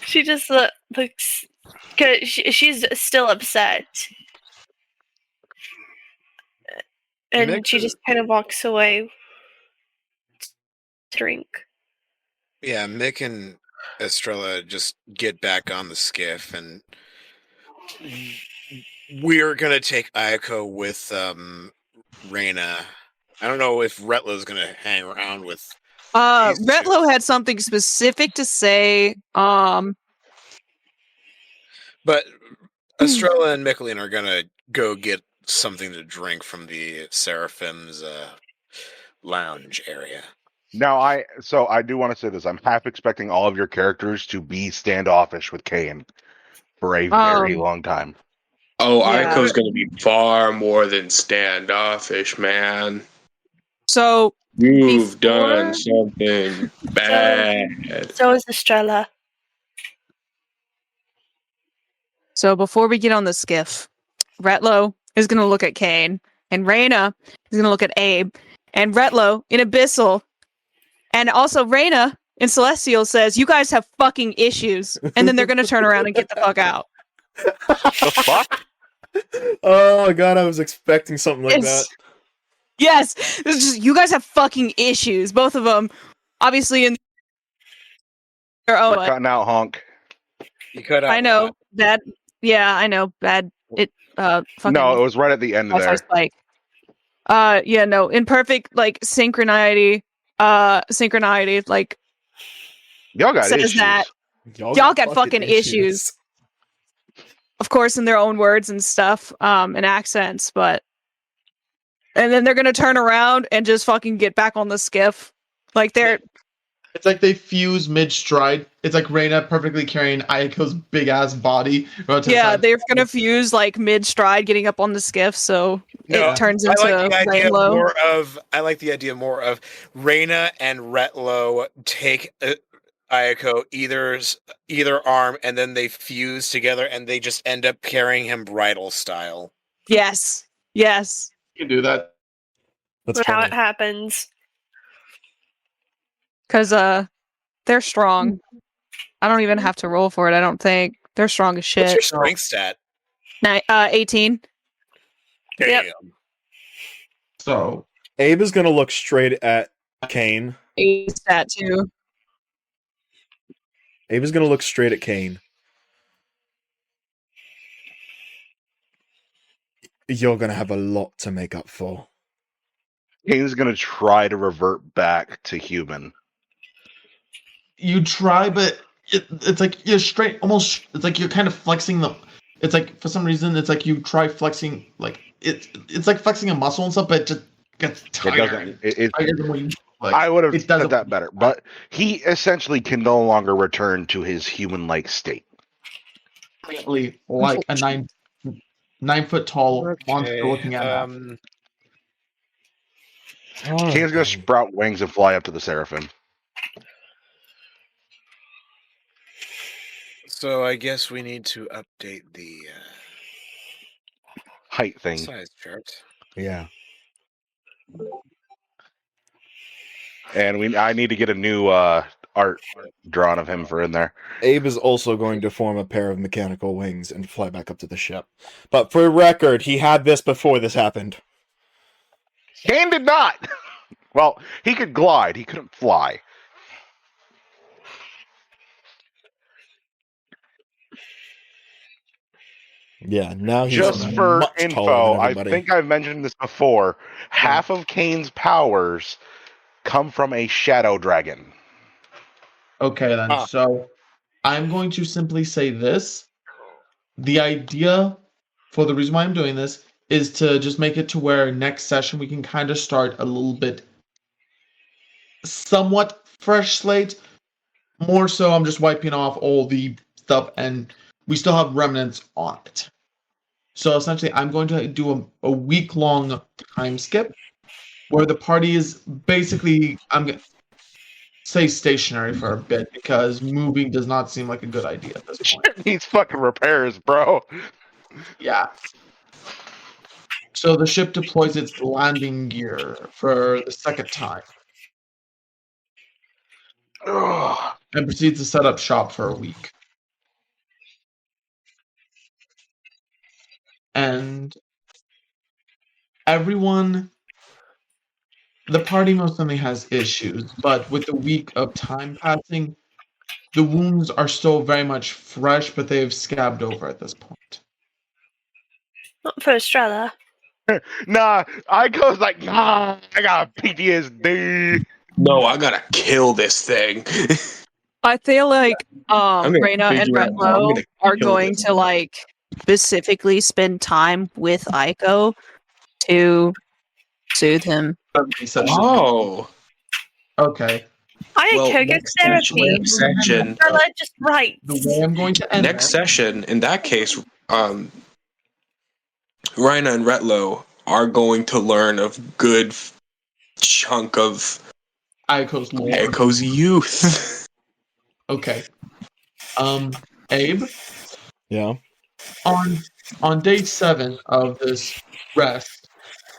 she just looks because she's still upset, and she just kind of walks away to drink. Yeah, Mick and Estrella just get back on the skiff, and we're gonna take Eiko with Reyna. I don't know if Retlo's gonna hang around with. Retlo had something specific to say. But Estrella and Michaeleen are gonna go get something to drink from the Seraphim's lounge area. Now, I do want to say this. I'm half expecting all of your characters to be standoffish with Kain for a very long time. Oh, Yeah. Eiko's going to be far more than standoffish, man. So You've done something bad. So is Estrella. So before we get on the skiff, Retlo is going to look at Kain, and Reyna is going to look at Abe, and Retlo in Abyssal, and also Reyna in Celestial says, "You guys have fucking issues," and then they're going to turn around and get the fuck out. The fuck? Oh god, I was expecting something like that. Yes, it's just, you guys have fucking issues, both of them, obviously in their own. We're cutting out, honk. You cut out. I know bad. Yeah, I know bad. It fucking. No, it was right at the end there. Like, yeah, no, in perfect like synchronity, like Y'all got says issues. that y'all got fucking issues. Of course, in their own words and stuff, and accents, but. And then they're gonna turn around and just fucking get back on the skiff. Like they're. It's like they fuse mid-stride. It's like Reyna perfectly carrying Aiko's big-ass body. Yeah, they're gonna fuse like mid-stride getting up on the skiff, so it turns into Rainlow. I like the idea more of Reyna and Retlo take Eiko either arm, and then they fuse together, and they just end up carrying him bridal style. Yes. You can do that. That's how it happens. Because they're strong. I don't even have to roll for it, I don't think. They're strong as shit. What's your strength stat? 18. Damn. Yep. So Abe is gonna look straight at Kain. 8 stat too. Abe is gonna look straight at Kain. You're gonna have a lot to make up for. Kain's gonna try to revert back to human. You try, but it's like you're straight. Almost, it's like you're kind of flexing the. It's like for some reason, it's like you try flexing, like it's like flexing a muscle and stuff, but it just gets tired. I would have said that better, but he essentially can no longer return to his human-like state. Like a 9 foot tall monster looking at him. Kain's gonna sprout wings and fly up to the Seraphim. So I guess we need to update the height thing. Size chart. Yeah. And I need to get a new art drawn of him for in there. Abe is also going to form a pair of mechanical wings and fly back up to the ship. But for record, he had this before this happened. Kain did not. Well, he could glide. He couldn't fly. Yeah, now he's Just for much info, taller than I everybody. think I've mentioned this before. Half of Kain's powers come from a shadow dragon. Okay, then. Ah. So I'm going to simply say this. The idea for the reason why I'm doing this is to just make it to where next session we can kind of start a little bit somewhat fresh slate. More so, I'm just wiping off all the stuff, and we still have remnants on it. So essentially, I'm going to do a week-long time skip where the party is basically, I'm going to say stationary for a bit because moving does not seem like a good idea at this point. Shit needs fucking repairs, bro. Yeah. So the ship deploys its landing gear for the second time Ugh. and proceeds to set up shop for a week. And everyone, the party most certainly has issues, but with the week of time passing, the wounds are still very much fresh, but they have scabbed over at this point. Not for Estrella. Nah, Eiko's like, nah, I got PTSD. No, I gotta kill this thing. I feel like I'm gonna Reyna and figure out how I'm Retlo gonna are kill going this to like specifically spend time with Eiko to soothe him. Oh, Okay. I well, could get next therapy. session. Estrella just right. The way I'm going to end Next session, in that case, Rhina and Retlo are going to learn a good chunk of Aiko's lore. Eiko's youth. Okay. Abe, Yeah. on day 7 of this rest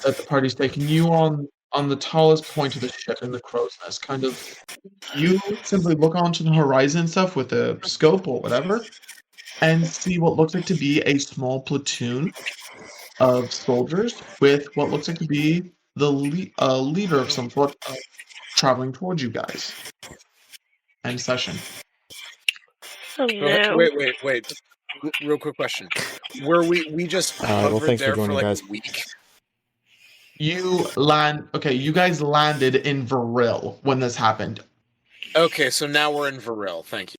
that the party's taking, you on the tallest point of the ship in the crow's nest, kind of, you simply look onto the horizon stuff with a scope or whatever, and see what looks like to be a small platoon of soldiers with what looks like to be the leader of some sort traveling towards you guys. End session. Oh Go ahead. no. Wait. Real quick question. Were we just well, hovered thanks for there for joining, like guys. a week? You guys landed in Viril when this happened. Okay, so now we're in Viril. Thank you.